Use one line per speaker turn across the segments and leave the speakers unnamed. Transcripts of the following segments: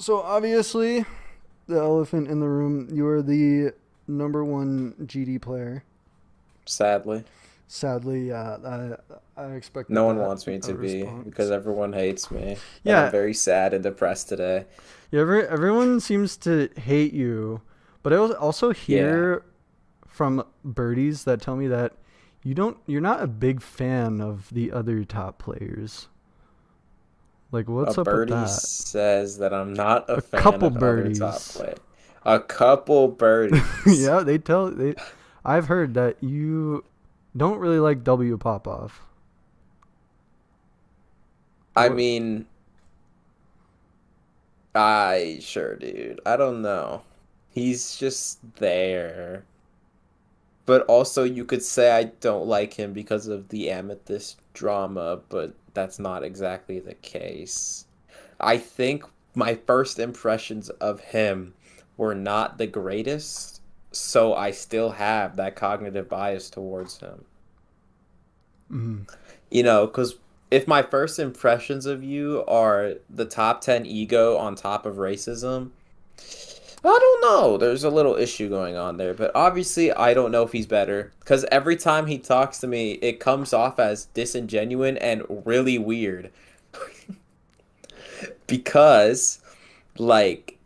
So obviously, the elephant in the room, you are the number one GD player.
Sadly,
Sadly, I expected
no one
that
wants me to be because
response.
everyone hates me, and I'm
Yeah,
very sad and depressed today.
yeah. Everyone seems to hate you, but I also
Yeah,
hear from birdies that tell me that you're not a big fan of the other top players. Like,
a
what's up with
birdie
that?
says that I'm not a
A
fan
couple
of other top
birdies.
play. A couple birdies.
Yeah, they. I've heard that you don't really like W Popoff.
I
What?
mean, I sure, dude. I don't know. He's just there. But also, you could say I don't like him because of the Amethyst drama, but that's not exactly the case. I think my first impressions of him were not the greatest, so I still have that cognitive bias towards him.
Mm,
Because if my first impressions of you are the top 10 ego on top of racism, I don't know. There's a little issue going on there, but obviously I don't know if he's better because every time he talks to me, it comes off as disingenuine and really weird. Because like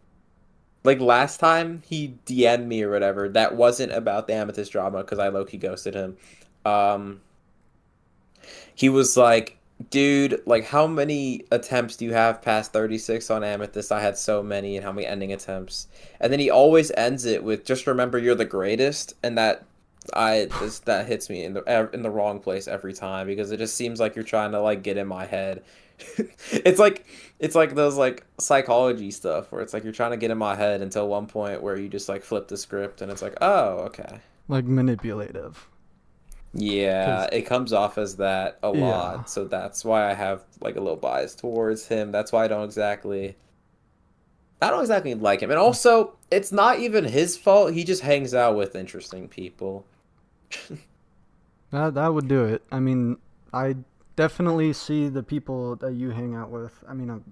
last time he DM'd me or whatever, that wasn't about the Amethyst drama because I low-key ghosted him. Um, he was like, dude, like how many attempts do you have past 36 on Amethyst? I had so many, and how many ending attempts? And then he always ends it with just remember you're the greatest, and that hits me in the wrong place every time because it just seems like you're trying to like get in my head. It's like it's like those like psychology stuff where it's like you're trying to get in my head until one point where you just like flip the script and it's like, "Oh, okay."
like manipulative.
Yeah,
Cause
it comes off as that a
yeah,
lot. So that's why I have like a little bias towards him. That's why I don't exactly like him. And also, it's not even his fault. He just hangs out with interesting people.
that would do it. I mean, I definitely see the people that you hang out with. I mean,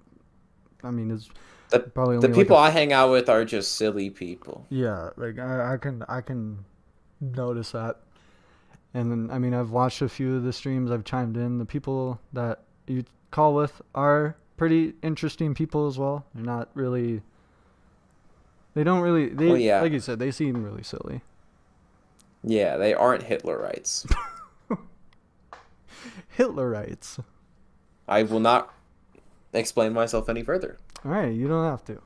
it's
The
probably
the
only like
people I hang out with are just silly people.
yeah. Like I can notice that. And then, I mean, I've watched a few of the streams. I've chimed in. The people that you call with are pretty interesting people as well. They're not really. They don't really.
Well,
They
yeah.
like you said. They seem really silly.
Yeah, they aren't Hitlerites.
Hitlerites.
I will not explain myself any further.
All right, you don't have to.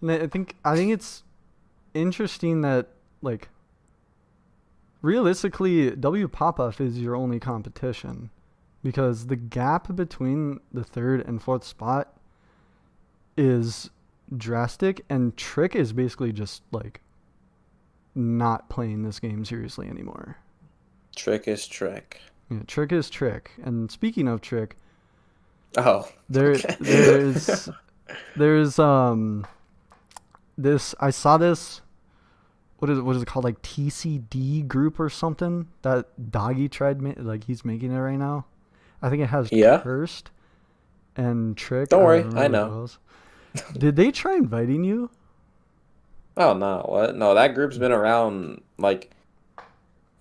And I think it's interesting that like realistically, W Popoff is your only competition because the gap between the third and fourth spot is drastic, and Trick is basically just like not playing this game seriously anymore.
Trick is trick.
Yeah, Trick is Trick. And speaking of Trick,
Oh,
there
okay.
there's this I saw this what is it called, like TCD group or something that Doggy like he's making it right now. I think it has
Yeah,
Cursed and Trick.
don't
I don't
worry, I
remember
know.
who else. Did they try inviting you?
Oh no, what? No, that group's been around like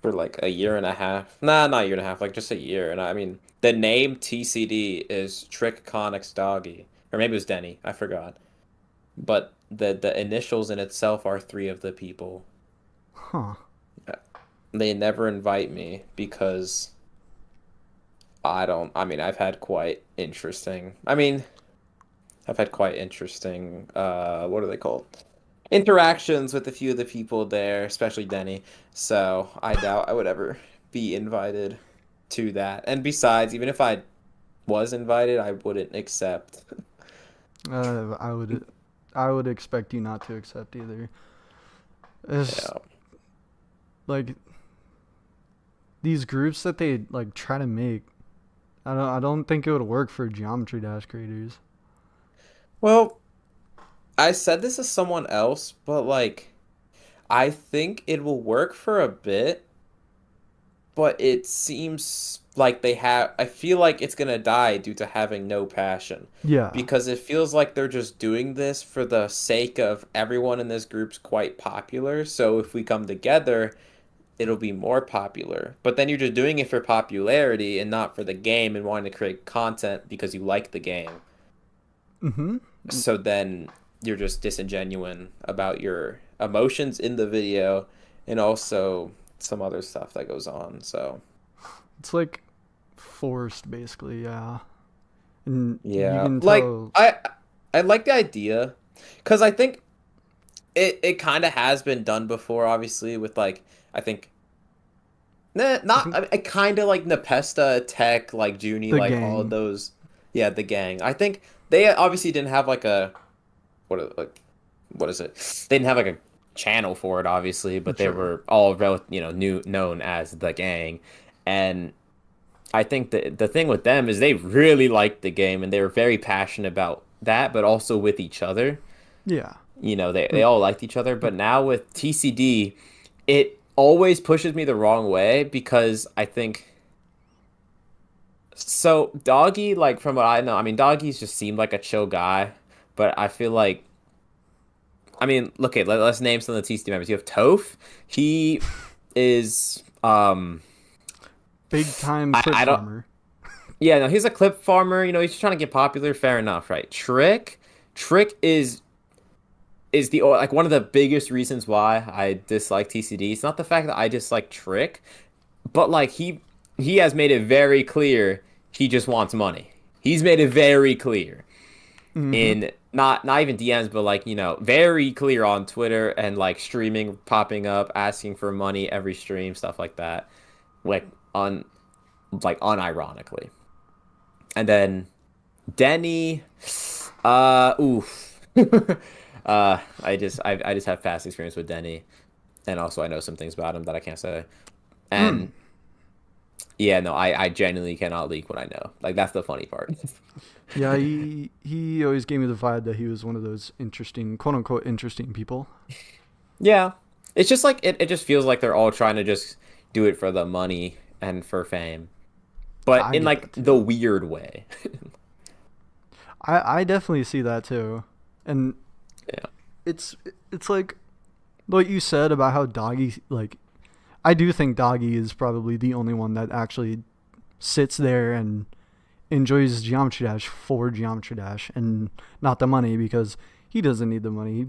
for like a year and a half. Nah, not a year and a half, like just a year. And I mean, the name TCD is Trick Conics Doggy, or maybe it was Denny. I forgot. But the initials in itself are three of the people.
Huh.
They never invite me because I don't. I mean, I've had quite interesting. What are they called? Interactions with a few of the people there, especially Denny. So I doubt I would ever be invited to that. And besides, even if I was invited, I wouldn't accept.
Uh, I would I would expect you not to accept either. It's
Yeah.
like these groups that they like try to make. I don't think it would work for Geometry Dash creators.
Well, I said this to someone else, but like I think it will work for a bit, but it seems like they have I feel like it's gonna die due to having no passion.
Yeah.
Because it feels like they're just doing this for the sake of everyone in this group's quite popular. So if we come together, it'll be more popular. But then you're just doing it for popularity and not for the game and wanting to create content because you like the game.
Mm-hmm.
So then you're just disingenuine about your emotions in the video and also some other stuff that goes on. So
It's like forced, basically. Yeah. And you
yeah,
can
like
tell.
I like the idea because I think it kind of has been done before, obviously with like I think nah,
I
not
think
I kind of like Nepesta, Tech, like Junie,
the
like all of
gang.
those. Yeah, the gang. I think they obviously didn't have like a like what is it? They didn't have like a channel for it, obviously, but they
Sure.
were all new known as the gang, and I think the thing with them is they really liked the game and they were very passionate about that, but also with each other.
Yeah.
They
And
all liked each other, but now with TCD, it always pushes me the wrong way because I think so Doggy, like from what I know, I mean Doggy's just seemed like a chill guy, but I feel like I mean, look at let's name some of the TCD members. You have Toph. He is
big time clip
I don't
farmer.
yeah, no, he's a clip farmer, he's just trying to get popular, fair enough, right? Trick is the like one of the biggest reasons why I dislike TCD. It's not the fact that I dislike Trick, but like he has made it very clear he just wants money. He's made it very clear
Mm-hmm.
in not even DMs, but like, very clear on Twitter and like streaming, popping up, asking for money every stream, stuff like that. Like on like unironically. And then Denny, oof. I just have past experience with Denny, and also I know some things about him that I can't say.
Mm.
And yeah, no, I genuinely cannot leak what I know. Like that's the funny part.
Yeah, he always gave me the vibe that he was one of those interesting, quote unquote, interesting people.
Yeah, it's just like it just feels like they're all trying to just do it for the money and for fame, but
I
in
get
like
that
the
too.
weird way.
I definitely see that too, and
Yeah.
it's it's like what you said about how Doggy like. I do think Doggy is probably the only one that actually sits there and enjoys Geometry Dash for Geometry Dash and not the money because he doesn't need the money.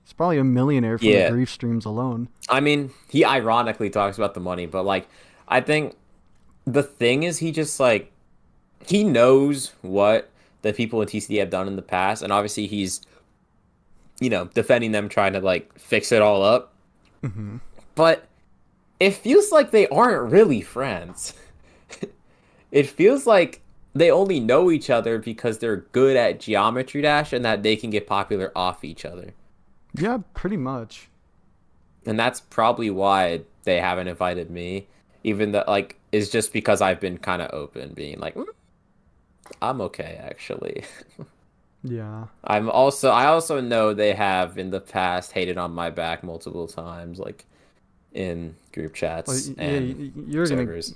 He's probably a millionaire from the
Yeah.
grief streams alone.
I mean, he ironically talks about the money, but like I think the thing is he just like he knows what the people in TCD have done in the past, and obviously he's, defending them, trying to like fix it all up.
Hmm.
But it feels like they aren't really friends. It feels like they only know each other because they're good at Geometry Dash and that they can get popular off each other.
Yeah, pretty much.
And that's probably why they haven't invited me, even though like is just because I've been kind of open, being like, I'm okay actually."
Yeah.
I also know they have in the past hated on my back multiple times, like in group
Well,
chats
yeah,
and
you're gonna
servers.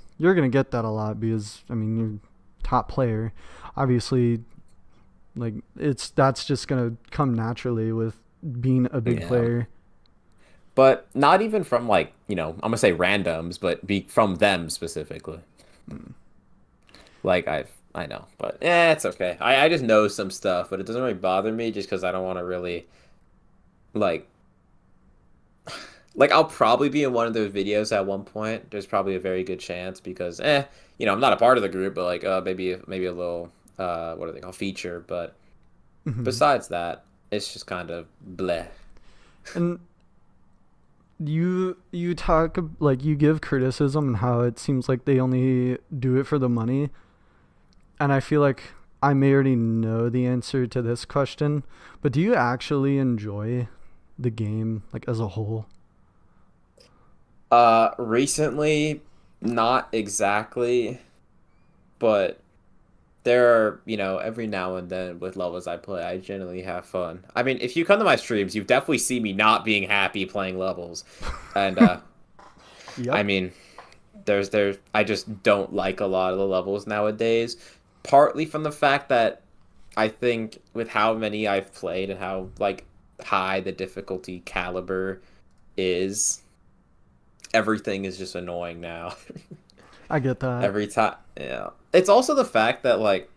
get that a lot because I mean you're top player. Obviously, like that's just gonna come naturally with being a big
Yeah.
player.
But not even from like, I'm gonna say randoms, but be from them specifically.
Mm.
Like I know, but it's okay. I just know some stuff, but it doesn't really bother me just because I don't want to really like I'll probably be in one of those videos at one point. There's probably a very good chance because I'm not a part of the group, but like maybe a little what are they called, feature, but
Hmm.
besides that, it's just kind of bleh.
And you talk like you give criticism and how it seems like they only do it for the money, and I feel like I may already know the answer to this question, but do you actually enjoy the game like as a whole?
Recently, not exactly, but there are, every now and then with levels I play, I generally have fun. I mean, if you come to my streams, you've definitely seen me not being happy playing levels. And I
Yep.
mean, there's I just don't like a lot of the levels nowadays. Partly from the fact that I think with how many I've played and how like high the difficulty caliber is, everything is just annoying now.
I get that.
Every time, yeah. It's also the fact that like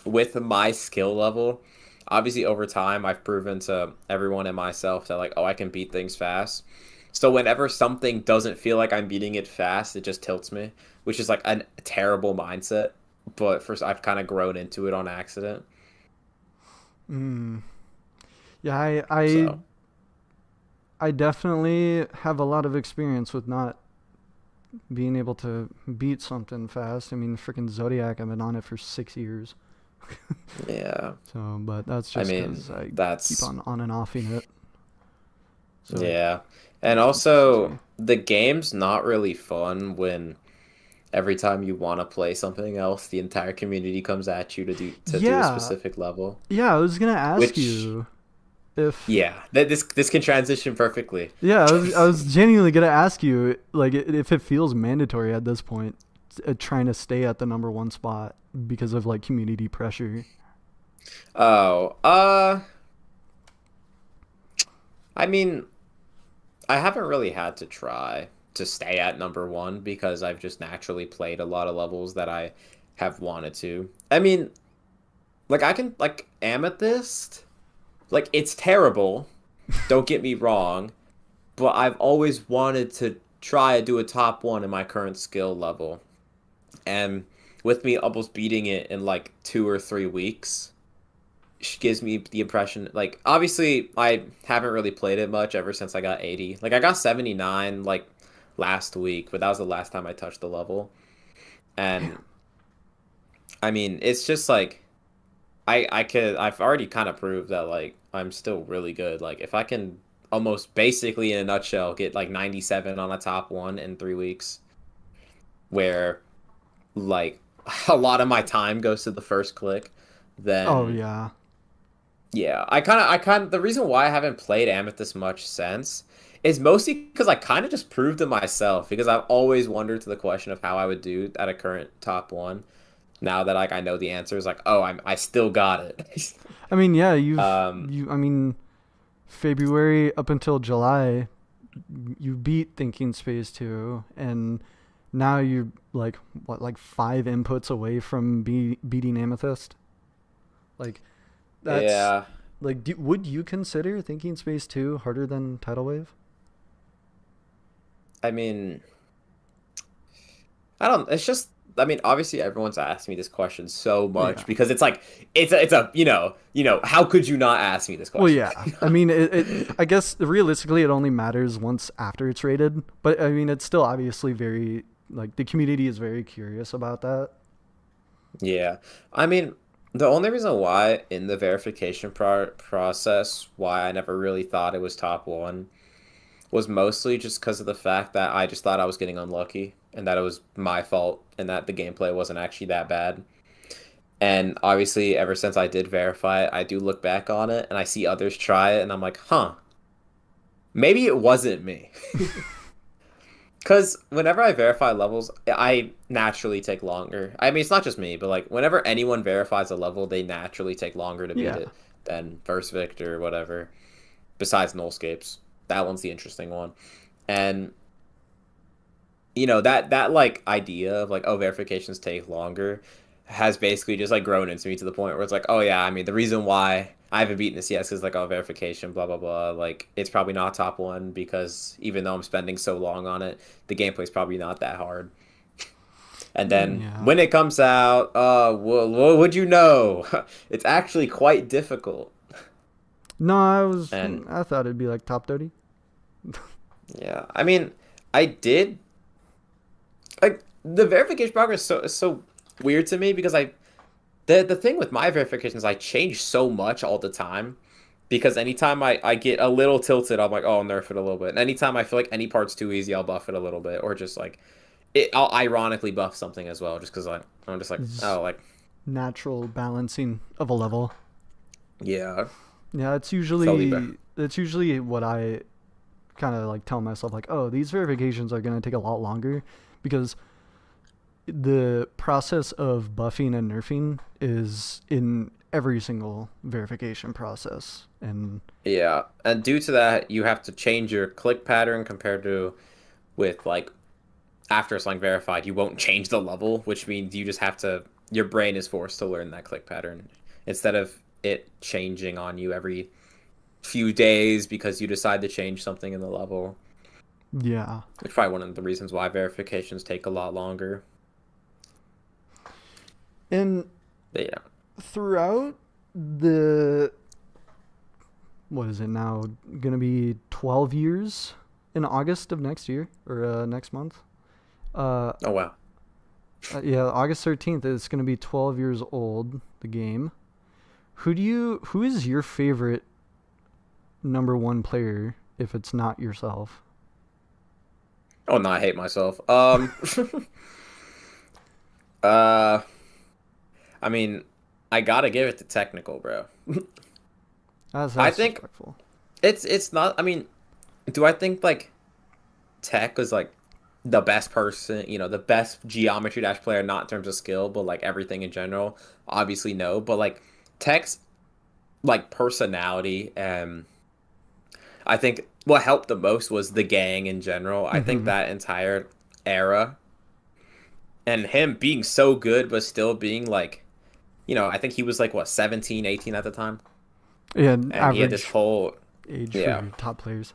with my skill level, obviously over time I've proven to everyone and myself that like, oh, I can beat things fast. So whenever something doesn't feel like I'm beating it fast, it just tilts me, which is like a terrible mindset. But first, I've kind of grown into it on accident.
Mm. Yeah, I
So
I definitely have a lot of experience with not being able to beat something fast. I mean, freaking Zodiac, I've been on it for 6 years.
yeah,
So, but that's
I
just
mean
because I keep
that's
on and offing it. So
yeah,
it
and
confuses
also
me.
the game's not really fun when every time you want to play something else, the entire community comes at you to do a
Yeah,
specific level.
yeah. I was gonna ask
Which,
you if
yeah, this can transition perfectly.
yeah, I was genuinely gonna ask you like if it feels mandatory at this point, trying to stay at the number one spot because of like community pressure.
Oh, I mean, I haven't really had to try to stay at number one because I've just naturally played a lot of levels that I have wanted to. I mean, like I can like Amethyst, like it's terrible. Don't get me wrong, but I've always wanted to try to do a top one in my current skill level. And with me almost beating it in like 2 or 3 weeks, gives me the impression like obviously I haven't really played it much ever since I got 80. Like I got 79 like last week, but that was the last time I touched the level. And
Damn.
I mean, it's just like I've already kind of proved that like I'm still really good. Like if I can almost basically in a nutshell get like 97 on a top one in 3 weeks where like a lot of my time goes to the first click,
Oh
then
yeah.
yeah, the reason why I haven't played Amethyst much since is mostly because I kind of just proved to myself because I've always wondered to the question of how I would do at a current top one. Now that like I know the answer is like, oh, I still got it.
I mean, yeah.
um,
I mean, February up until July, you beat Thinking Space 2, and now you're like what, like 5 inputs away from beating Amethyst. Like that's
yeah,
like, would you consider Thinking Space 2 harder than Tidal Wave?
I mean, I don't. It's just. I mean, obviously, everyone's asked me this question so
Well,
much
yeah.
because it's like it's a how could you not ask me this
Well,
question?
yeah. I mean, I guess realistically, it only matters once after it's rated. But I mean, it's still obviously very like the community is very curious about that.
Yeah. I mean, the only reason why in the verification process why I never really thought it was top one was mostly just because of the fact that I just thought I was getting unlucky and that it was my fault and that the gameplay wasn't actually that bad. And obviously, ever since I did verify it, I do look back on it and I see others try it and I'm like, huh, maybe it wasn't me. Because whenever I verify levels, I naturally take longer. I mean, it's not just me, but like whenever anyone verifies a level, they naturally take longer to beat
Yeah.
it than First Victor or whatever. Besides Nullscapes, that one's the interesting one. And that like idea of like, oh, verifications take longer has basically just like grown into me to the point where it's like, oh yeah, I mean the reason why I haven't beaten this yet is like, oh, verification, blah blah blah. Like it's probably not top one because even though I'm spending so long on it, the gameplay's probably not that hard. And then
Yeah.
when it comes out, well, what would you know? It's actually quite difficult.
No,
And
I thought it'd be like top 30.
yeah, I mean, I did like the verification progress is so weird to me because the thing with my verifications I change so much all the time because anytime I get a little tilted I'm like, oh, I'll nerf it a little bit, and anytime I feel like any part's too easy I'll buff it a little bit, or just like I'll ironically buff something as well just because I'm just like,
It's
oh, like
natural balancing of a level.
yeah,
Yeah,
slowly back.
it's usually what I kind of like telling myself like, oh, these verifications are going to take a lot longer because the process of buffing and nerfing is in every single verification process. And
Yeah, and due to that, you have to change your click pattern compared to with like after it's like verified, you won't change the level, which means you just have to, your brain is forced to learn that click pattern instead of it changing on you every few days because you decide to change something in the level.
yeah.
It's probably one of the reasons why verifications take a lot longer.
And
But yeah.
throughout the, what is it now, gonna be 12 years in August of next year or next month.
Oh wow.
Yeah, August 13th is gonna be 12 years old, the game. Who is your favorite number one player if it's not yourself?
Oh no, I hate myself. Uh, I mean, I gotta give it to technical, bro. I
That's
think
respectful.
it's not. I mean, do I think like Tech is like the best person, the best Geometry Dash player, not in terms of skill, but like everything in general? Obviously, no. But like Tech's like personality, and I think what helped the most was the gang in general. I think
Mm-hmm.
that entire era and him being so good, but still being like, I think he was like what 17, 18 at the time,
Yeah,
and he had this
average
whole
age
yeah.
for top players.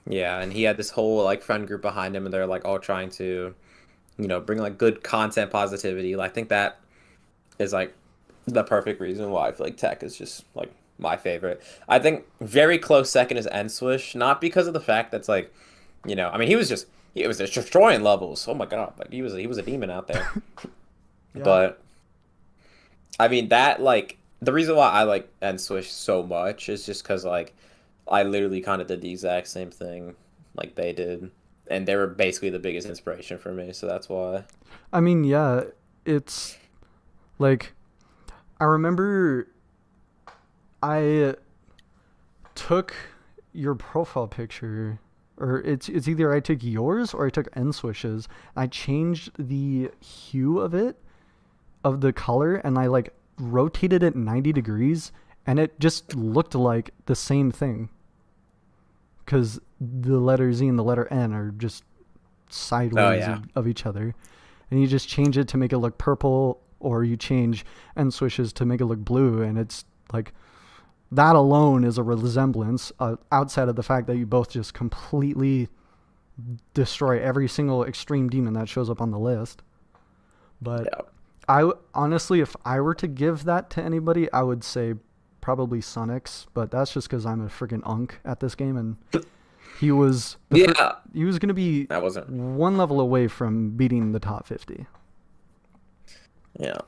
Yeah, and he had this whole like friend group behind him, and they're like all trying to, bring like good content positivity. Like, I think that is like the perfect reason why I feel like Tech is just like my favorite. I think very close second is Enswish, not because of the fact that's like, I mean he was just destroying levels. Oh my God, like he was a demon out there.
Yeah.
But I mean that like the reason why I like Enswish so much is just because like I literally kind of did the exact same thing like they did, and they were basically the biggest inspiration for me. So that's why.
I mean, yeah, it's like I remember I took your profile picture, or it's either I took yours or I took Enswish's. I changed the hue of it, of the color, and I like rotated it 90 degrees, and it just looked like the same thing. Because the letter Z and the letter N are just
Oh
sideways
yeah.
of each other, and you just change it to make it look purple, or you change Enswish's to make it look blue, and it's like that alone is a resemblance outside of the fact that you both just completely destroy every single extreme demon that shows up on the list. But
Yeah.
honestly, if I were to give that to anybody, I would say probably Sonix, but that's just because I'm a freaking unk at this game, and he was
Yeah.
he was gonna be
I wasn't.
one level away from beating the top 50.
Yeah.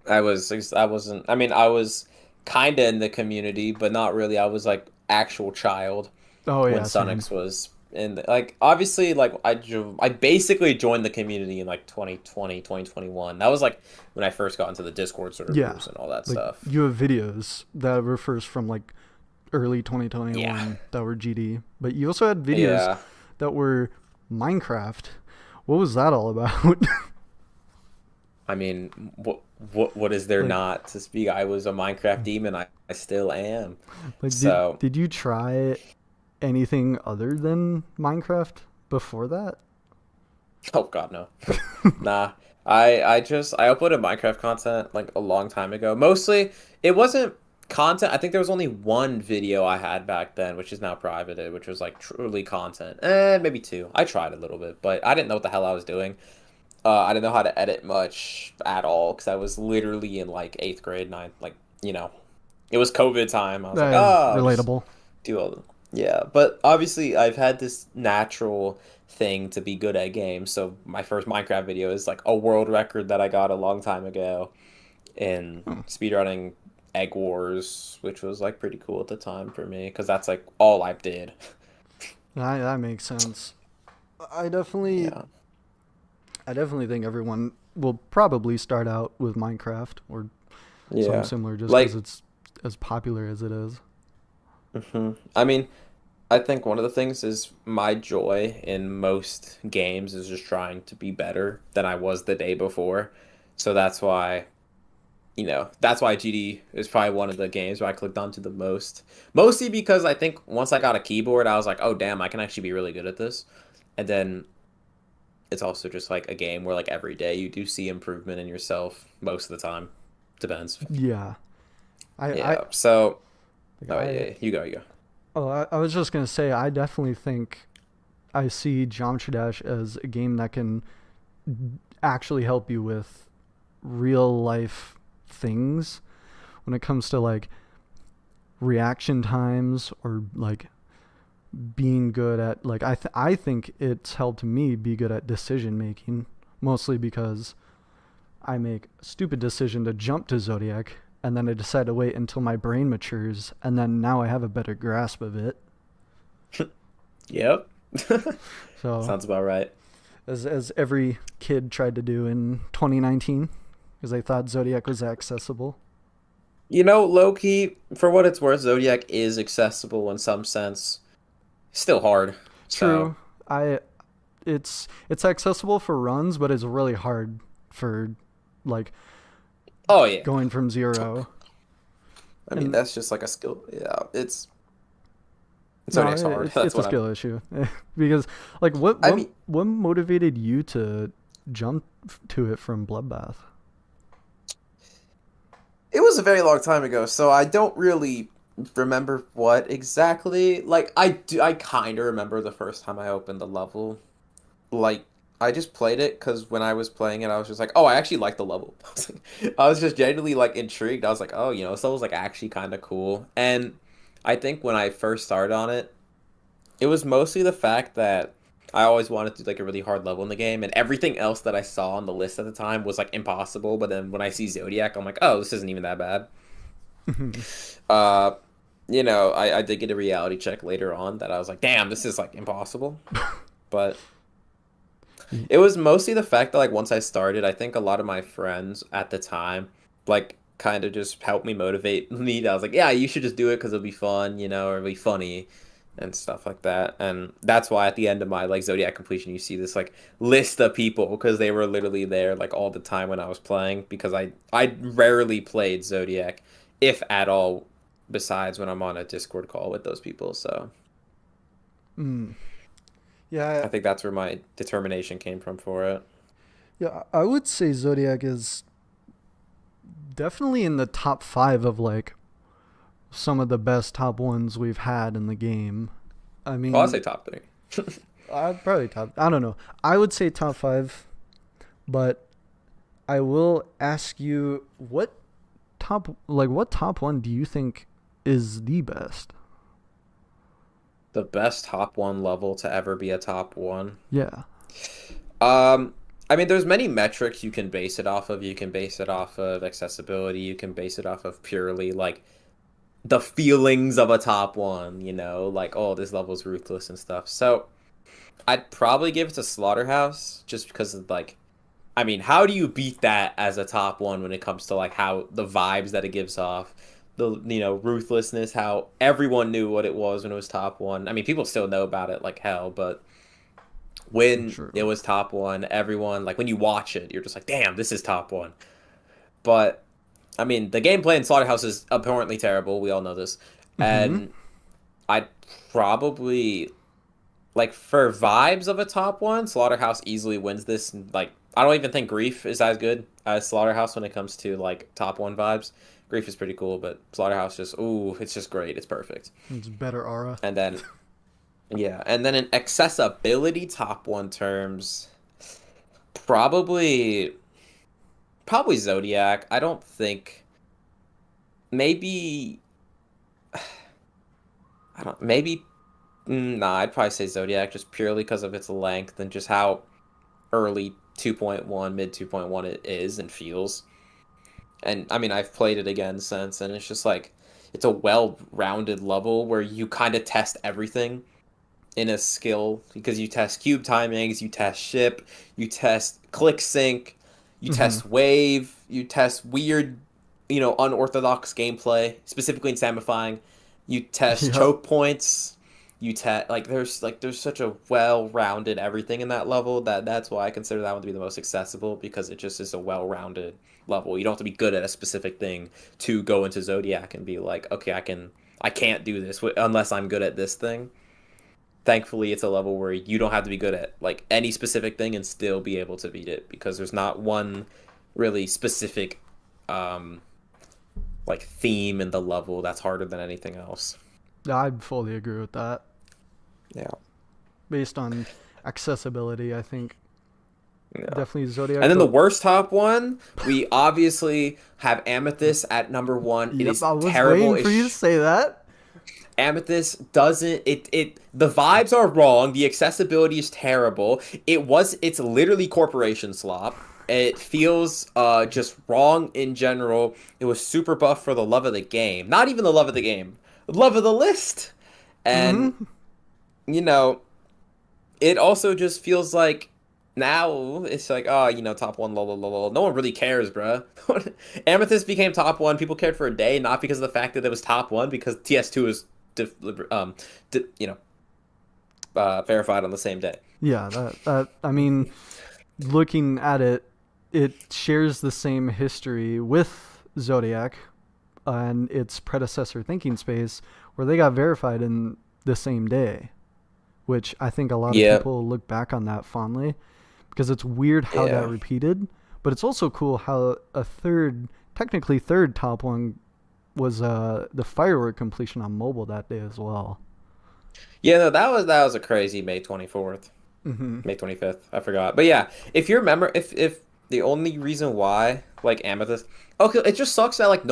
I wasn't. I mean, I was kind of in the community, but not really. I was like actual child
Oh
when
yeah, same.
Sonics was in like obviously like I basically joined the community in like 2020, 2021. That was like when I first got into the Discord
Yeah,
servers and all that
like
stuff.
you have videos that refers from like early
Yeah.
2021 that were GD, but you also had videos
Yeah.
that were Minecraft. What was that all about?
I mean, what is there
like
not to speak? I was a Minecraft demon. I still am.
like
So,
did you try anything other than Minecraft before that?
oh God, no. Nah. I uploaded Minecraft content like a long time ago. Mostly it wasn't content. I think there was only one video I had back then, which is now privated, which was like truly content. Maybe two. I tried a little bit, but I didn't know what the hell I was doing. I didn't know how to edit much at all because I was literally in like eighth grade, ninth, like, it was COVID time. I was like,
That is
oh, I'll just
relatable.
do all the, yeah. But obviously, I've had this natural thing to be good at games. So my first Minecraft video is like a world record that I got a long time ago in
Oh,
speedrunning Egg Wars, which was like pretty cool at the time for me because that's like all I did.
that makes sense. I definitely
Yeah.
I definitely think everyone will probably start out with Minecraft or something
Yeah.
similar just because
Like,
it's as popular as it is.
I mean, I think one of the things is my joy in most games is just trying to be better than I was the day before. So that's why, that's why GD is probably one of the games where I clicked onto the most. Mostly because I think once I got a keyboard, I was like, oh damn, I can actually be really good at this. And then it's also just like a game where like every day you do see improvement in yourself most of the time. Depends.
Yeah. I
Yeah. So,
like
oh
I
yeah, you go, you go.
oh I was just gonna say I definitely think I see Geometry Dash as a game that can actually help you with real life things when it comes to like reaction times or like being good at like I think it's helped me be good at decision making mostly because I make a stupid decision to jump to Zodiac and then I decide to wait until my brain matures and then now I have a better grasp of it.
Yep.
So
Sounds about right.
as every kid tried to do in 2019 because they thought Zodiac was accessible.
Low key, for what it's worth, Zodiac is accessible in some sense. Still hard. So,
True. I it's accessible for runs, but it's really hard for like
oh yeah.
going from zero.
I mean,
And
that's just like a skill. Yeah, it's
no,
Zodiac's hard. That's
it's a
what I'm.
skill issue because like
I mean,
what motivated you to jump to it from Bloodbath?
it was a very long time ago, so I don't really remember what exactly. Like, I kind of remember the first time I opened the level. Like, I just played it because when I was playing it, I was just like, oh, I actually like the level. I was just genuinely like intrigued. I was like, oh, this level's like actually kind of cool. And I think when I first started on it, it was mostly the fact that I always wanted to do like a really hard level in the game, and everything else that I saw on the list at the time was like impossible. But then when I see Zodiac, I'm like, oh, this isn't even that bad. Uh, I did get a reality check later on that I was like, damn, this is like impossible. But it was mostly the fact that like once I started, I think a lot of my friends at the time like kind of just helped me motivate me. I was like, yeah, you should just do it because it'll be fun, or it'll be funny and stuff like that. And that's why at the end of my like Zodiac completion, you see this like list of people because they were literally there like all the time when I was playing because I rarely played Zodiac, if at all, besides when I'm on a Discord call with those people. So
Mm. Yeah,
I think that's where my determination came from for it.
yeah, I would say Zodiac is definitely in the top 5 of like some of the best top ones we've had in the game. I
Well, I'll
mean,
say top three.
I'd probably top. I don't know. I would say top 5, but I will ask you what top one do you think is the best?
The best top one level to ever be a top one.
Yeah.
Um, I mean, there's many metrics you can base it off of. You can base it off of accessibility. You can base it off of purely like the feelings of a top one, like, oh, this level's ruthless and stuff. So I'd probably give it to Slaughterhouse just because of like, I mean, how do you beat that as a top one when it comes to like how the vibes that it gives off, the ruthlessness, how everyone knew what it was when it was top one. I mean, people still know about it like hell, but when it
True.
was top one, everyone like when you watch it, you're just like, damn, this is top one. But I mean, the gameplay in Slaughterhouse is apparently terrible. We all know this,
Mm-hmm.
and I'd probably like for vibes of a top one, Slaughterhouse easily wins this. Like, I don't even think Grief is as good as Slaughterhouse when it comes to like top one vibes. Grief is pretty cool, but Slaughterhouse just ooh, it's just great. It's perfect.
It's better aura.
And then yeah, and then in accessibility top one terms, probably probably Zodiac. I don't think maybe I don't maybe nah, I'd probably say Zodiac just purely because of its length and just how early 2.1, mid 2.1 it is and feels. And I mean, I've played it again since, and it's just like it's a well-rounded level where you kind of test everything in a skill because you test cube timings, you test ship, you test click sync, you
Mm-hmm.
test wave, you test weird, unorthodox gameplay, specifically in Samifying. You test
Yep.
choke points, there's such a well-rounded everything in that level that's why I consider that one to be the most accessible because it just is a well-rounded level. You don't have to be good at a specific thing to go into Zodiac and be like, okay, I can't do this unless I'm good at this thing. Thankfully, it's a level where you don't have to be good at like any specific thing and still be able to beat it because there's not one really specific um like theme in the level that's harder than anything else.
Yeah, I fully agree with that.
Yeah.
Based on accessibility, I think
Yeah.
definitely Zodiac.
And then the
But
worst top one, we obviously have Amethyst at number one. It
yep,
is
I was
terrible.
waiting for you to say that.
Amethyst doesn't the vibes are wrong, the accessibility is terrible. It's literally corporation slop. It feels just wrong in general. It was super buff for the love of the game. Not even the love of the game. Love of the list. And
Mm-hmm.
you know, it also just feels like now it's like, oh, top one, lol, lol, lol, lol. No one really cares, bruh. Amethyst became top one. People cared for a day, not because of the fact that it was top one, because TS2 is, you know, verified on the same day.
Yeah, that I mean, looking at it, it shares the same history with Zodiac and its predecessor Thinking Space, where they got verified in the same day, which I think a lot of
Yeah,
people look back on that fondly because it's weird how that
yeah,
repeated, but it's also cool how technically third top one was the firework completion on mobile that day as well.
yeah. No, that was a crazy May 24th,
Hmm.
May 25th. I forgot, but yeah, if you remember, if the only reason why like Amethyst, okay, it just sucks that like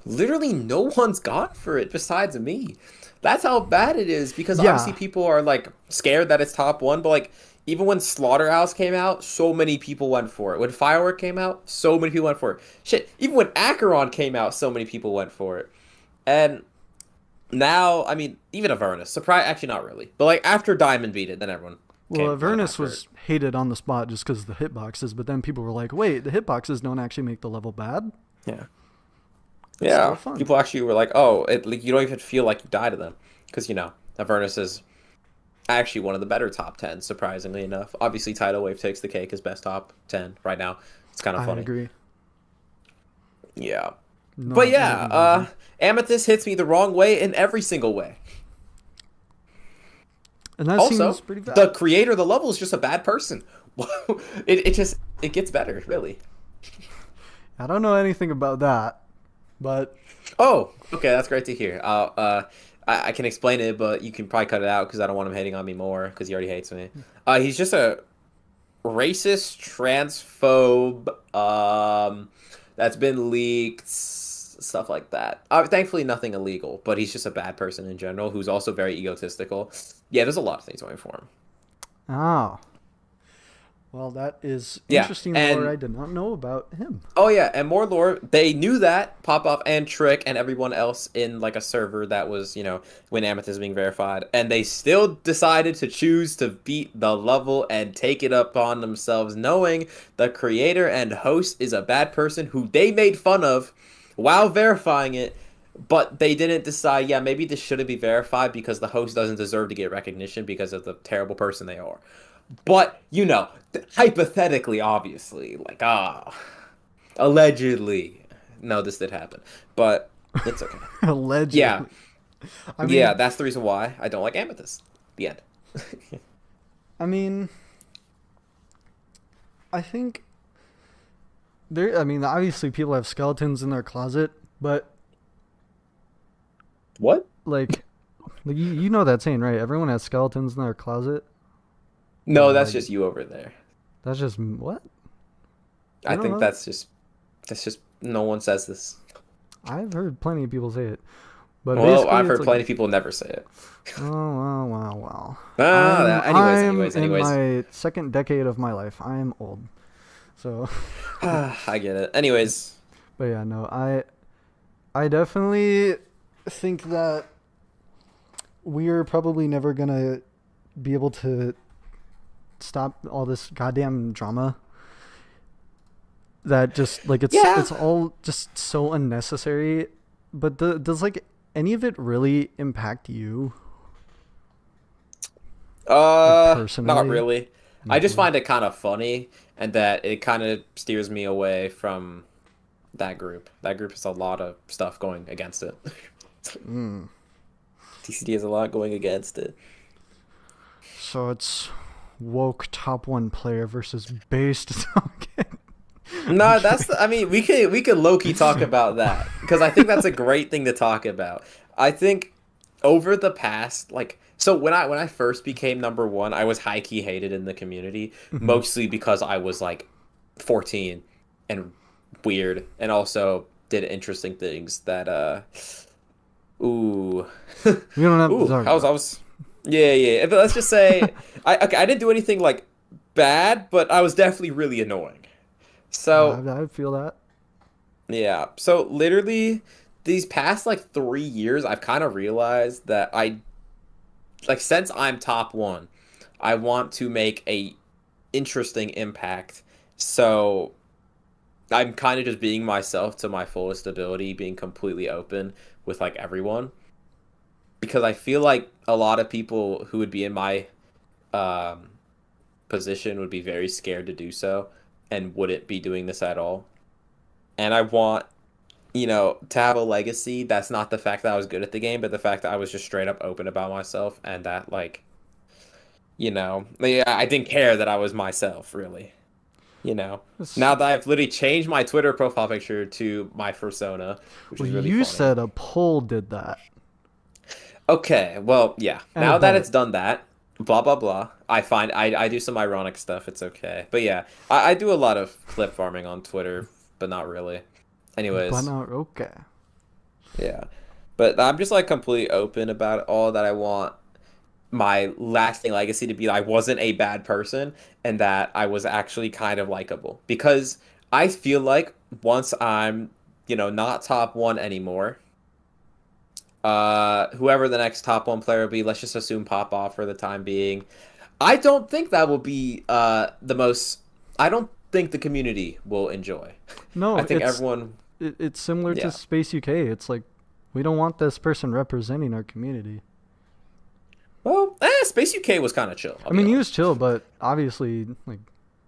literally no one's gone for it besides me. That's how bad it is because obviously
Yeah,
people are like scared that it's top one, but like even when Slaughterhouse came out, so many people went for it. When Firework came out, so many people went for it. Shit, even when Acheron came out, so many people went for it. And now, I mean, even Avernus, surprise, actually not really, but like after Diamond beat it, then everyone
well,
went
Avernus
after it.
was hated on the spot just because of the hitboxes, but then people were like, wait, the hitboxes don't actually make the level bad.
Yeah,
It's still
yeah.
fun.
People actually were like, oh, like you don't even feel like you die to them because Avernus is actually one of the better top 10, surprisingly enough. Obviously, Tidal Wave takes the cake as best top 10 right now. It's kind of
I
funny.
agree.
Yeah. But
Not
yeah,
even close.
Amethyst hits me the wrong way in every single way.
And that seems
Also,
pretty
the
bad.
creator of the level is just a bad person. It gets better, really.
I don't know anything about that, but
Oh, okay, that's great to hear. I can explain it, but you can probably cut it out because I don't want him hating on me more because he already hates me. He's just a racist, transphobe, that's been leaked, stuff like that. Thankfully, nothing illegal, but he's just a bad person in general who's also very egotistical. Yeah, there's a lot of things going for him.
oh, well, that is
Yeah,
interesting lore
and
I did not know about him.
oh yeah, and more lore. They knew that Pop Off and Trick and everyone else in like a server that was, when Amethyst was being verified, and they still decided to choose to beat the level and take it upon themselves, knowing the creator and host is a bad person who they made fun of while verifying it. But they didn't decide, yeah, maybe this shouldn't be verified because the host doesn't deserve to get recognition because of the terrible person they are. But, hypothetically, obviously, like, allegedly. No, this did happen. But it's okay. Yeah.
Allegedly. I
Yeah,
mean,
that's the reason why I don't like Amethyst. The end.
I mean, I think there. I mean, obviously, people have skeletons in their closet, but
What?
like you know that saying, right? Everyone has skeletons in their closet.
No,
Or
that's
like
just you over there.
that's just what? You
I
don't
think
know?
that's just no one says this.
I've heard plenty of people say it, but
Well,
basically,
I've
it's
heard
like,
plenty of people never say it.
oh well.
Anyways,
I'm
anyways,
in
anyways.
my second decade of my life. I am old, so.
I get it. Anyways,
But yeah, no, I definitely think that we're probably never gonna be able to stop all this goddamn drama that just like
yeah.
it's all just so unnecessary. But does like any of it really impact you? Like
Not
personally?
really. I
Not
just
really.
find it kind of funny, and that it kind of steers me away from that group. That group has a lot of stuff going against it.
Mm.
TCD has a lot going against it.
So it's woke top one player versus based. I'm
No,
kidding.
I mean, we could low key talk about that because I think that's a great thing to talk about. I think over the past, like, so when I first became number one, I was high key hated in the community,
Hmm.
mostly because I was like 14 and weird, and also did interesting things that ooh
We don't have to
ooh
talk
I
about
was yeah, yeah. But let's just
it.
say I didn't do anything like bad, but I was definitely really annoying. So
I feel that.
yeah. So literally these past like 3 years, I've kind of realized that since I'm top one, I want to make a interesting impact. So I'm kind of just being myself to my fullest ability, being completely open with like everyone. Because I feel like a lot of people who would be in my um, position would be very scared to do so and wouldn't be doing this at all. And I want to have a legacy that's not the fact that I was good at the game, but the fact that I was just straight up open about myself and that, like, I didn't care that I was myself, really. You know,
It's,
now that I've literally changed my Twitter profile picture to my persona, which
well,
is really
you
funny.
said a poll did that,
Okay, well, yeah.
and a
Now that
bot.
it's done that, blah blah blah. I do some ironic stuff. It's okay, but yeah, I do a lot of clip farming on Twitter, but not really.
But
Anyways,
not okay.
yeah. But I'm just like completely open about all that. I want my lasting legacy to be I wasn't a bad person and that I was actually kind of likable. Because I feel like once I'm, not top one anymore, whoever the next top one player will be, let's just assume pop off for the time being. I don't think that will be the most I don't think the community will enjoy. I
No,
think everyone
it's similar to
yeah.
Space UK. It's like we don't want this person representing our community.
Well, Space UK was kind of chill, I'll
I
be
mean, he was
honest.
chill, but obviously, like,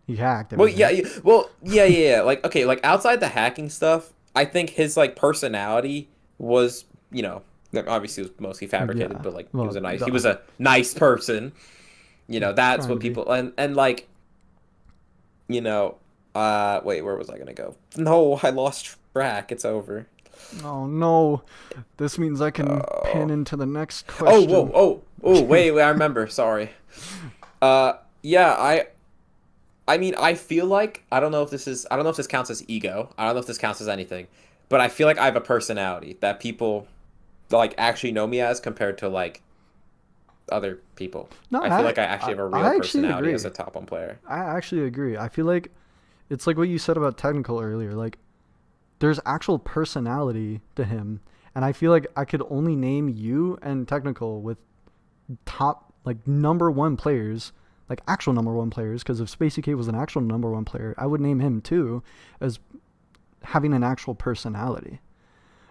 he hacked
Well, yeah,
everything.
well, yeah, yeah, yeah. Like, okay, like outside the hacking stuff, I think his like personality was, like, obviously it was mostly fabricated,
Yeah.
but like
Well,
he
duh.
was a nice person. That's
Trying
what
to be.
people and like, you know, wait, where was I gonna go? No, I lost track. It's over.
Oh no, this means I can pin
Oh,
into the next
oh, whoa,
question.
wait, wait, I remember. Sorry. Yeah, I mean, I feel like I don't know if this counts as ego. I don't know if this counts as anything, but I feel like I have a personality that people like actually know me as compared to like other people.
No,
I feel like I actually have a real
I actually
personality as
agree.
a top one player.
I actually agree. I feel like it's like what you said about technical earlier. Like, there's actual personality to him, and I feel like I could only name you and technical with top like number one players, like actual number one players. Because if Space UK was an actual number one player, I would name him too as having an actual personality.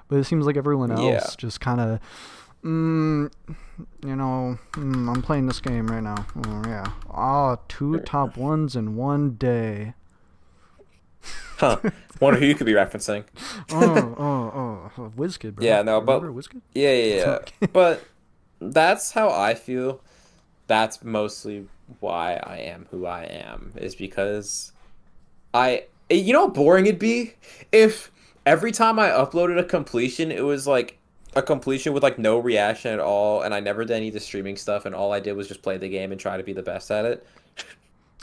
But it seems like everyone
Yeah.
else just kind of, I'm playing this game right now. Oh, yeah. Oh, two top ones in one day.
Huh. Wonder who you could be referencing.
WizKid, bro.
Yeah, no, but
Remember WizKid?
yeah, yeah, yeah.
Okay.
But that's how I feel. That's mostly why I am who I am, is because you know how boring it'd be if every time I uploaded a completion, it was like a completion with like no reaction at all, and I never did any of the streaming stuff, and all I did was just play the game and try to be the best at it.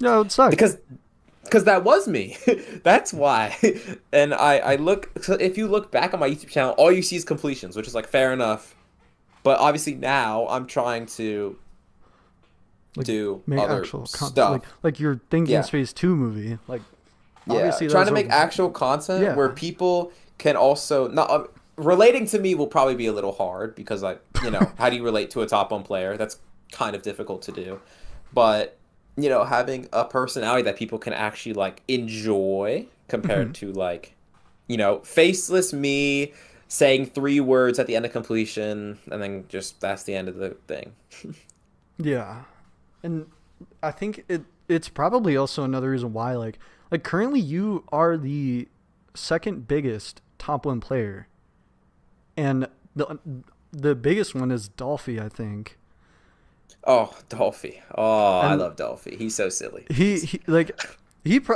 Yeah, it would suck.
Because that was me. That's why. And I look so if you look back on my YouTube channel, all you see is completions, which is like fair enough. But obviously now I'm trying to
Like,
do
make
other
actual content.
stuff.
Like your Thinking
Yeah.
Space 2 movie. Like,
Yeah,
obviously, that
trying
was
to
a.
make actual content where
Yeah.
people can also not relating to me will probably be a little hard because how do you relate to a top one player? That's kind of difficult to do. But, having a personality that people can actually like enjoy
Hmm.
compared to like, faceless me saying 3 words at the end of completion and then just that's the end of the thing.
Yeah. And I think it's probably also another reason why like currently you are the second biggest top one player, and the biggest one is Dolphy, I think.
Oh, Dolphy. Oh, I
And
love Dolphy. He's so silly.
he like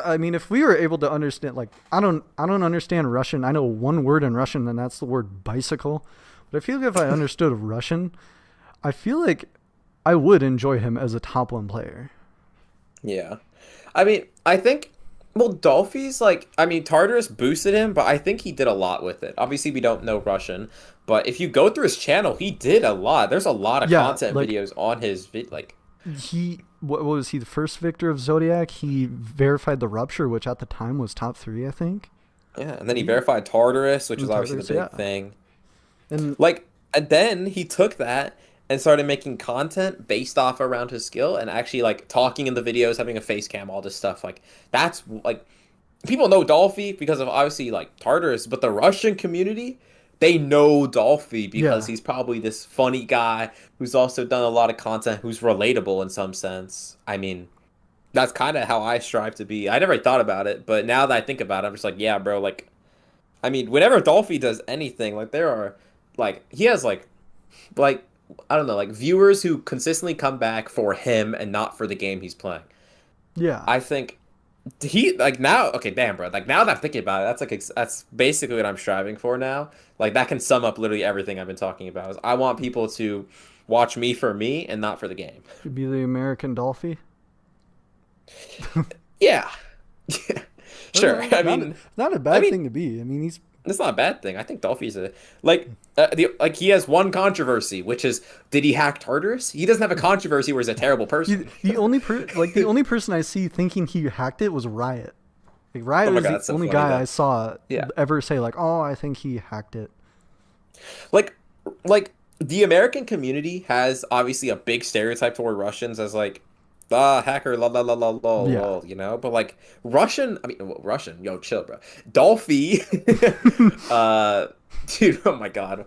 I mean, if we were able to understand, like, I don't understand Russian. I know one word in Russian, and that's the word bicycle. But I feel like if I understood Russian, I feel like I would enjoy him as a top one player.
Yeah. I mean, I think, well, Dolphy's like, I mean, Tartarus boosted him, but I think he did a lot with it. Obviously, we don't know Russian, but if you go through his channel, he did a lot. There's a lot of
Yeah,
content
like
videos on his like,
he what was he the first victor of Zodiac? He verified the rupture, which at the time was top three, I think.
yeah, and then he verified Tartarus, which is
And
obviously
Tartarus,
the big
yeah.
thing.
And
Like, and then he took that and started making content based off around his skill and actually like talking in the videos, having a face cam, all this stuff. Like, that's like people know Dolphy because of obviously like Tartarus, but the Russian community, they know Dolphy because
yeah,
he's probably this funny guy who's also done a lot of content, who's relatable in some sense. I mean, that's kind of how I strive to be. I never thought about it, but now that I think about it, I'm just like, yeah, bro. Like, I mean, whenever Dolphy does anything, like there are, like he has like I don't know, like viewers who consistently come back for him and not for the game he's playing.
yeah.
I think he like now. Okay, damn, bro. Like now that I'm thinking about it, that's like that's basically what I'm striving for now. Like that can sum up literally everything I've been talking about. Is I want people to watch me for me and not for the game.
Should be the American Dolphy.
Yeah, sure. I
Not
mean,
not a
I
bad
mean,
thing to be. I mean, he's
that's not a bad thing. I think Dolphy's a like like he has one controversy, which is did he hack Tartarus? He doesn't have a controversy where he's a terrible person.
the only person I see thinking he hacked it was Riot. Like
Oh
Riot
my
was
god,
the
that's so
only
funny
guy
though.
I saw
Yeah,
ever say like, "Oh, I think he hacked it."
like like the American community has obviously a big stereotype toward Russians as like ah hacker la la la la la
Yeah.
lol, you know. But like Russian, I mean well, Russian, yo chill, bro. Dolphy, uh, dude, oh my god,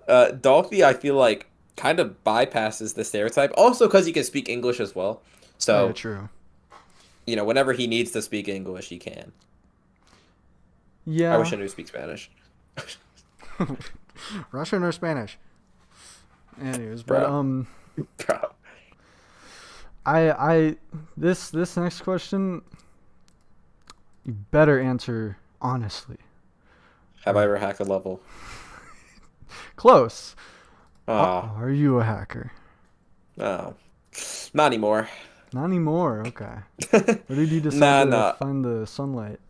Dolphy, I feel like kind of bypasses the stereotype. Also, because he can speak English as well,
Oh yeah,
so
true.
you know whenever he needs to speak English, he can. I wish
Yeah.
I knew to speak Spanish,
Russian or Spanish. Anyways, but
bro, bro.
I this next question you better answer honestly.
Have I ever hacked a level?
Close.
Oh,
Are you a hacker?
no, not anymore.
Not anymore. Okay. Where did you decide
Nah,
to
nah.
find the sunlight?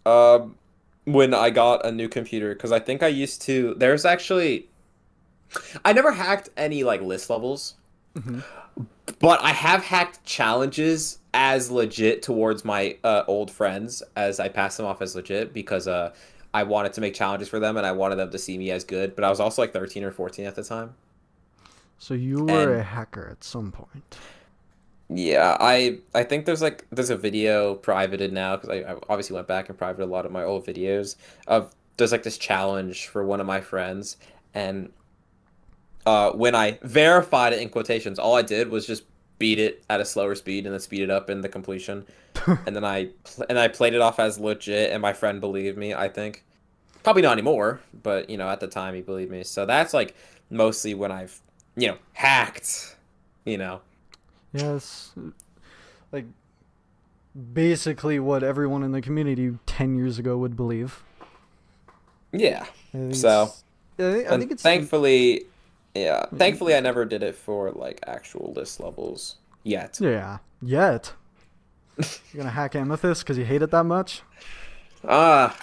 Um, when I got a new computer, because I think I used to. There's actually, I never hacked any like list levels,
Hmm.
but I have hacked challenges as legit towards my old friends as I passed them off as legit because I wanted to make challenges for them and I wanted them to see me as good. But I was also like 13 or 14 at the time,
So you were
and
a hacker at some point.
yeah, I think there's a video privated now because I obviously went back and privated a lot of my old videos of there's like this challenge for one of my friends and when I verified it in quotations, all I did was just beat it at a slower speed and then speed it up in the completion, and then I played it off as legit, and my friend believed me. I think probably not anymore, but you know at the time he believed me. So that's like mostly when I've hacked. You know,
Yes. Like basically what everyone in the community 10 years ago would believe.
yeah.
I think
So
it's I
and
think it's
thankfully, yeah, thankfully I never did it for like actual list levels yet.
yeah. Yet. You're going to hack Amethyst cuz you hate it that much?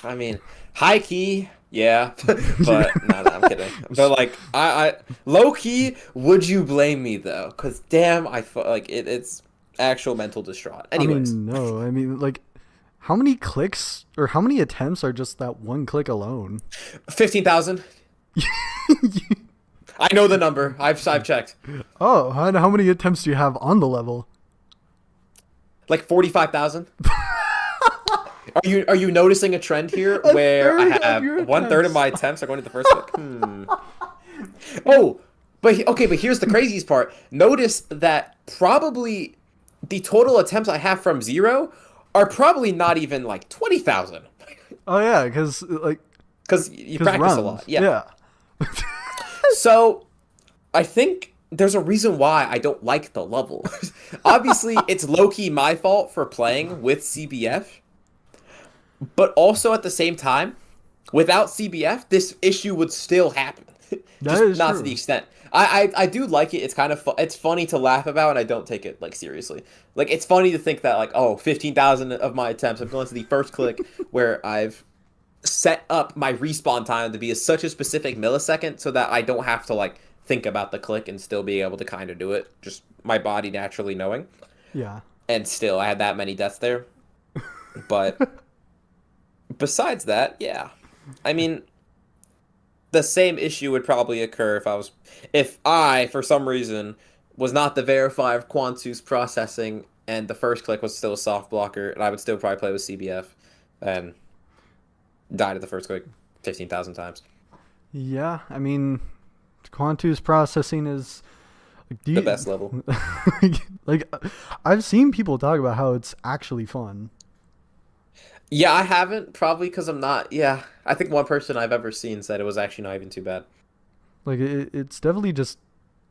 I mean, high key, yeah, but no, I'm kidding. But like, I low key, would you blame me though? Because damn, like it's actual mental distraught.
I
Anyways,
mean, no. I mean, like how many clicks or how many attempts are just that one click alone?
15,000. I know the number. I've checked.
Oh, how many attempts do you have on the level?
Like 45,000. Are you noticing a trend here
A
where I
third of
have
your
one third of
attempts.
my attempts are going to the first click? Oh, but here's the craziest part. Notice that probably the total attempts I have from zero are probably not even like 20,000
Oh yeah, because like
because you
because
practice a
runs.
lot. Yeah.
Yeah.
So I think there's a reason why I don't like the level. Obviously, it's low key my fault for playing with CBF, but also at the same time, without CBF, this issue would still happen.
That
Just
is
not to the
true.
extent. I do like it. It's kind of it's funny to laugh about, and I don't take it like seriously. Like it's funny to think that like, oh, 15,000 of my attempts have gone to the first click where I've set up my respawn time to be such a specific millisecond so that I don't have to like think about the click and still be able to kind of do it. Just my body naturally knowing.
Yeah.
And still, I had that many deaths there. But besides that, yeah. I mean, the same issue would probably occur if I, for some reason, was not the verified Quantu's processing and the first click was still a soft blocker, and I would still probably play with CBF and died at the first click 15,000 times.
Yeah. I mean, Quantu's processing is like,
The best level.
like I've seen people talk about how it's actually fun.
Yeah, I haven't, probably because I'm not. Yeah, I think one person I've ever seen said it was actually not even too bad.
Like it's definitely just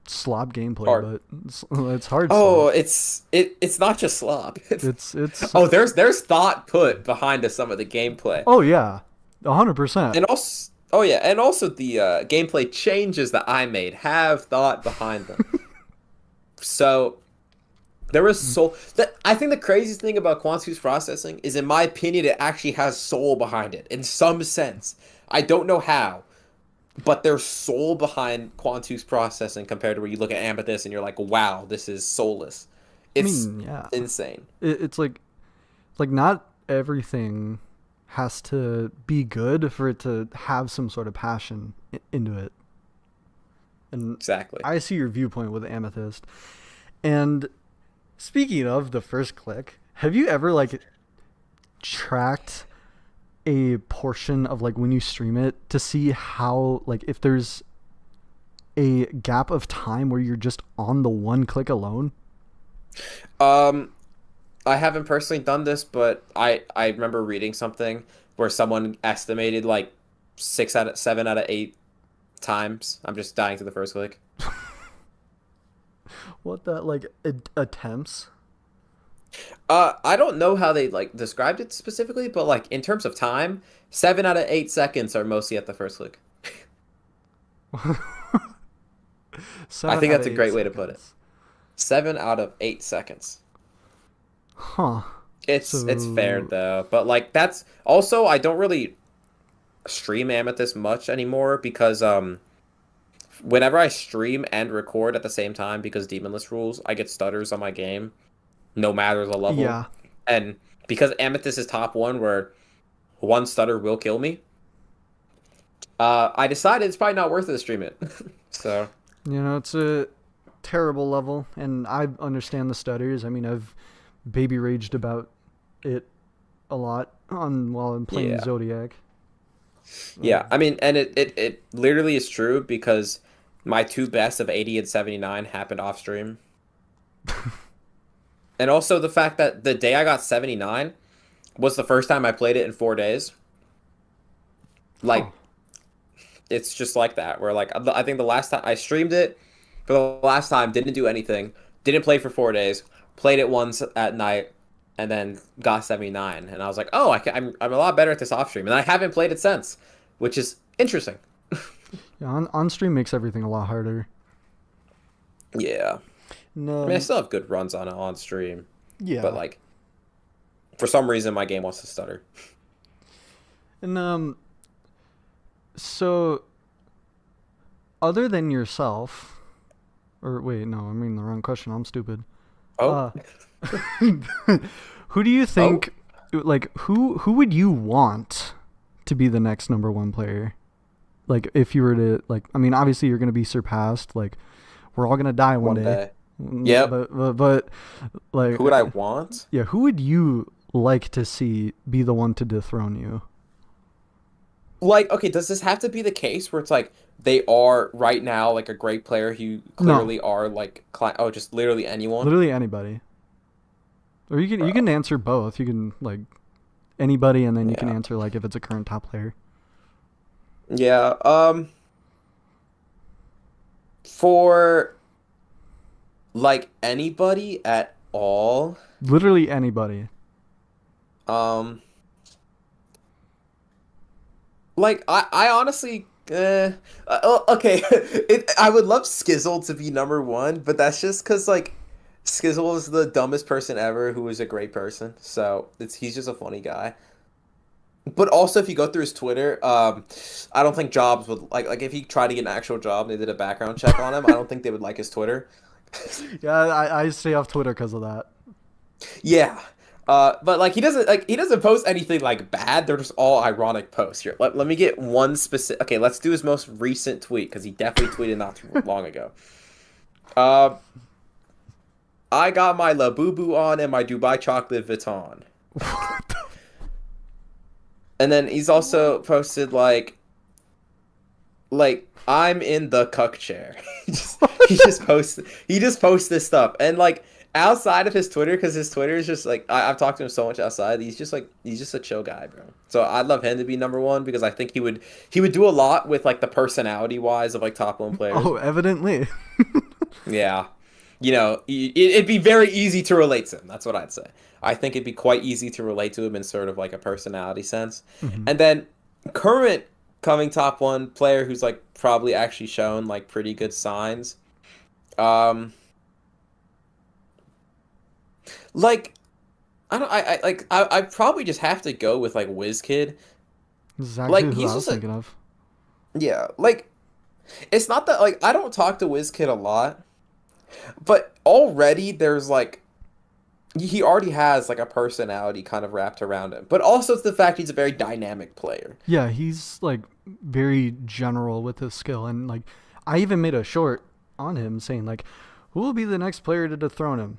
slop gameplay,
Hard.
but it's hard
Oh,
slop.
it's not just slop.
It's
Oh, there's thought put behind some of the gameplay.
oh yeah, 100%.
And also, oh yeah, and also the gameplay changes that I made have thought behind them. So there was soul. That I think the craziest thing about Quantu's processing is, in my opinion, it actually has soul behind it in some sense. I don't know how, but there's soul behind Quantu's processing compared to where you look at Amethyst and you're like, wow, this is soulless.
I
It's
mean, yeah,
insane.
it's like not everything has to be good for it to have some sort of passion into it. And
Exactly.
I see your viewpoint with Amethyst. And speaking of the first click, have you ever like tracked a portion of like when you stream it to see how like if there's a gap of time where you're just on the one click alone?
Um, I haven't personally done this, but I remember reading something where someone estimated like 7 out of 8 times I'm just dying to the first click.
What that like attempts?
I don't know how they like described it specifically, but like in terms of time, 7 out of 8 seconds are mostly at the first click. I
Seven
think
out
that's
of
a
eight
great way to put it.
seconds.
7 out of 8 seconds.
Huh.
It's fair
So
though, but like that's also I don't really stream Amethyst much anymore because whenever I stream and record at the same time because Demonless rules, I get stutters on my game, no matter the level.
yeah.
And because Amethyst is top one where one stutter will kill me, I decided it's probably not worth it to stream it. So
You know, it's a terrible level, and I understand the stutters. I mean, I've baby raged about it a lot on while I'm playing
yeah.
Zodiac.
Yeah, I mean, and it literally is true because my two best of 80 and 79 happened off stream. And also the fact that the day I got 79 was the first time I played it in 4 days.
Huh.
Like, it's just like that, where like I think the last time I streamed it for the last time, didn't do anything, didn't play for 4 days, played it once at night, and then got 79. And I was like, oh, I'm a lot better at this off stream. And I haven't played it since, which is interesting.
Yeah, on stream makes everything a lot harder.
Yeah.
No,
I mean, I still have good runs on stream, but
yeah,
like for some reason my game wants to stutter.
and so other than yourself, or wait, no, I mean the wrong question. I'm stupid.
Oh,
Uh, who do you
oh,
think, like, who would you want to be the next number one player? Like, if you were to, like, I mean, obviously you're gonna be surpassed. Like, we're all gonna die one
one
day.
day. Yep.
But like,
Who would I want?
yeah, who would you like to see be the one to dethrone you?
Like, okay, does this have to be the case where it's like they are right now like a great player who
No,
clearly are like oh, just literally anyone?
literally anybody. Or you can
Bro.
answer both. You can like anybody, and then you can
Yeah.
answer like if it's a current top player.
Yeah. For like anybody at all,
Literally anybody.
um, like I honestly, okay, I would love Skizzle to be number one, but that's just because like Skizzle is the dumbest person ever who is a great person, so he's just a funny guy. But also, if you go through his Twitter, I don't think Jobs would like if he tried to get an actual job and they did a background check on him. I don't think they would like his Twitter.
Yeah, I stay off Twitter because of that.
Yeah. But like he doesn't post anything like bad. They're just all ironic posts. Here, let me get one specific. Okay, let's do his most recent tweet because he definitely tweeted not too long ago. Uh, I got my Labubu on and my Dubai chocolate Vuitton. And then he's also posted like I'm in the cuck chair. He just posts this stuff and like outside of his Twitter because his Twitter is just like I've talked to him so much outside. He's just a chill guy, bro. So I'd love him to be number one because I think he would do a lot with like the personality wise of like top one players.
Oh, evidently.
Yeah, it'd be very easy to relate to him. That's what I'd say. I think it'd be quite easy to relate to him in sort of like a personality sense.
Mhm.
And then current coming top one player who's like probably actually shown like pretty good signs. Um, like I probably just have to go with like WizKid.
This is actually
Like
who
he's
I was
just a
thinking of.
yeah. Like it's not that like I don't talk to WizKid a lot, but already there's like he already has like a personality kind of wrapped around him. But also it's the fact he's a very dynamic player.
Yeah, he's like very general with his skill, and like I even made a short on him saying like, who will be the next player to dethrone him?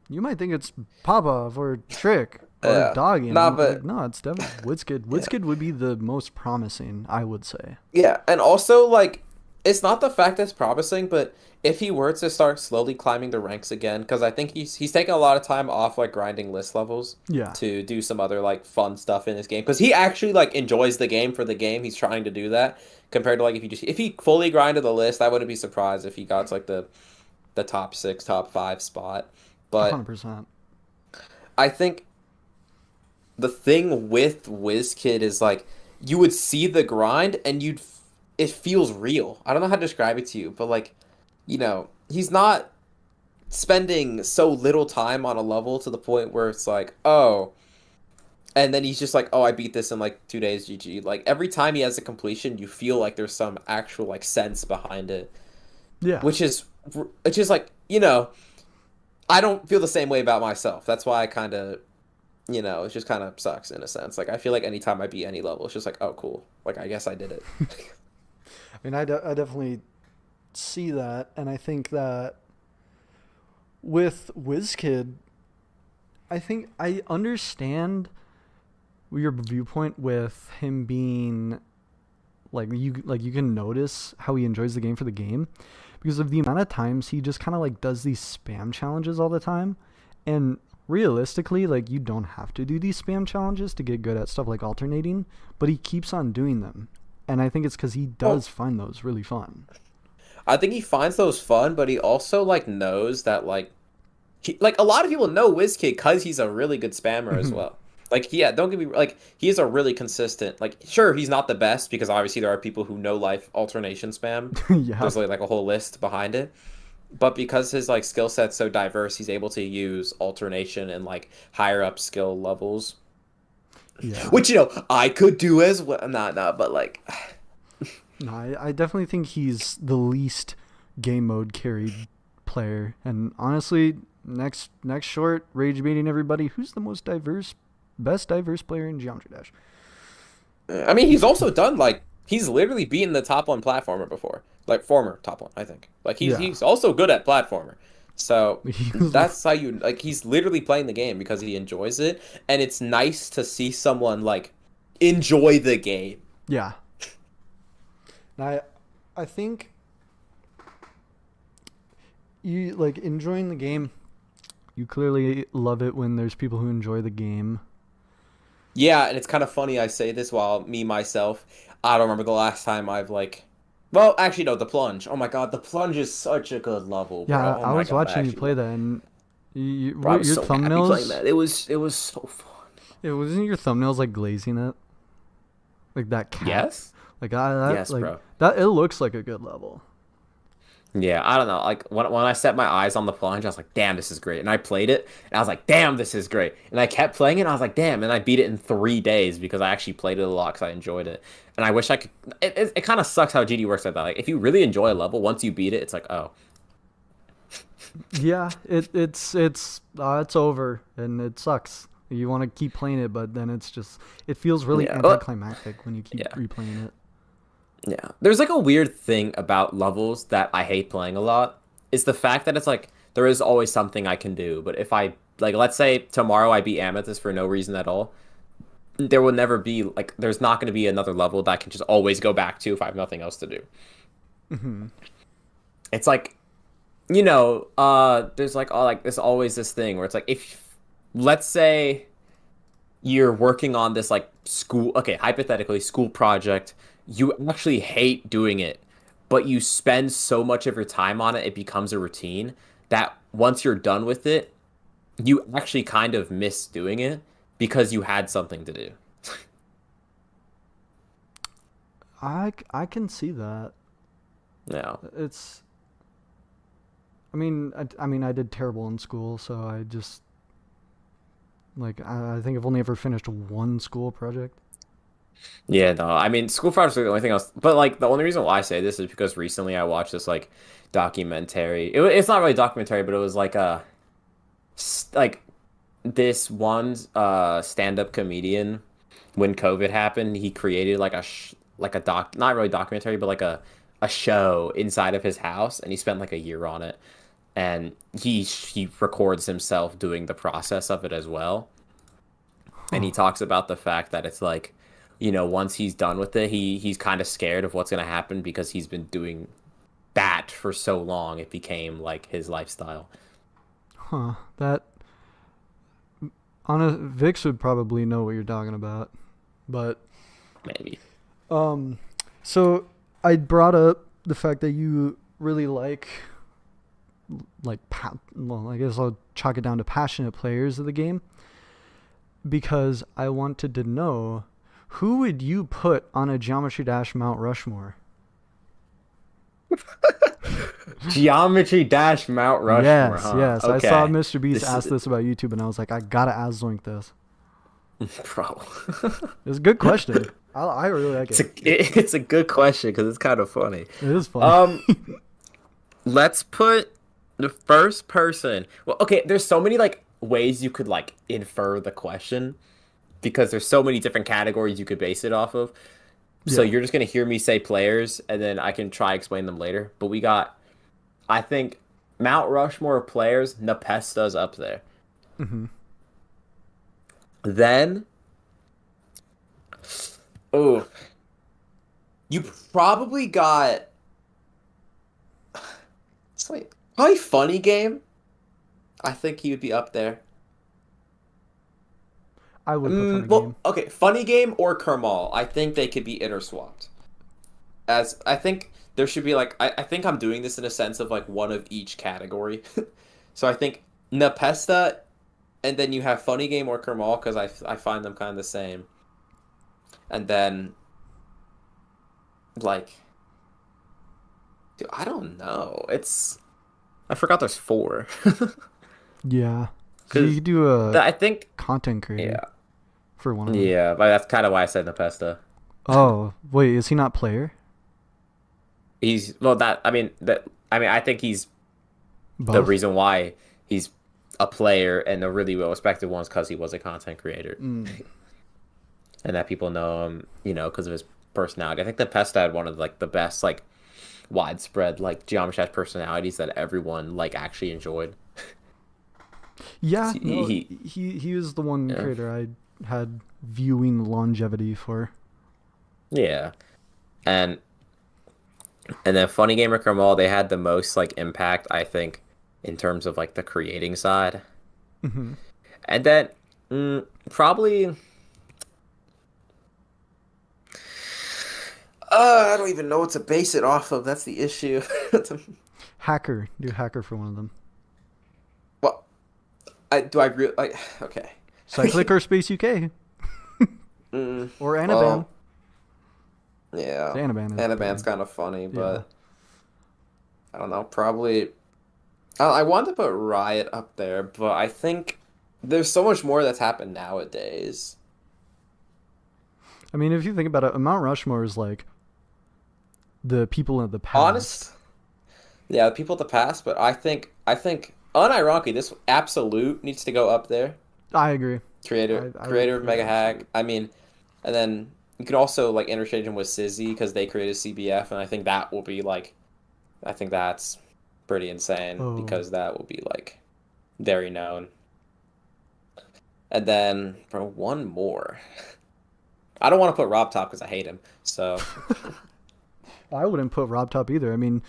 You might think it's Popov or Trick or
Yeah.
Doggy, and
Nah,
I'm like,
but
no, it's definitely Wizkid.
yeah.
Wizkid would be the most promising, I would say.
Yeah, and also like it's not the fact that's promising, but if he were to start slowly climbing the ranks again, because I think he's taking a lot of time off like grinding list levels
Yeah,
to do some other like fun stuff in his game, because he actually like enjoys the game for the game. He's trying to do that compared to like if he fully grinded the list, I wouldn't be surprised if he got to like the top six, top five spot. But
100%.
I think the thing with WizKid is like you would see the grind and it feels real. I don't know how to describe it to you, but like, he's not spending so little time on a level to the point where it's like, oh, and then he's just like, oh, I beat this in like 2 days, GG. Like every time he has a completion, you feel like there's some actual like sense behind it,
Yeah,
which is like, I don't feel the same way about myself. That's why I kind of it just kind of sucks in a sense. Like I feel like anytime I beat any level, it's just like, oh, cool. Like I guess I did it.
I mean, I definitely see that, and I think that with WizKid, I think I understand your viewpoint with him being like you can notice how he enjoys the game for the game because of the amount of times he just kind of like does these spam challenges all the time, and realistically like you don't have to do these spam challenges to get good at stuff like alternating, but he keeps on doing them, and I think it's because he
Well,
does find those really fun.
I think he finds those fun, but he also like knows that like a lot of people know WizKid because he's a really good spammer as well. Like yeah, don't get me like he is a really consistent. Like sure, he's not the best because obviously there are people who know life alternation spam.
Yeah,
There's like a whole list behind it. But because his like skill set's so diverse, he's able to use alternation and like higher up skill levels,
yeah.
which I could do as well. Not, but like
No, I definitely think he's the least game mode carried player. And honestly, next short, rage baiting everybody. Who's the best diverse player in Geometry Dash?
I mean, he's also done like he's literally beaten the top one platformer before, like former top one, I think. Like he's
Yeah,
he's also good at platformer. So
he was.
that's how you like he's literally playing the game because he enjoys it, and it's nice to see someone like enjoy the game.
Yeah, I think you like enjoying the game. You clearly love it when there's people who enjoy the game.
Yeah, and it's kind of funny I say this while me myself, I don't remember the last time I've like, well, actually no, the plunge. Oh my God, the plunge is such a good level, bro.
Yeah,
Oh
I
my
was
God, I
watching you
actually
play
love.
that, and
Bro, I was
your
so happy playing
thumbnails.
that. It was so fun.
It wasn't your thumbnails like glazing it, like that cat.
Yes?
Like I that
Yes,
like
bro.
that. It looks like a good level.
Yeah, I don't know. Like when I set my eyes on the plunge, I was like, "Damn, this is great." And I played it, and I was like, "Damn, this is great." And I kept playing it, and I was like, "Damn!" And I beat it in 3 days because I actually played it a lot because I enjoyed it. And I wish I could. It kind of sucks how GD works like that. Like if you really enjoy a level, once you beat it, it's like, oh,
Yeah, it's over and it sucks. You want to keep playing it, but then it feels really
yeah, well,
anticlimactic when you keep
yeah,
replaying it.
yeah. There's like a weird thing about levels that I hate playing a lot. Is the fact that it's like there is always something I can do, but if I like, let's say tomorrow I beat Amethyst for no reason at all. There will never be like there's not going to be another level that I can just always go back to if I have nothing else to do.
Hmm.
It's like there's like there's always this thing where it's like if let's say you're working on this like school, okay, hypothetically school project, you actually hate doing it, but you spend so much of your time on it, it becomes a routine that once you're done with it, you actually kind of miss doing it because you had something to do.
I can see that.
Yeah.
It's I mean I did terrible in school, so I just like I think I've only ever finished one school project.
Yeah, no, I mean, school projects are the only thing else. But like, the only reason why I say this is because recently I watched this like documentary. It's not really a documentary, but it was like like this one stand-up comedian. When COVID happened, he created like like a doc, not really documentary, but like a show inside of his house, and he spent like a year on it. And he records himself doing the process of it as well. And
Huh.
he talks about the fact that it's like, once he's done with it, he's kind of scared of what's gonna happen because he's been doing that for so long. It became like his lifestyle.
Huh. That Anna Vix would probably know what you're talking about. But
Maybe.
um so I brought up the fact that you really well, I guess I'll chalk it down to passionate players of the game because I wanted to know who would you put on a Geometry Dash Mount Rushmore?
Geometry Dash Mount Rushmore,
Yes,
huh?
yes. I saw
Okay.
Mr. Beast
This
ask
is
this about YouTube, and I was like, I gotta ask Zoink this.
bro.
It's a good question. I really like it.
It's a good question because it's kind of funny.
It is funny.
Um, let's put the first person. Well, okay, there's so many like ways you could like infer the question because there's so many different categories you could base it off of. So
Yeah.
you're just gonna hear me say players and then I can try explain them later. But we got, I think, Mount Rushmore of players, Nepesta's up there.
Hmm.
Then, oh, you probably got probably funny game. I think he would be up there.
I would put fun a game.
Well, okay, funny game or Kermal. I think they could be interswapped. As I think there should be like I think I'm doing this in a sense of like one of each category. So I think Nepesta, and then you have funny game or Kermal because I find them kind of the same. And then like, dude, I don't know. I forgot there's four.
Yeah. So you
Because
could do a
I think
content creator
yeah.
for one of them.
Yeah, but that's kind of why I said Nepesta.
Oh, wait, is he not player?
He's well that I mean I think he's the
Both?
reason why he's a player and a really well respected one is because he was a content creator
Mm.
and that people know him, because of his personality. I think the Pest had one of like the best like widespread like Geometry Dash personalities that everyone like actually enjoyed.
Yeah, no,
He
he was the one
yeah.
creator I had viewing longevity for.
Yeah. And And then Funny Gamer Kamal, they had the most like impact, I think, in terms of like the creating side.
Hmm.
And then probably I don't even know what to base it off of. That's the issue.
Hacker. Do hacker for one of them.
Well, I really like okay.
Cyclic or Space UK or Anaban.
Well, yeah.
Anaban is
Anaban's
pretty.
kind of funny,
Yeah.
but I don't know. Probably I wanted to put Riot up there, but I think there's so much more that's happened nowadays.
I mean, if you think about it, Mount Rushmore is like the people of the past.
Honest, yeah, people of the past, but I think unironically, this Absolute needs to go up there.
I agree. I would
Creator of
agree with
Mega Hack.
Absolute.
I mean, and then you could also like interchange him with Sizzy because they created CBF, and I think that will be like I think that's pretty insane
Oh,
because that will be like very known. And then for one more, I don't want to put Rob Top because I hate him. So
I wouldn't put Rob Top either. I mean,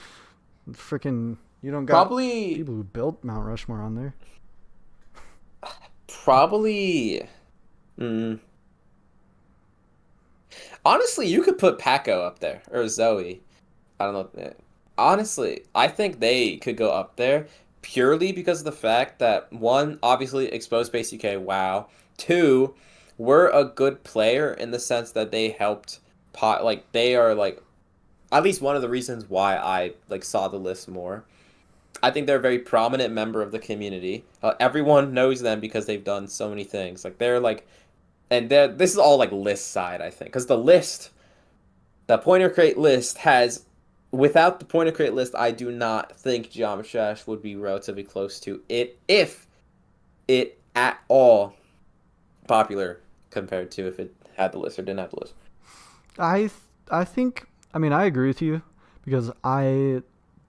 freaking, you don't got
probably,
people who built Mount Rushmore on there.
probably. mm, Honestly, you could put Paco up there or Zoe. I don't know. Honestly, I think they could go up there purely because of the fact that one, obviously exposed Space UK, wow. Two, we're a good player in the sense that they helped pot like they are like at least one of the reasons why I like saw the list more. I think they're a very prominent member of the community. Everyone knows them because they've done so many things. Like they're like and this is all like list side, I think, because the pointer crate list has, without the pointer crate list, I do not think Geometry Dash would be relatively close to it if it at all popular compared to if it had the list or didn't have the list.
I I think I mean I agree with you because I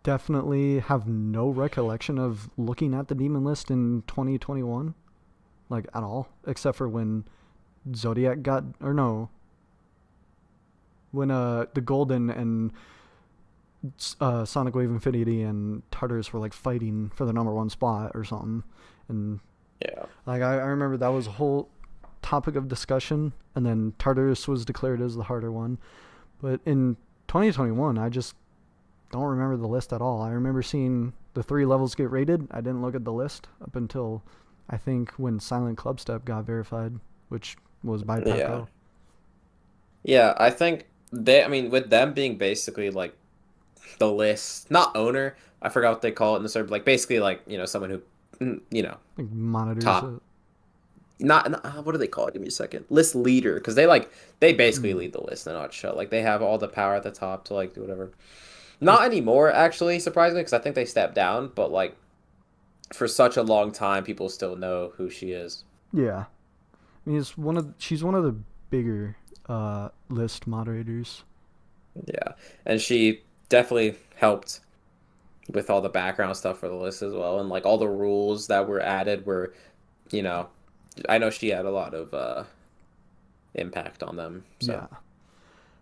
definitely have no recollection of looking at the demon list in 2021 like at all except for when Zodiac got or no when the Golden and Sonic Wave Infinity and Tartarus were like fighting for the number one spot or something and
Yeah.
like I remember that was a whole topic of discussion and then Tartarus was declared as the harder one. But in 2021, I just don't remember the list at all. I remember seeing the three levels get rated. I didn't look at the list up until I think when Silent Clubstep got verified, which was by
Yeah.
Paco.
Yeah, I think I mean, with them being basically like the list, not owner, I forgot what they call it in the server, like basically like, someone who,
Like monitors
top
it.
not what do they call it? Give me a second. List leader, because they basically
Mm,
lead the list in a nutshell. Like they have all the power at the top to like do whatever. Not anymore, actually, surprisingly, because I think they stepped down. But like for such a long time, people still know who she is.
yeah. I mean, she's one of the bigger list moderators.
Yeah, and she definitely helped with all the background stuff for the list as well, and like all the rules that were added were, you know, I know she had a lot of impact on them. So
Yeah.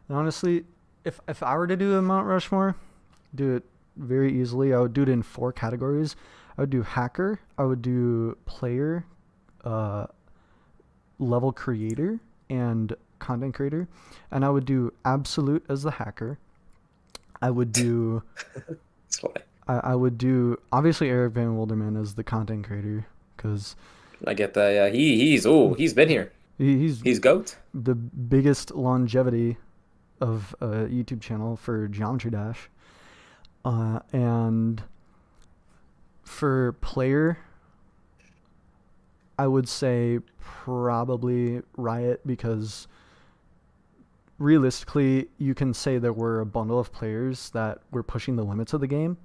And honestly, if I were to do a Mount Rushmore, do it very easily. I would do it in four categories. I would do hacker. I would do player, uh, level creator, and content creator. And I would do absolute as the hacker. I would do
it's funny.
I would do obviously Eric Van Wilderman as the content creator because
I get that. Yeah, he's been here.
he's
He's goat.
the biggest longevity of a YouTube channel for Geometry Dash. And for player, I would say probably Riot because realistically, you can say that we're a bundle of players that were pushing the limits of the game.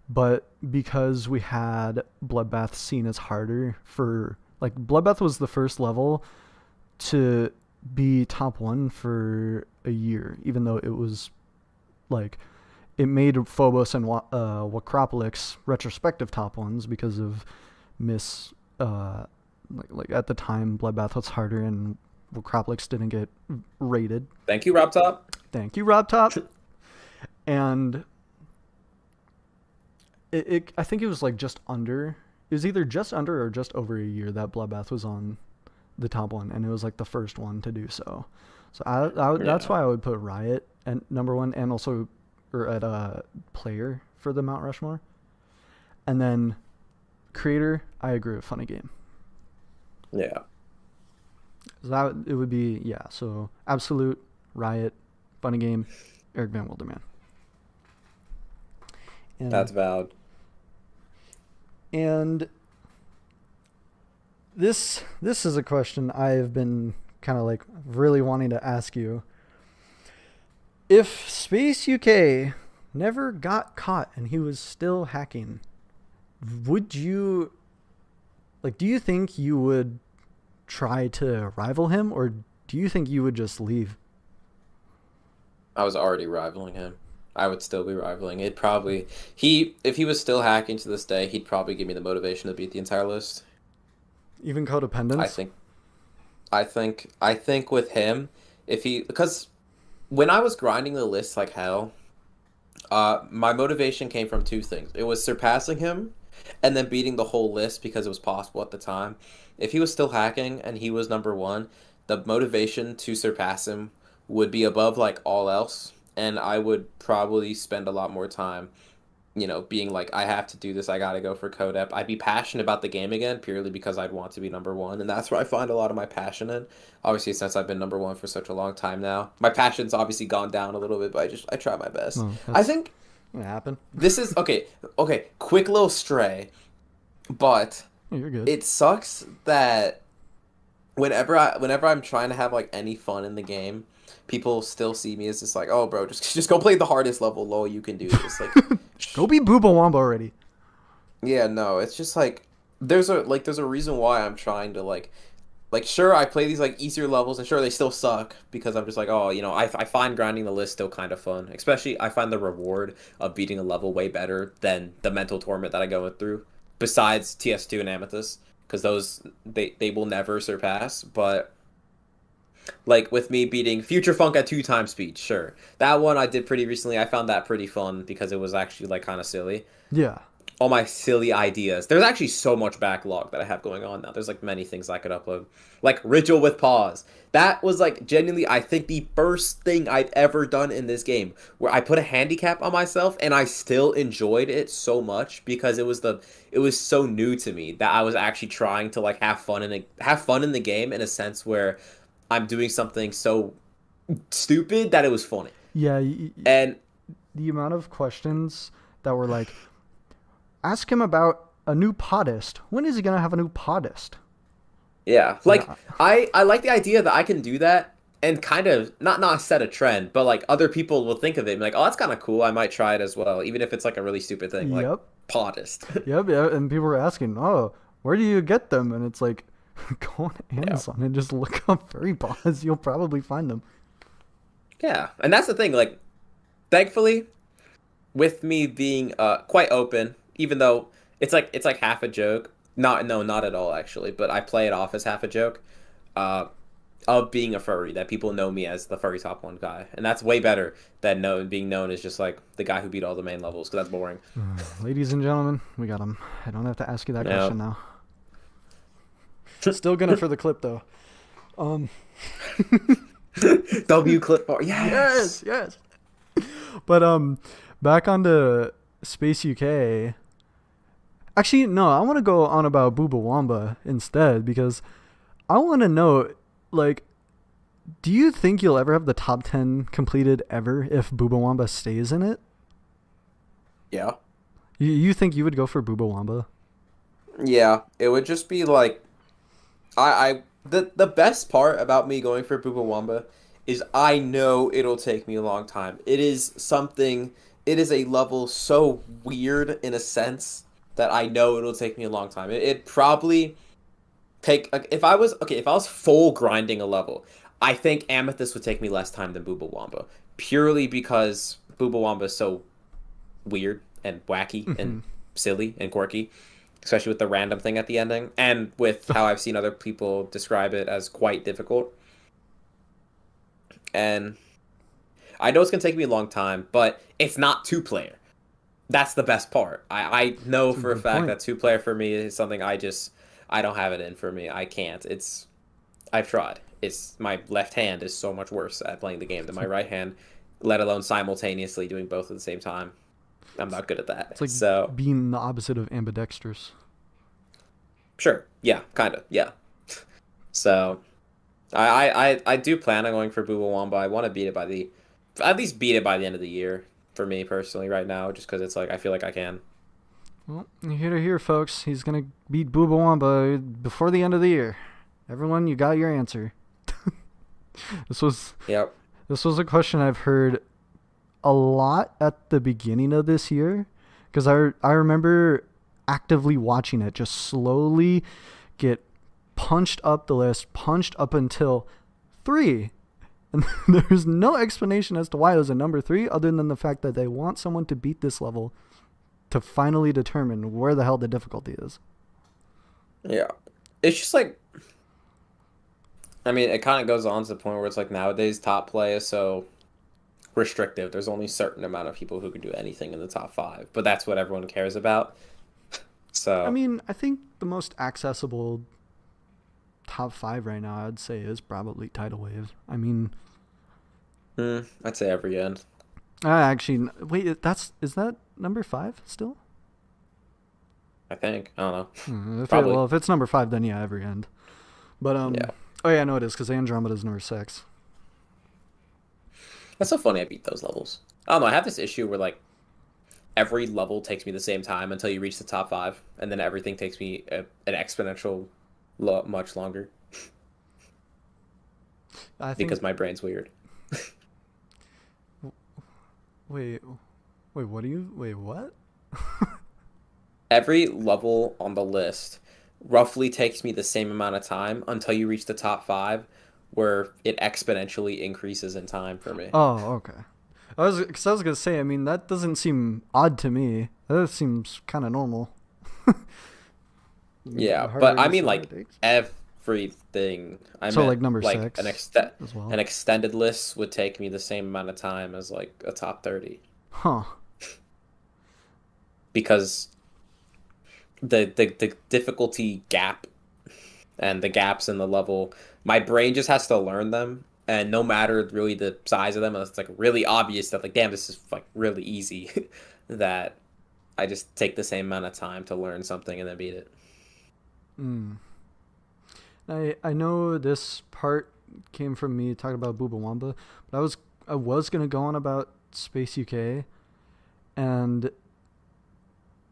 But because we had Bloodbath seen as harder for like Bloodbath was the first level to be top one for a year, even though it was like it made Phobos and Wacropolis retrospective top ones because of miss like at the time Bloodbath was harder and Wacropolis didn't get rated.
Thank you, Rob Top.
Thank you, Rob Top. And I think it was like just under. It was either just under or just over a year that Bloodbath was on the top one, and it was like the first one to do so. So that's
Yeah.
why I would put Riot at number one, and also or at player for the Mount Rushmore, and then creator. I agree with Funny Game.
Yeah.
So that it would be So Absolute, Riot, Funny Game, Eric Van Wilderman. And
That's valid.
and this is a question I've been kind of like really wanting to ask you. If Space UK never got caught and he was still hacking, would you do you think you would try to rival him, or do you think you would just leave?
I was already rivaling him. I would still be rivaling. If he was still hacking to this day, he'd probably give me the motivation to beat the entire list.
Even
I
codependence?
think I think with him, if he because when I was grinding the list like hell, my motivation came from two things. It was surpassing him and then beating the whole list because it was possible at the time. If he was still hacking and he was number one, the motivation to surpass him would be above like all else, and I would probably spend a lot more time, being like, I have to do this, I gotta go for Codep. I'd be passionate about the game again purely because I'd want to be number one, and that's where I find a lot of my passion in. Obviously, since I've been number one for such a long time now, my passion's obviously gone down a little bit, but I try my best.
No,
I
that's
think
gonna happen.
this is okay. Okay, quick little stray, but
You're good.
it sucks that whenever I'm trying to have like any fun in the game, people still see me as just like, oh, bro, just go play the hardest level. Lol, you can do this. Like,
Go be Booba Wamba already.
yeah, no, it's just like there's a reason why I'm trying to sure I play these like easier levels and sure they still suck because I'm just like, oh, I find grinding the list still kind of fun. Especially I find the reward of beating a level way better than the mental torment that I go through. Besides TS2 and Amethyst, because those they will never surpass. But like with me beating Future Funk at 2 times speed, sure. That one I did pretty recently. I found that pretty fun because it was actually like kind of silly.
Yeah.
All my silly ideas. There's actually so much backlog that I have going on now. There's like many things I could upload. Like Ritual with Pause. That was like genuinely, I think, the first thing I've ever done in this game where I put a handicap on myself and I still enjoyed it so much because it was so new to me that I was actually trying to like have fun in the game in a sense where I'm doing something so stupid that it was funny.
Yeah.
And
The amount of questions that were like, ask him about a new podist. When is he gonna have a new podist?
yeah, like
Yeah.
I like the idea that I can do that and kind of not set a trend, but like other people will think of it and be like, oh, that's kind of cool. I might try it as well, even if it's like a really stupid thing, like
Yep.
Podist.
Yep. Yeah. And people were asking, oh, where do you get them? And it's like, go on
Yeah,
Amazon and just look up furry paws. You'll probably find them.
yeah, and that's the thing. Like, thankfully, with me being quite open, even though it's like half a joke. Not no, not at all actually, but I play it off as half a joke. Uh, of being a furry, that people know me as the furry top one guy, and that's way better than being known as just like the guy who beat all the main levels because that's boring.
Ladies and gentlemen, we got him. I don't have to ask you that
Yeah.
question now. Still gonna for the clip though. Um.
W clip bar, yes.
Yes. But back onto Space UK. Actually, no, I want to go on about Booba Wamba instead because I want to know, like, do you think you'll ever have the top 10 completed ever if Booba Wamba stays in it?
Yeah.
You think you would go for Booba Wamba?
Yeah, it would just be like the best part about me going for Wamba is I know it'll take me a long time. It is a level so weird in a sense that I know it'll take me a long time. It probably take like if I was full grinding a level, I think Amethyst would take me less time than Booba Wamba purely because Booba Wamba is so weird and wacky
Mm-hmm.
and silly and quirky, especially with the random thing at the ending, and with how I've seen other people describe it as quite difficult. And I know it's gonna take me a long time, but it's not two player. That's the best part. I know
That's a
for a
good
fact
point.
that two player for me is something I don't have it in for me. I can't. I've tried. It's my left hand is so much worse at playing the game than
It's
my
like
right hand, let alone simultaneously doing both at the same time. I'm not good at
it's
that.
like
So
being the opposite of ambidextrous.
sure, yeah, kind of, yeah. So I do plan on going for Bubawamba. I want to beat it by the at least beat it by the end of the year for me personally right now, just because it's like I feel like I can.
Well, you hear to hear, folks. He's gonna beat Bubawamba before the end of the year. Everyone, you got your answer. This was
Yep.
this was a question I've heard a lot at the beginning of this year, because I remember actively watching it just slowly get punched up the list, punched up until 3. And there's no explanation as to why it was a number 3 other than the fact that they want someone to beat this level to finally determine where the hell the difficulty is.
Yeah. It's just like I mean, it kind of goes on to the point where it's like nowadays top play is so restrictive. There's only a certain amount of people who can do anything in the top five, but that's what everyone cares about.
I
So,
mean, I think the most accessible top 5 right now, I'd say, is probably Tidal Wave. I mean,
I'd say every end.
actually, wait, is that number 5 still?
I think. I don't know.
Well,
Probably.
if it's number 5, then yeah, every end. But
Yeah.
oh yeah, no, it is because Andromeda's number 6.
That's so funny I beat those levels. I don't know. I have this issue where like every level takes me the same time until you reach the top five, and then everything takes me an exponential much longer
I think.
because my brain's weird.
Wait, wait, what do you? Wait, what?
Every level on the list roughly takes me the same amount of time until you reach the top five, where it exponentially increases in time for me.
Oh, okay. Cause I was gonna say. I mean, that doesn't seem odd to me. That seems kind of normal. The
Yeah,
harder
but I
it is,
mean
the harder
like
it takes.
everything. I
So
meant
like number
like
6 as well.
an extended list would take me the same amount of time as like a top 30
Huh.
because the difficulty gap and the gaps in the level, my brain just has to learn them. And no matter really the size of them, it's like really obvious that like, damn, this is like really easy. That I just take the same amount of time to learn something and then beat it.
Mm. I know this part came from me talking about Booba Wamba, but I was gonna go on about Space UK, and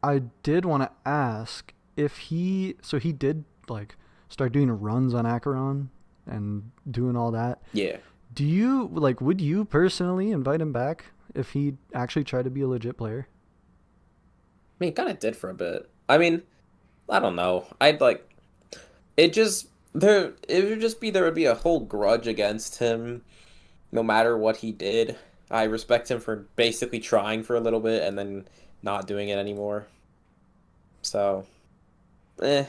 I did want to ask if he did like start doing runs on Acheron and doing all that.
Yeah,
Do you like would you personally invite him back if he actually tried to be a legit player?
I mean, it kind of did for a bit. I mean, I don't know. I'd like it just there. It would just be there would be a whole grudge against him, no matter what he did. I respect him for basically trying for a little bit and then not doing it anymore. So, eh.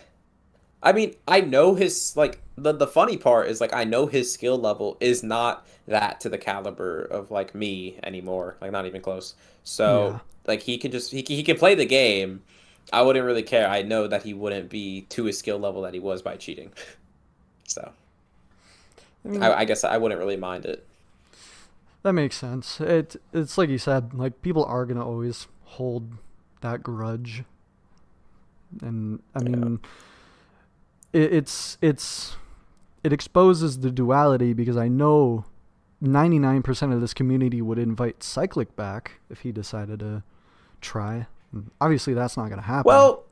I mean, I know his like the funny part is like I know his skill level is not that to the caliber of like me anymore, like not even close.
Yeah.
So, like he can play the game. I wouldn't really care. I know that he wouldn't be to his skill level that he was by cheating. So,
I mean,
I guess I wouldn't really mind it.
that makes sense. It's like you said, like people are gonna always hold that grudge, and I
Yeah.
mean, it's it exposes the duality because I know 99% of this community would invite Cyclic back if he decided to try. And obviously, that's not gonna happen.
Well,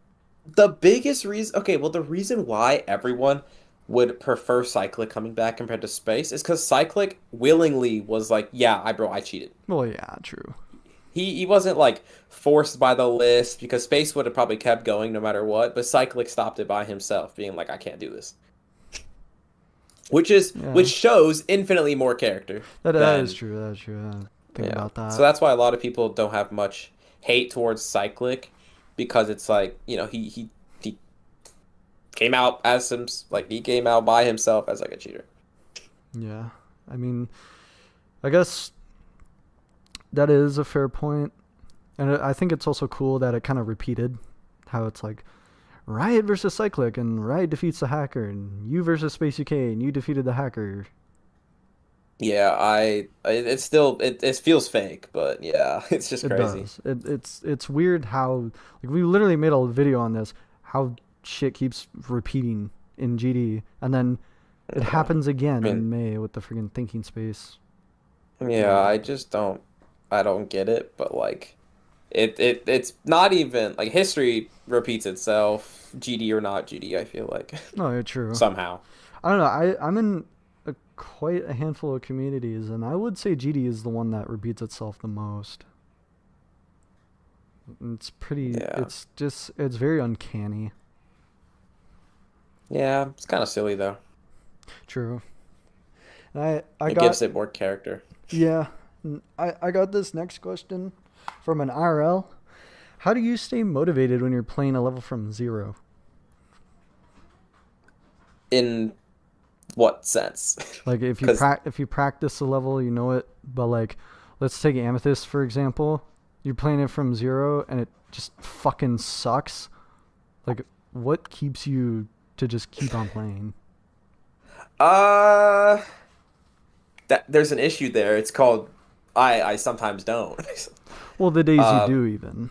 the biggest reason, okay, well, the reason why everyone would prefer Cyclic coming back compared to Space is because Cyclic willingly was like, yeah, I cheated.
Well, yeah, true.
He wasn't like forced by the list because Space would have probably kept going no matter what, but Cyclic stopped it by himself, being like, I can't do this. Which
Yeah,
shows infinitely more character
that is
than
true. That is true. Think
yeah.
about
So
that.
that's why a lot of people don't have much hate towards Cyclic because it's like, he came out as some like he came out by himself as like a cheater.
Yeah, I mean, I guess that is a fair point. And I think it's also cool that it kind of repeated how it's like Riot versus Cyclic, and Riot defeats the hacker, and you versus Space UK, and you defeated the hacker.
Yeah, it's still it feels fake, but yeah, it's just
It
crazy.
does. It's weird how like we literally made a video on this, how shit keeps repeating in GD, and then it
Yeah.
happens again
I mean,
in May with the friggin' thinking space.
yeah,
Uh,
I don't get it, but like it's not even like history repeats itself, GD or not GD, I feel like
no, true.
somehow.
I don't know. I'm in quite a handful of communities, and I would say GD is the one that repeats itself the most. It's pretty.
Yeah.
It's just. It's very uncanny.
Yeah, it's kind of silly though.
True. And I
It
got
gives it more character.
yeah. I got this next question from an RL. How do you stay motivated when you're playing a level from zero?
In what sense?
Like
Because
if you practice a level, you know it. But like, let's take Amethyst for example. You're playing it from zero, and it just fucking sucks. Like, what keeps you to just keep on playing?
uh that there's an issue there. It's called I sometimes don't.
Well, the days you
Um
do even.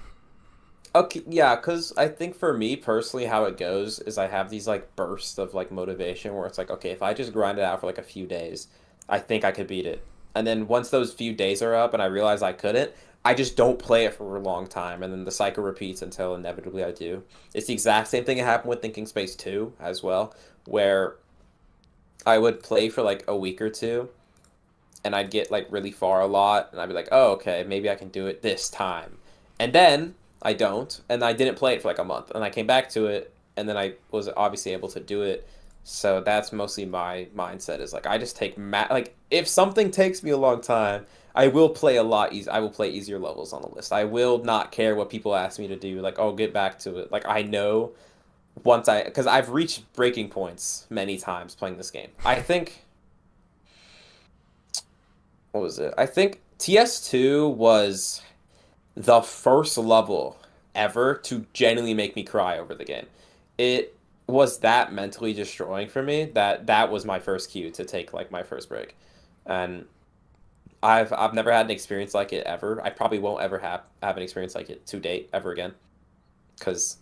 Okay, yeah, because I think for me personally, how it goes is I have these like bursts of like motivation where it's like, okay, if I just grind it out for like a few days, I think I could beat it. And then once those few days are up and I realize I couldn't, I just don't play it for a long time. And then the cycle repeats until inevitably I do. It's the exact same thing that happened with Thinking Space 2 as well, where I would play for like a week or two and I'd get like really far a lot, and I'd be like, oh, okay, maybe I can do it this time. And then I don't, and I didn't play it for like a month, and I came back to it, and then I was obviously able to do it. So that's mostly my mindset is like I just take like if something takes me a long time, I will play a lot easy. I will play easier levels on the list. I will not care what people ask me to do. Like, oh, get back to it. Like I know once because I've reached breaking points many times playing this game. I think what was it? I think TS2 was the first level ever to genuinely make me cry over the game. It was that mentally destroying for me that that was my first cue to take like my first break. And I've never had an experience like it ever. I probably won't ever have an experience like it to date ever again. Because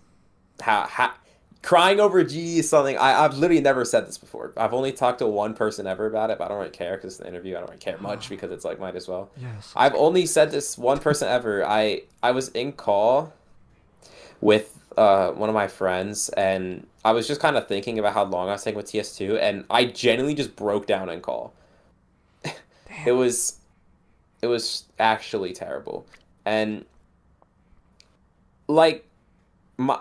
how crying over G is something I've literally never said this before. I've only talked to one person ever about it, but I don't really care because it's an interview. I don't really care much because it's like might as well.
Yes, let's
I've
go.
only said this one person ever. I was in call with one of my friends, and I was just kind of thinking about how long I was taking with TS2, and I genuinely just broke down in call. It
Damn.
was it was actually terrible, and like my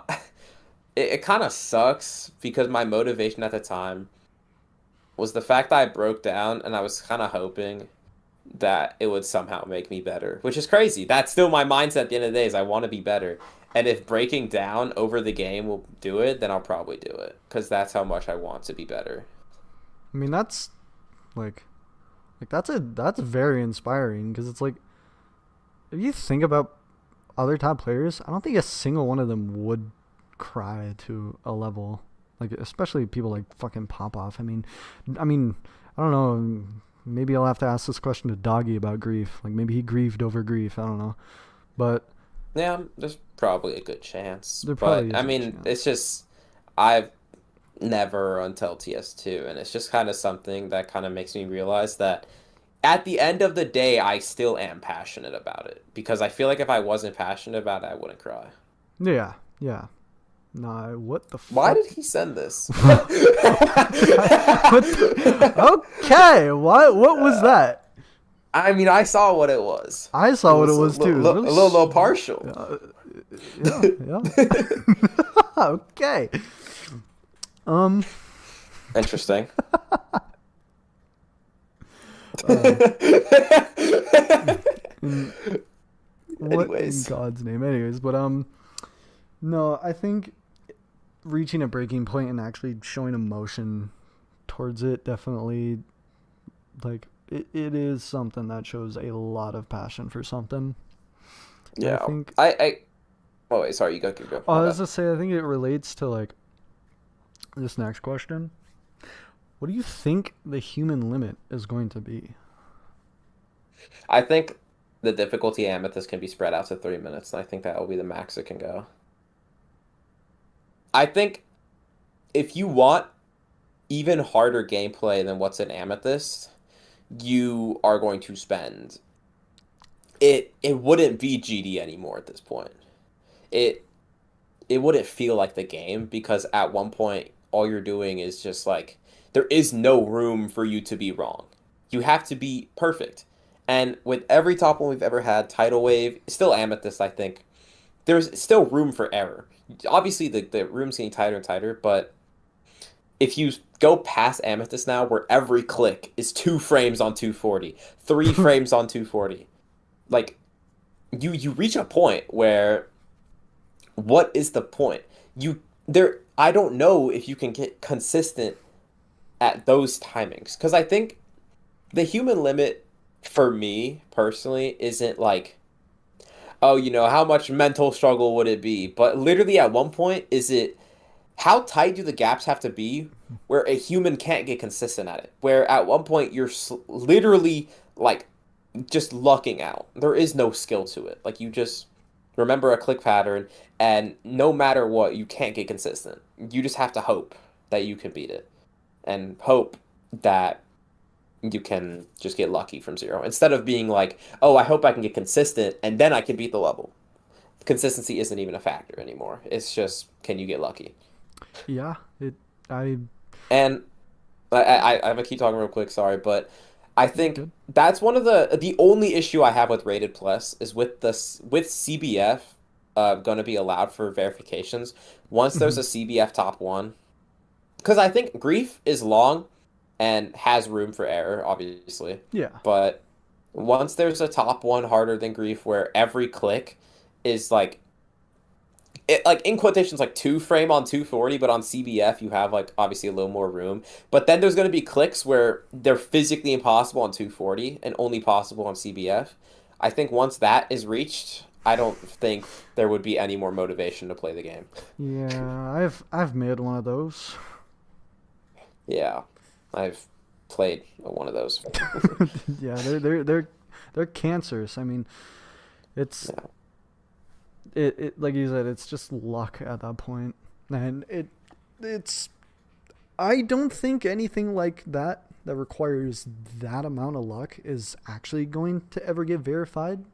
it kind of sucks because my motivation at the time was the fact that I broke down, and I was kind of hoping that it would somehow make me better, which is crazy. That's still my mindset at the end of the day is I want to be better. And if breaking down over the game will do it, then I'll probably do it because that's how much I want to be better.
I mean, that's like that's very inspiring because it's like if you think about other top players, I don't think a single one of them would cry to a level like, especially people like fucking pop off. I mean, I don't know. Maybe I'll have to ask this question to Doggy about grief. Like maybe he grieved over grief. I don't know, but
Yeah, there's probably a good chance.
there
But
probably
I
is a good
mean, it's
chance.
just I've never until TS2, and it's just kind of something that kind of makes me realize that at the end of the day, I still am passionate about it because I feel like if I wasn't passionate about it, I wouldn't cry.
Yeah, yeah. Nah, what the
Why
fuck?
did he send this?
What okay, what was that?
I mean, I saw what it was.
I
It
saw what it
was
was too. It was really
a little partial.
yeah, yeah. Okay. Um.
Interesting.
Uh, in, what in
Anyways,
God's name? Anyways, but no, I think reaching a breaking point and actually showing emotion towards it definitely like it is something that shows a lot of passion for something. And I
Yeah.
think
I oh wait, sorry, you go.
oh,
My
I was
bad.
to say I think it relates to like this next question. What do you think the human limit is going to be?
I think the difficulty amethyst can be spread out to 3 minutes, and I think that will be the max it can go. I think if you want even harder gameplay than what's in amethyst, you are going to spend it wouldn't be GD anymore at this point. It it wouldn't feel like the game because at one point all you're doing is just like there is no room for you to be wrong. You have to be perfect. And with every top one we've ever had, Tidal Wave, still Amethyst, I think, there's still room for error. Obviously the room's getting tighter and tighter, but if you go past Amethyst now where every click is 2 frames on 240, 3 frames on 240, like you reach a point where what is the point? You there I don't know if you can get consistent at those timings because I think the human limit for me personally isn't like, oh, how much mental struggle would it be? But literally at one point is it how tight do the gaps have to be where a human can't get consistent at it? Where at one point you're literally like just lucking out. There is no skill to it. Like you just remember a click pattern, and no matter what, you can't get consistent. You just have to hope that you can beat it, and hope that you can just get lucky from zero instead of being like, oh, I hope I can get consistent and then I can beat the level. Consistency isn't even a factor anymore. It's just can you get lucky?
Yeah, it. I.
And I'm gonna keep talking real quick, sorry, but I
You're
think
good.
that's one of the only issue I have with Rated Plus is with CBF gonna be allowed for verifications. Once there's
Hmm.
a CBF top one, because I think Grief is long and has room for error, obviously,
Yeah.
but once there's a top one harder than Grief where every click is like it like in quotations like 2 frame on 240, but on CBF you have like obviously a little more room. But then there's going to be clicks where they're physically impossible on 240 and only possible on CBF. I think once that is reached, I don't think there would be any more motivation to play the game.
Yeah, I've made one of those.
Yeah, I've played one of those.
Yeah, they're cancerous. I mean, it's
Yeah.
it like you said, it's just luck at that point, and it's I don't think anything like that requires that amount of luck is actually going to ever get verified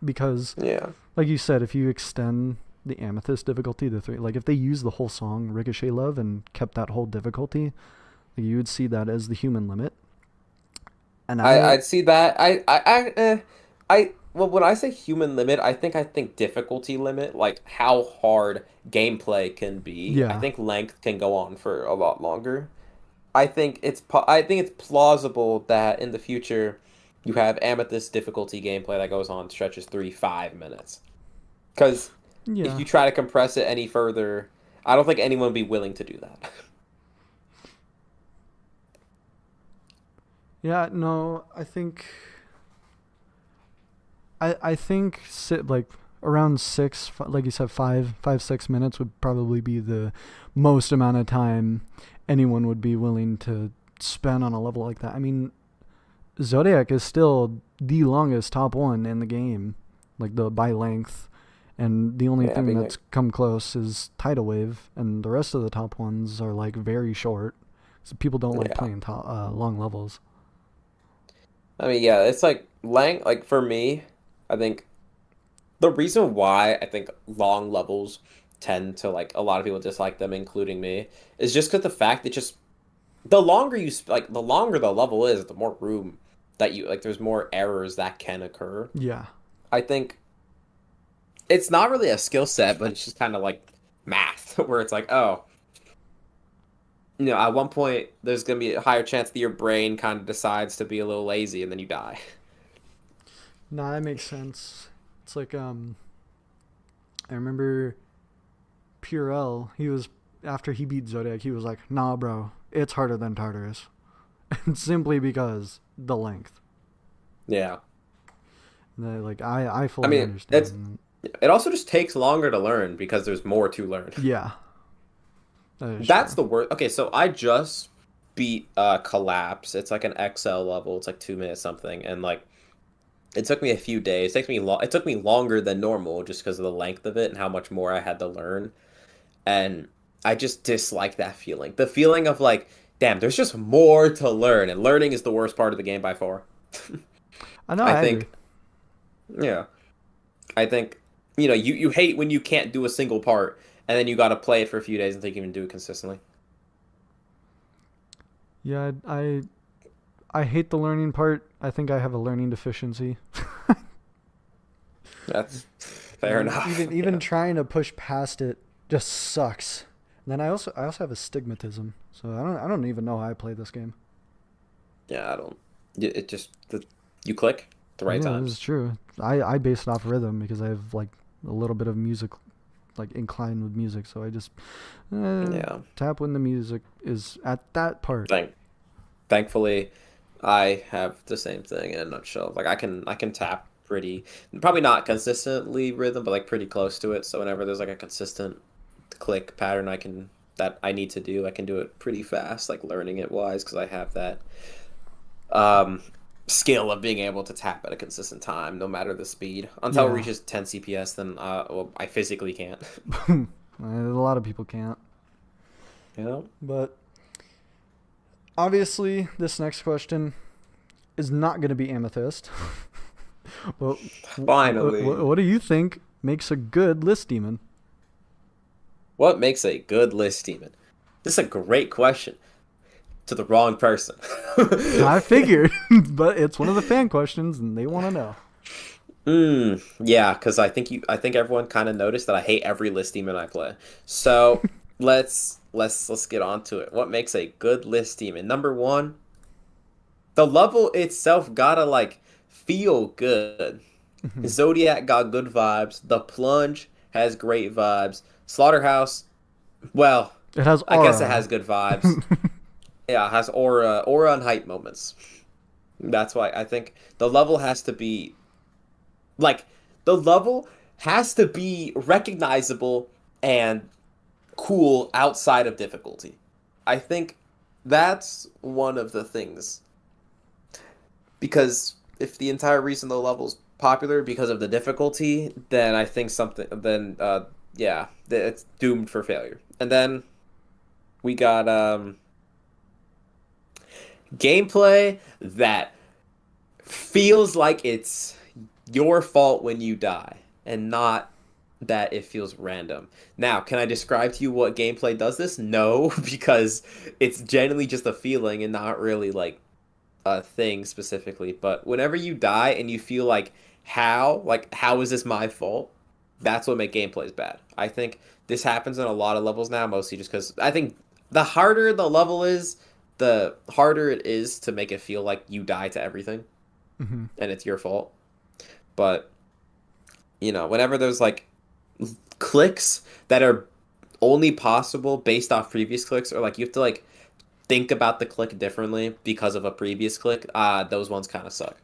because,
Yeah.
like you said, if you extend the amethyst difficulty to three, like if they use the whole song Ricochet Love and kept that whole difficulty, like you would see that as the human limit. And
I'd see that. Well, when I say human limit, I think difficulty limit, like how hard gameplay can be. I
yeah,
think length can go on for a lot longer. I think it's plausible that in the future you have Amethyst difficulty gameplay that goes on stretches 3-5 minutes. Because if
yeah,
you try to compress it any further, I don't think anyone would be willing to do that.
yeah. No, I think like around six, like you said, 6 minutes would probably be the most amount of time anyone would be willing to spend on a level like that. I mean, Zodiac is still the longest top one in the game, like the by length, and the only
Yeah,
thing
being
that's
like,
come close is Tidal Wave, and the rest of the top ones are like very short. So people don't like
yeah.
playing long levels.
I mean, yeah, it's like like for me, I think the reason why I think long levels tend to like a lot of people dislike them, including me, is just because the fact that just the longer like the longer the level is, the more room that you like, there's more errors that can occur.
Yeah,
I think it's not really a skill set, but it's just kind of like math, where it's like, oh, at one point there's gonna be a higher chance that your brain kind of decides to be a little lazy and then you die.
nah, that makes sense. It's like I remember Purell. He was after he beat Zodiac. He was like, "Nah, bro, it's harder than Tartarus." simply because the length.
Yeah.
Like I
I
fully
mean,
understand.
it also just takes longer to learn because there's more to learn.
Yeah, that is
That's
true.
the worst. Okay, so I just beat Collapse. It's like an XL level. It's like 2 minutes something, and like it took me a few days. It took me longer than normal just because of the length of it and how much more I had to learn. And I just dislike that feeling. The feeling of like, damn, there's just more to learn, and learning is the worst part of the game by far.
I know,
I
I agree.
think, yeah, I think, you hate when you can't do a single part, and then you got to play it for a few days until you can even do it consistently.
Yeah, I hate the learning part. I think I have a learning deficiency.
That's fair
And
enough.
even
Yeah.
trying to push past it just sucks. And then I also have astigmatism, so I don't even know how I play this game.
Yeah, I don't. It just you click at the right
Yeah, this is
times.
true. I base it off rhythm because I have like a little bit of music, like inclined with music. So I just
Yeah.
tap when the music is at that part.
Thank Thankfully, I have the same thing in a nutshell. Like I can tap pretty, probably not consistently rhythm, but like pretty close to it. So whenever there's like a consistent click pattern that I need to do, I can do it pretty fast, like learning it wise, because I have that um skill of being able to tap at a consistent time, no matter the speed. Until it
Yeah,
reaches 10 CPS, then well, I physically can't.
a lot of people can't.
You know?
But obviously, this next question is not going to be Amethyst. But
Finally.
what do you think makes a good list demon?
What makes a good list demon? This is a great question to the wrong person.
I figured, but it's one of the fan questions, and they want to know.
Yeah, because I think everyone kind of noticed that I hate every list demon I play. So let's get on to it. What makes a good list demon? Number one, the level itself gotta like feel good. Zodiac got good vibes. The Plunge has great vibes. Slaughterhouse, well,
It has
I guess it has
aura.
good vibes. Yeah, it has aura and hype moments. That's why I think the level has to be like the level has to be recognizable and cool outside of difficulty. I think that's one of the things because if the entire reason the level's popular because of the difficulty, then I think something then yeah, it's doomed for failure. And then we got gameplay that feels like it's your fault when you die and not that it feels random. Now, can I describe to you what gameplay does this? No, because it's generally just a feeling and not really like a thing specifically. But whenever you die and you feel like how is this my fault? That's what make gameplays bad. I think this happens in a lot of levels now, mostly just because I think the harder the level is, the harder it is to make it feel like you die to everything
Hmm.
and it's your fault. But whenever there's like clicks that are only possible based off previous clicks, or like you have to like think about the click differently because of a previous click, those ones kind of suck.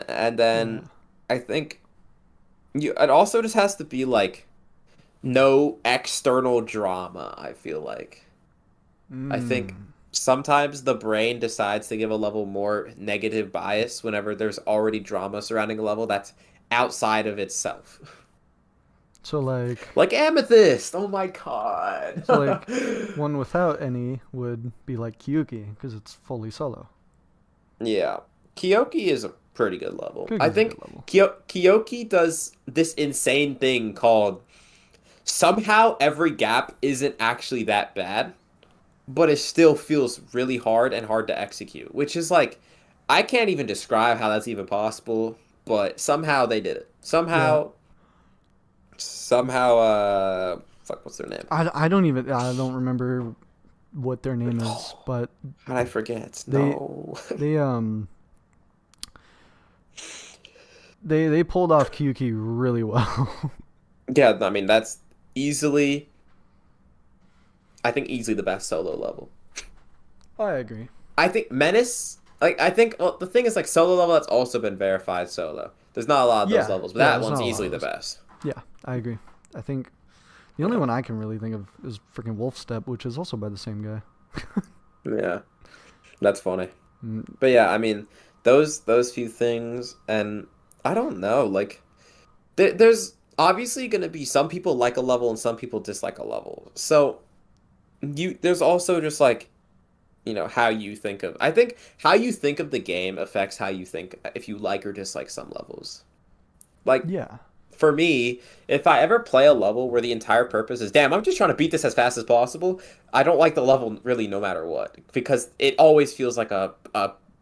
And
Yeah.
then I think it also just has to be like no external drama, I feel like. I think
Mm.
sometimes the brain decides to give a level more negative bias whenever there's already drama surrounding a level that's outside of itself.
So
Like Amethyst. Oh my god.
like one without any would be like Kyuki because it's fully solo.
Yeah. Kyoki is a pretty good level. I
Kyuki's a good
think
level.
Kyoki does this insane thing called somehow every gap isn't actually that bad, but it still feels really hard and hard to execute, which is like I can't even describe how that's even possible, but somehow they did it.
Yeah.
Somehow fuck, what's their name?
I don't remember what their name is,
Oh,
but
how did I forget?
they
No.
they they pulled off Kyuki really well.
Yeah, I mean that's easily I think easily the best solo level.
I agree.
I think Menace, like I think well, the thing is like solo level that's also been verified solo. There's not a lot of those
Yeah,
levels, but
yeah.
that
There's
one's
not a lot
easily
of
the
those.
best.
Yeah, I agree. I think the only
Yeah.
one I can really think of is freaking Wolf Step, which is also by the same guy.
Yeah. That's funny.
Mm,
But yeah, I mean, those few things, and I don't know, like there's obviously going to be some people like a level and some people dislike a level. So you there's also just like, how you think of I think how you think of the game affects how you think if you like or dislike some levels. Like
yeah,
for me, if I ever play a level where the entire purpose is, damn, I'm just trying to beat this as fast as possible, I don't like the level really no matter what, because it always feels like a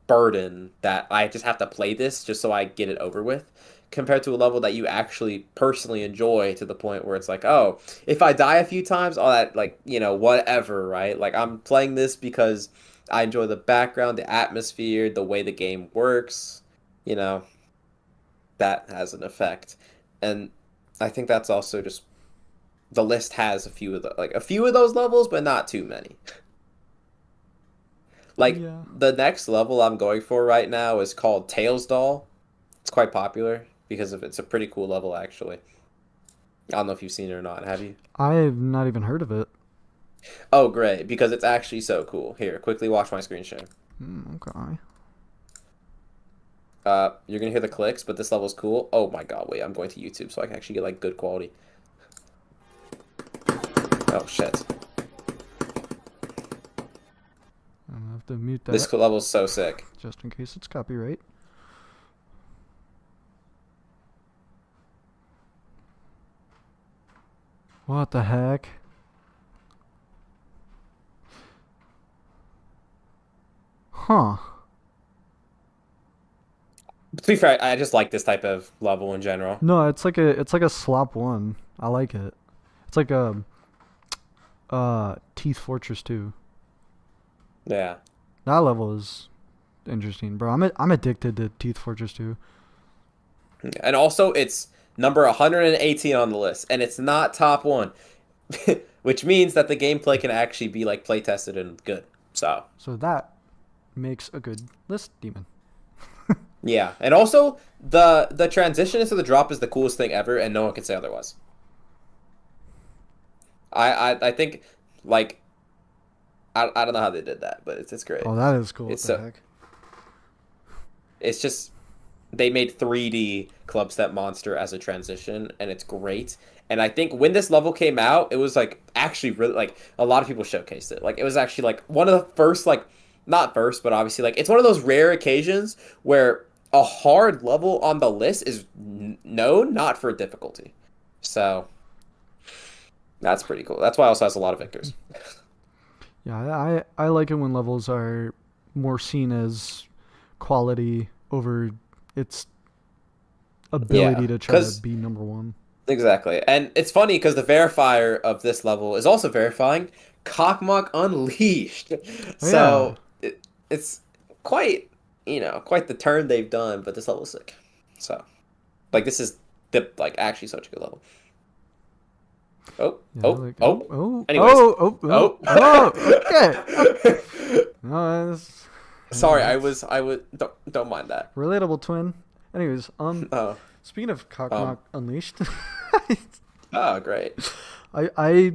burden that I just have to play this just so I get it over with, compared to a level that you actually personally enjoy to the point where it's like, oh, if I die a few times, all that, like, whatever, right? Like, I'm playing this because I enjoy the background, the atmosphere, the way the game works, you know that has an effect. And I think that's also just the list has a few of those levels, but not too many. Like
yeah.
the next level I'm going for right now is called Tails Doll. It's quite popular because it's a pretty cool level actually. I don't know if you've seen it or not. Have you?
I've not even heard of it.
Oh, great, because it's actually so cool. Here, quickly watch my screen share.
Okay.
You're gonna hear the clicks, but this level's cool. Oh my god, wait, I'm going to YouTube so I can actually get like good quality. Oh shit.
I'm gonna have to mute that
This level's so sick.
just in case it's copyright. What the heck? Huh.
To be fair, I just like this type of level in general.
No, it's like a slop one. I like it. It's like a Teeth Fortress 2.
Yeah.
That level is interesting, bro. I'm addicted to Teeth Fortress 2.
And also, it's number 118 on the list, and it's not top one, which means that the gameplay can actually be like play tested and good. So,
So that makes a good list demon.
yeah. And also, the transition into the drop is the coolest thing ever, and no one can say otherwise. I think like I don't know how they did that, but it's great.
Oh, that is cool. What
It's
the
so
heck?
it's just they made 3D Club Step Monster as a transition, and it's great. And I think when this level came out, it was like actually really like a lot of people showcased it. Like it was actually like one of the first, like not first, but obviously like it's one of those rare occasions where a hard level on the list is known not for difficulty. So that's pretty cool. That's why it also has a lot of victors.
Yeah, I like it when levels are more seen as quality over its ability
Yeah,
to try to
because
be number one.
exactly. And it's funny because the verifier of this level is also verifying Cockmock Unleashed.
Oh, yeah.
So it's quite, quite the turn they've done, but this level's sick. So, like, this is like actually such a good level. Oh,
Yeah,
oh,
like
oh. Anyways.
oh, okay. No,
Sorry,
that's
I was don't mind that.
relatable twin. Anyways,
Oh,
speaking of
um,
Cockmock Unleashed,
oh, great.
I I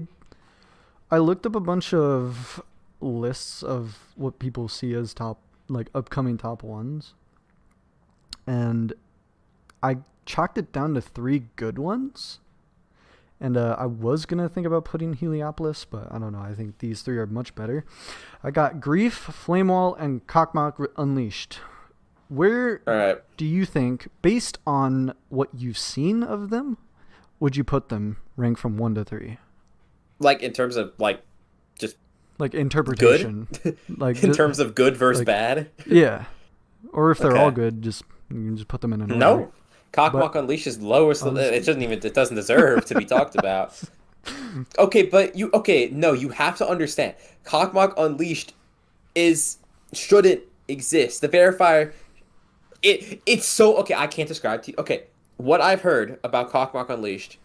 I looked up a bunch of lists of what people see as top, like upcoming top ones, and I chalked it down to three good ones. And I was gonna think about putting Heliopolis, but I don't know. I think these three are much better. I got Grief, Flamewall, and Cockmock Unleashed. Where
All right.
do you think, based on what you've seen of them, would you put them ranked from 1 to 3?
Like in terms of like just
Like
good,
interpretation, like
in terms of good versus
like
bad.
yeah, or if they're all
Okay.
good, just you can just put them in an order.
No, Cockmock
But
Unleashed is lowest.
honestly,
It doesn't deserve to be talked about. Okay, but no, you have to understand. Cockmock Unleashed is shouldn't exist. The verifier, it's so okay. I can't describe to you. Okay, what I've heard about Cockmock Unleashed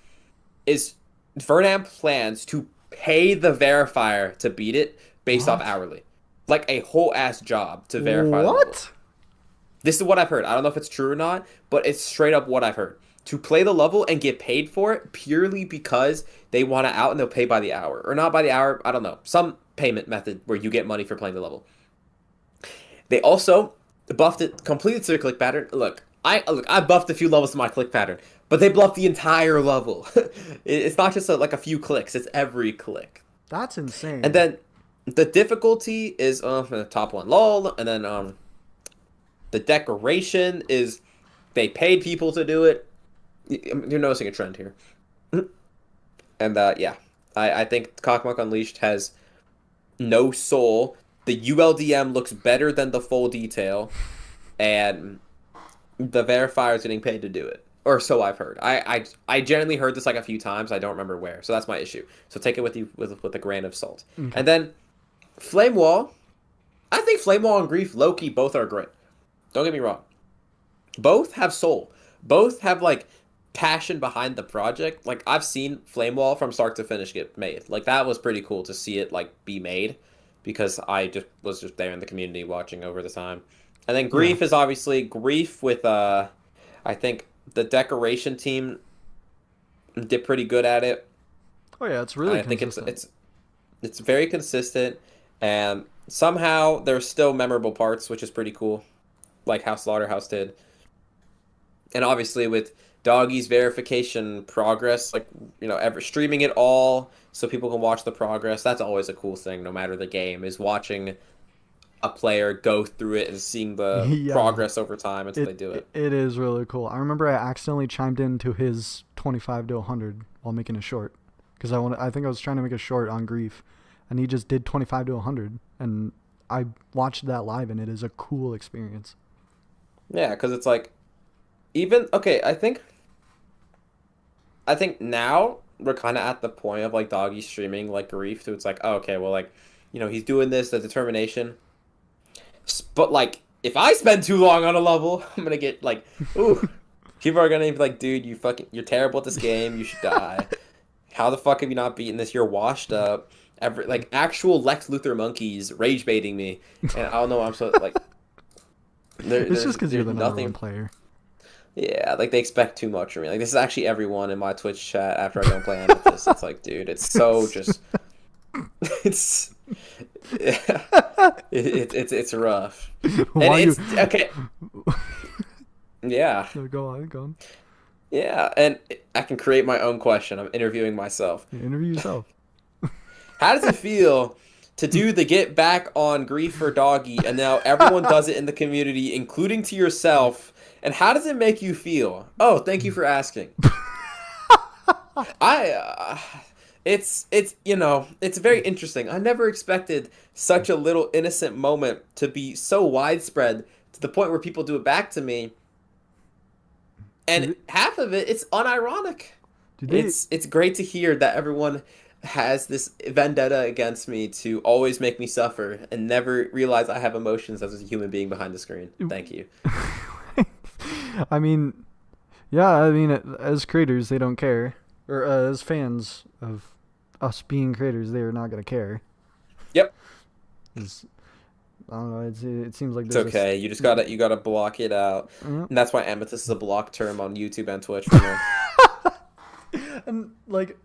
is Verdamp plans to pay the verifier to beat it based off
what?
hourly. like a whole ass job to verify the level.
What?
This is what I've heard. I don't know if it's true or not, but it's straight up what I've heard. To play the level and get paid for it purely because they want it out and they'll pay by the hour. Or not by the hour, I don't know. Some payment method where you get money for playing the level. They also buffed it completely to their click pattern. I buffed a few levels to my click pattern, but they buffed the entire level. It's not just like a few clicks, it's every click.
That's insane.
And then the difficulty is the top one, lol, and then the decoration is they paid people to do it. You're noticing a trend here. And yeah, I think Cockmuck Unleashed has no soul. The ULDM looks better than the full detail, and the verifier is getting paid to do it. Or so I've heard. I generally heard this like a few times. I don't remember where. So that's my issue. So take it with you with a grain of salt.
Okay.
And then Flame Wall. I think Flame Wall and Grief Loki both are great. Don't get me wrong. Both have soul. Both have like passion behind the project. Like I've seen Flame Wall from start to finish get made. Like that was pretty cool to see it like be made because I just was just there in the community watching over the time. And then Grief is obviously Grief with I think the decoration team did pretty good at it.
Oh yeah, it's really.
I think it's very consistent, and somehow there's still memorable parts, which is pretty cool, like how Slaughterhouse did. And obviously with Doggy's verification progress, like ever streaming it all so people can watch the progress. That's always a cool thing, no matter the game, is watching a player go through it and seeing the progress over time until they do it.
It is really cool. I remember I accidentally chimed into his 25 to 100 while making a short because I think I was trying to make a short on Grief, and he just did 25 to 100, and I watched that live, and it is a cool experience.
Yeah, because it's like I think now we're kind of at the point of like Doggy streaming like Grief, so it's like, oh, okay, well, like he's doing this, the determination. But like, if I spend too long on a level, I'm gonna get like, ooh, people are gonna be like, dude, you're terrible at this game. You should die. How the fuck have you not beaten this? You're washed up. Like actual Lex Luthor monkeys rage baiting me, and I don't know. I'm so like,
it's just because you're the number
nothing.
one player.
Yeah, like they expect too much from me. Like this is actually everyone in my Twitch chat after I don't play Amethyst. It's like, dude, it's so just, it's. It's rough.
Why
and it's okay. Yeah.
No, go on.
Yeah, and I can create my own question. I'm interviewing myself.
Yeah, interview yourself.
How does it feel to do the get back on Grief for Doggy, and now everyone does it in the community, including to yourself? And how does it make you feel? Oh, thank you for asking. It's it's very interesting. I never expected such a little innocent moment to be so widespread to the point where people do it back to me. And half of it's unironic. It's great to hear that everyone has this vendetta against me to always make me suffer and never realize I have emotions as a human being behind the screen. Thank you.
I mean, yeah, as creators, they don't care. Or as fans of us being creators, they are not going to care.
Yep.
I don't know. It seems like
it's okay. You just gotta block it out, and that's why Amethyst is a block term on YouTube and Twitch.
And like,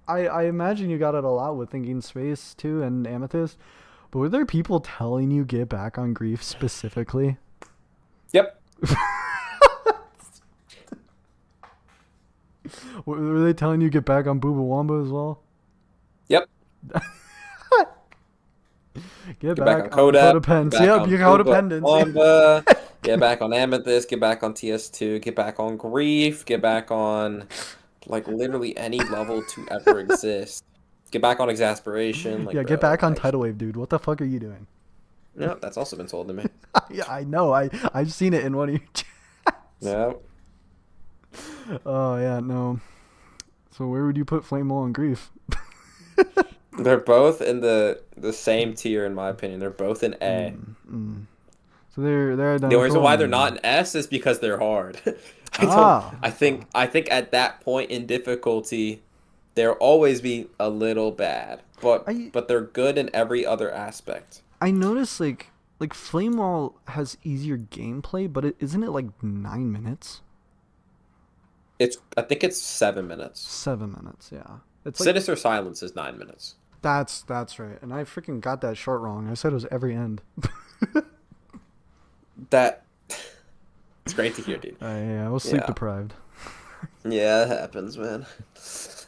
I imagine you got it a lot with Thinking Space too and Amethyst, but were there people telling you get back on Grief specifically?
Yep.
Were they telling you get back on Booba Wamba as well?
Yep.
Get back on Codependence. Yep, you're codependent.
Get back on Amethyst. Get back on TS2. Get back on Grief. Get back on like literally any level to ever exist. Get back on Exasperation. Like,
yeah, get back on Tidal Wave, dude. What the fuck are you doing?
Yeah, that's also been told to me.
Yeah, I know. I've seen it in one of your chats.
Yeah.
Oh yeah, no. So where would you put Flame Wall and Grief?
They're both in the same tier in my opinion. They're both in A.
So they're
the only reason why they're not in S is because they're hard. I think at that point in difficulty, they'll always be a little bad, but they're good in every other aspect.
I noticed like Flame Wall has easier gameplay, but isn't it like 9 minutes?
I think it's 7 minutes.
7 minutes, yeah. It's like
Sinister Silence is 9 minutes.
that's right, and I freaking got that short wrong. I said it was every end.
That it's great to hear, dude.
Yeah, I was sleep
Yeah.
deprived.
Yeah, it happens, man.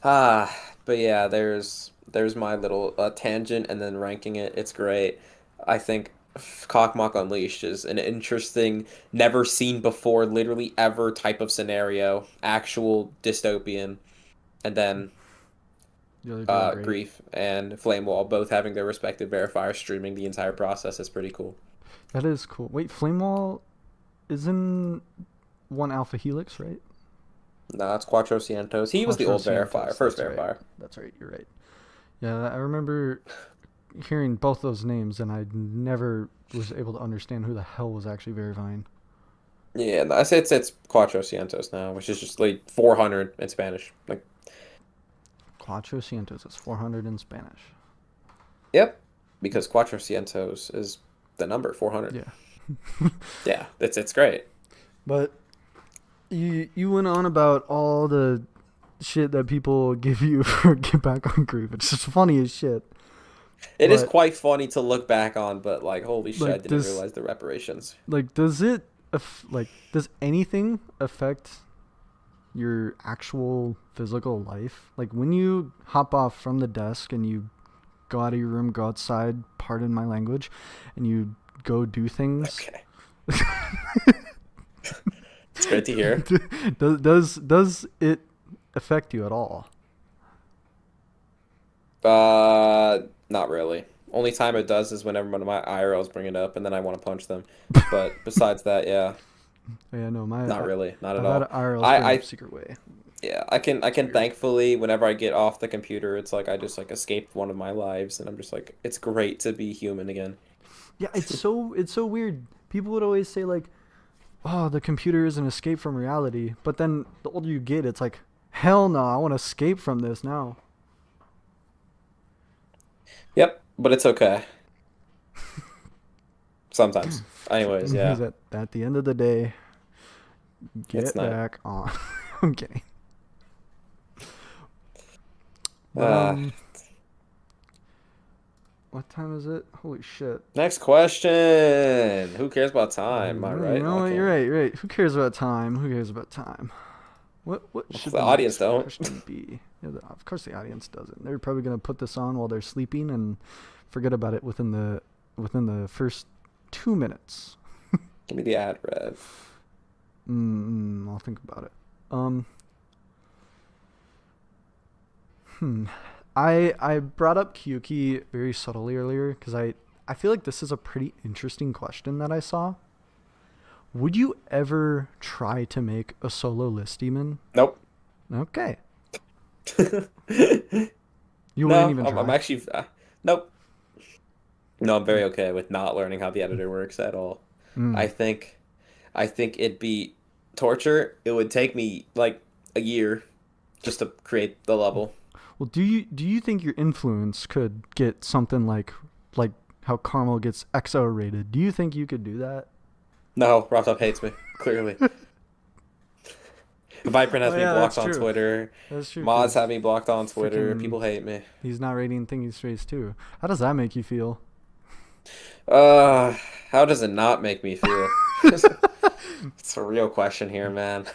Ah, but yeah, there's my little tangent and then ranking it. It's great. I think Cockmock Unleashed is an interesting, never seen before, literally ever type of scenario, actual dystopian, and then
The other two are great.
Grief and Flame Wall both having their respective verifiers streaming the entire process is pretty cool.
That is cool. Wait, Flame Wall is in one Alpha Helix, right?
No, that's Quattro Cientos. He was the
Quattro
old verifier,
Cientos.
first
That's right.
verifier.
That's right. You're right. Yeah, I remember hearing both those names, and I never was able to understand who the hell was actually verifying.
Yeah, no, I say it's Cuatro Cientos now, which is just like 400 in Spanish. Like,
Quattro Cientos is 400 in Spanish.
yep, because Cuatro Cientos is the number 400.
Yeah.
Yeah, it's great.
But you went on about all the shit that people give you for Get Back on Groove. It's just funny as shit.
It is
But
quite funny to look back on, but like, holy shit, I
like
didn't
this,
realize the reparations.
like, does anything affect your actual physical life? Like when you hop off from the desk and you go out of your room, go outside, pardon my language, and you go do things.
Okay, it's great to hear.
does it affect you at all?
Not really. Only time it does is whenever one of my IRLs bring it up, and then I want to punch them. But besides that, yeah,
Yeah, no,
not really, not at
I've had
all.
IRLs bring
I
up Secret Way.
Yeah, I can thankfully whenever I get off the computer, it's like I just like escaped one of my lives, and I'm just like it's great to be human again.
Yeah, it's so weird. People would always say like, "Oh, the computer is an escape from reality," but then the older you get, it's like, "Hell no, I want to escape from this now."
Yep, but it's okay sometimes. Anyways, yeah,
Because at the end of the day,
it's
get
not.
back on. I'm kidding. But
Uh,
what time is it? Holy shit.
Next question. Who cares about time? Am I
You
right?
know what? You're
Okay.
right. You're right. Who cares about time? Who cares about time? What should
The
the
audience
next
don't.
question be? Yeah, of course the audience doesn't. They're probably gonna put this on while they're sleeping and forget about it within the first 2 minutes.
Give me the ad rev.
I'll think about it. Um, hmm. I brought up Kyuki very subtly earlier because I feel like this is a pretty interesting question that I saw. Would you ever try to make a solo list demon?
Nope.
Okay. You wouldn't
No,
even
I'm
try?
actually nope. No, I'm very okay with not learning how the editor works at all. I
Mm.
think I think it'd be torture. It would take me like a year just to create the level.
Well, do you think your influence could get something like how Carmel gets XO rated? Do you think you could do that?
No, Rotop hates me, clearly. Vibrant has
Oh
me
yeah, that's
blocked on
true.
Twitter.
That's true
Mods
because
have me blocked on Twitter.
freaking
People hate me.
he's not rating thingy space too. How does that make you feel?
Uh, how does it not make me feel? It's a real question here, man.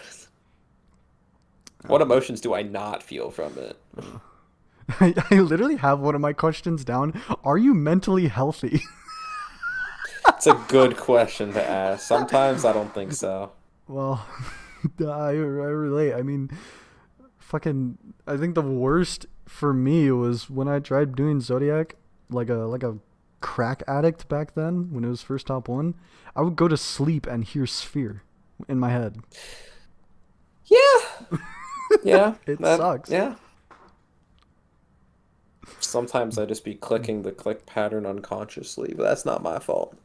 What emotions do I not feel from it?
Uh, I literally have one of my questions down. Are you mentally healthy?
It's a good question to ask. Sometimes I don't think so.
Well, I relate. I mean, fucking. I think the worst for me was when I tried doing Zodiac, like a crack addict back then when it was first top one. I would go to sleep and hear Sphere in my head.
Yeah, yeah,
It
that,
sucks.
yeah. Sometimes I just be clicking the click pattern unconsciously, but that's not my fault.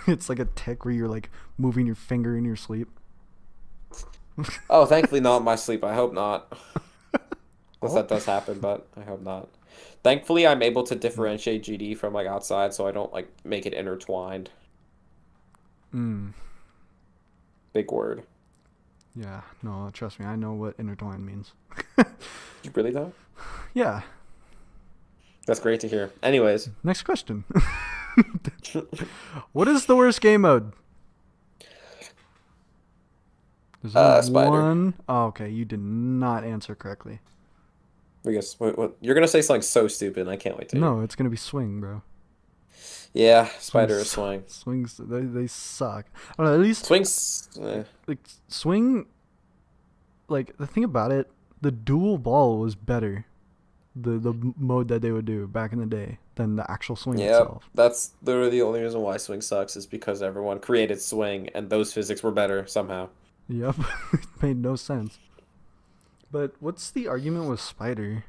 It's like a tick where you're like moving your finger in your sleep.
Oh, thankfully not in my sleep. I hope not. Unless
Oh.
that does happen, but I hope not. Thankfully, I'm able to differentiate GD from like outside, so I don't like make it intertwined.
Mm.
Big word.
Yeah. No, trust me. I know what intertwine means.
You really don't?
Yeah.
That's great to hear. Anyways,
Next question. What is the worst game mode? There's only
Spider.
one. Oh, okay. You did not answer correctly.
I guess what you're gonna say something so stupid, and I can't wait to hear.
No, it's gonna be swing, bro.
Yeah, Spider or
Swings,
Swing.
swings. They suck. I don't know. At least
Swing's
like swing. Like the thing about it, the dual ball was better. The mode that they would do back in the day than the actual swing
yeah,
itself.
that's literally the only reason why Swing sucks is because everyone created Swing and those physics were better somehow.
Yep. It made no sense. But what's the argument with Spider?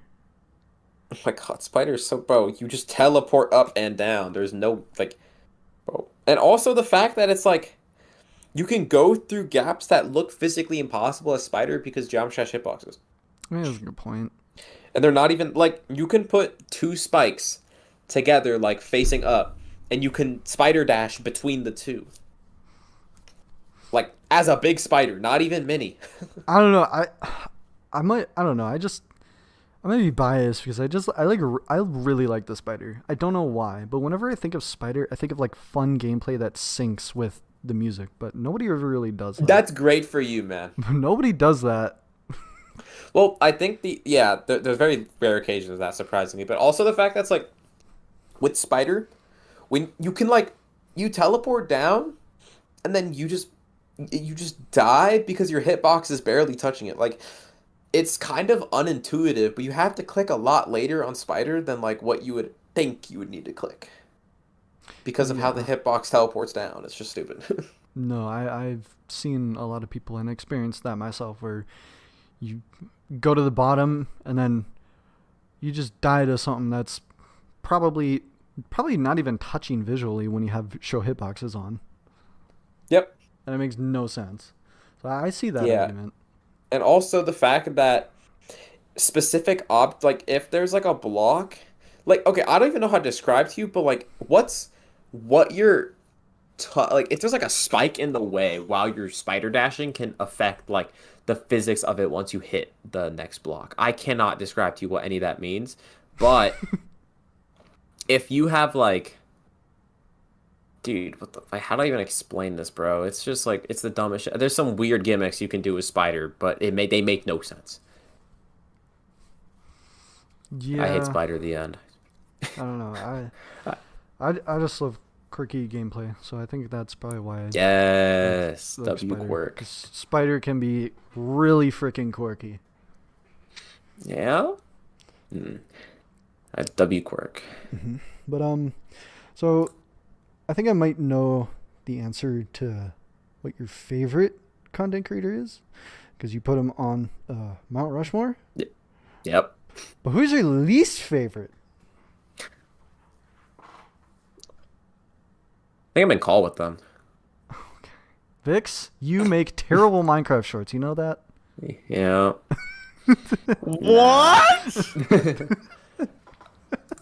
Oh my God, Spider's so bro, you just teleport up and down. There's no like bro. And also the fact that it's like you can go through gaps that look physically impossible as Spider because Geometry has hitboxes.
I mean, that's a good point.
And they're not even like you can put two spikes together like facing up and you can spider dash between the two. Like as a big spider, not even mini.
I don't know. I might. I don't know. I might be biased because I really like the Spider. I don't know why, but whenever I think of Spider, I think of like fun gameplay that syncs with the music. But nobody ever really does that.
That's great for you, man.
Nobody does that.
Well, I think there's very rare occasions of that surprisingly, but also the fact that's like with Spider, when you can like you teleport down and then you just die because your hitbox is barely touching it. Like it's kind of unintuitive, but you have to click a lot later on Spider than like what you would think you would need to click because of how the
Yeah.
hitbox teleports down. It's just stupid.
No, I've seen a lot of people and experienced that myself where you go to the bottom and then you just die to something that's probably not even touching visually when you have show hitboxes on.
Yep.
And it makes no sense. So I see that
Yeah.
argument.
And also the fact that specific like if there's like a block, like okay, I don't even know how to describe to you, but like what you're like if there's like a spike in the way while you're spider dashing can affect like the physics of it once you hit the next block. I cannot describe to you what any of that means, but if you have like dude, what the like, how do I even explain this, bro? It's just like it's the dumbest shit. There's some weird gimmicks you can do with Spider, but they make no sense. I hate
Yeah,
Spider at the end.
I don't know. I just love quirky gameplay, so I think that's probably why I
Yes,
like
W
Spider.
quirk.
'Cause Spider can be really freaking quirky.
Yeah? W quirk.
But so I think I might know the answer to what your favorite content creator is, because you put him on Mount Rushmore.
Yep.
But who's your least favorite?
I think I'm in call with them.
Vix, you make terrible Minecraft shorts. You know that?
Yeah.
What?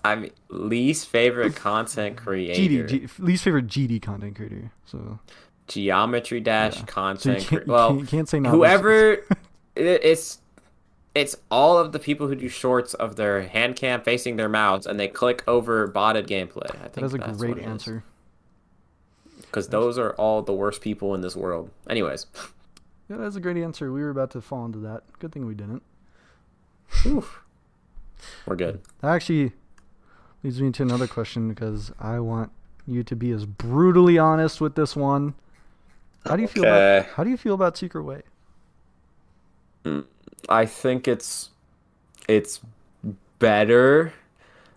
I'm least favorite content creator.
Least favorite GD content creator. So
Geometry Dash
yeah. So
content.
you can't say not.
whoever it's all of the people who do shorts of their hand cam facing their mouths and they click over botted gameplay. I think
That is a
that's
great
what it is.
answer.
Because those are all the worst people in this world. Anyways.
Yeah, that's a great answer. We were about to fall into that. Good thing we didn't.
Oof. We're good.
That actually leads me to another question because I want you to be as brutally honest with this one. How do you feel about Secret Way?
I think it's better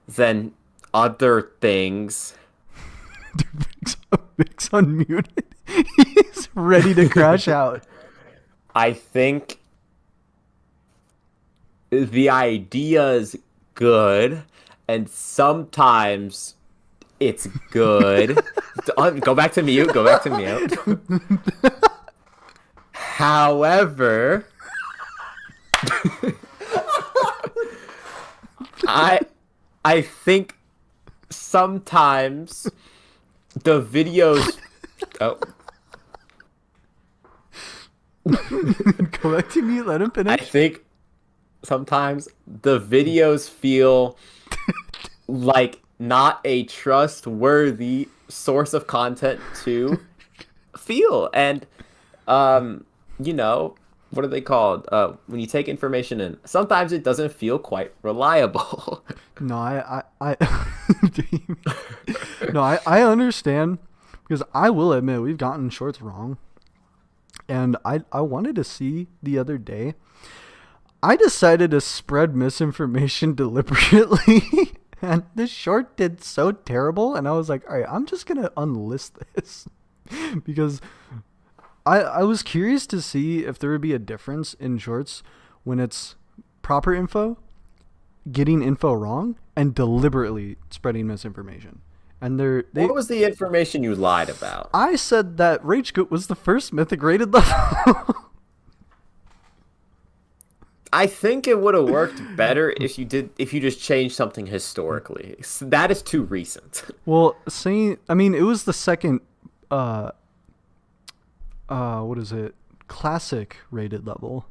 than other things.
Vic's unmuted. He's ready to crash out.
I think the idea is good, and sometimes it's good. Go back to mute. Go back to mute. However, I think sometimes the videos. Oh,
Correcting me, let him
I
finish.
think sometimes the videos feel like not a trustworthy source of content to feel. And you know, what are they called? When you take information in, sometimes it doesn't feel quite reliable.
No, no, I understand because I will admit we've gotten shorts wrong, and I wanted to see the other day. I decided to spread misinformation deliberately, and this short did so terrible, and I was like, all right, I'm just gonna unlist this because I was curious to see if there would be a difference in shorts when it's proper info, getting info wrong, and deliberately spreading misinformation. And
What was the information you lied about?
I said that Rage Quit was the first mythic rated level.
I think it would have worked better if you just changed something historically. That is too recent.
Well, I mean, it was the second, what is it? Classic rated level,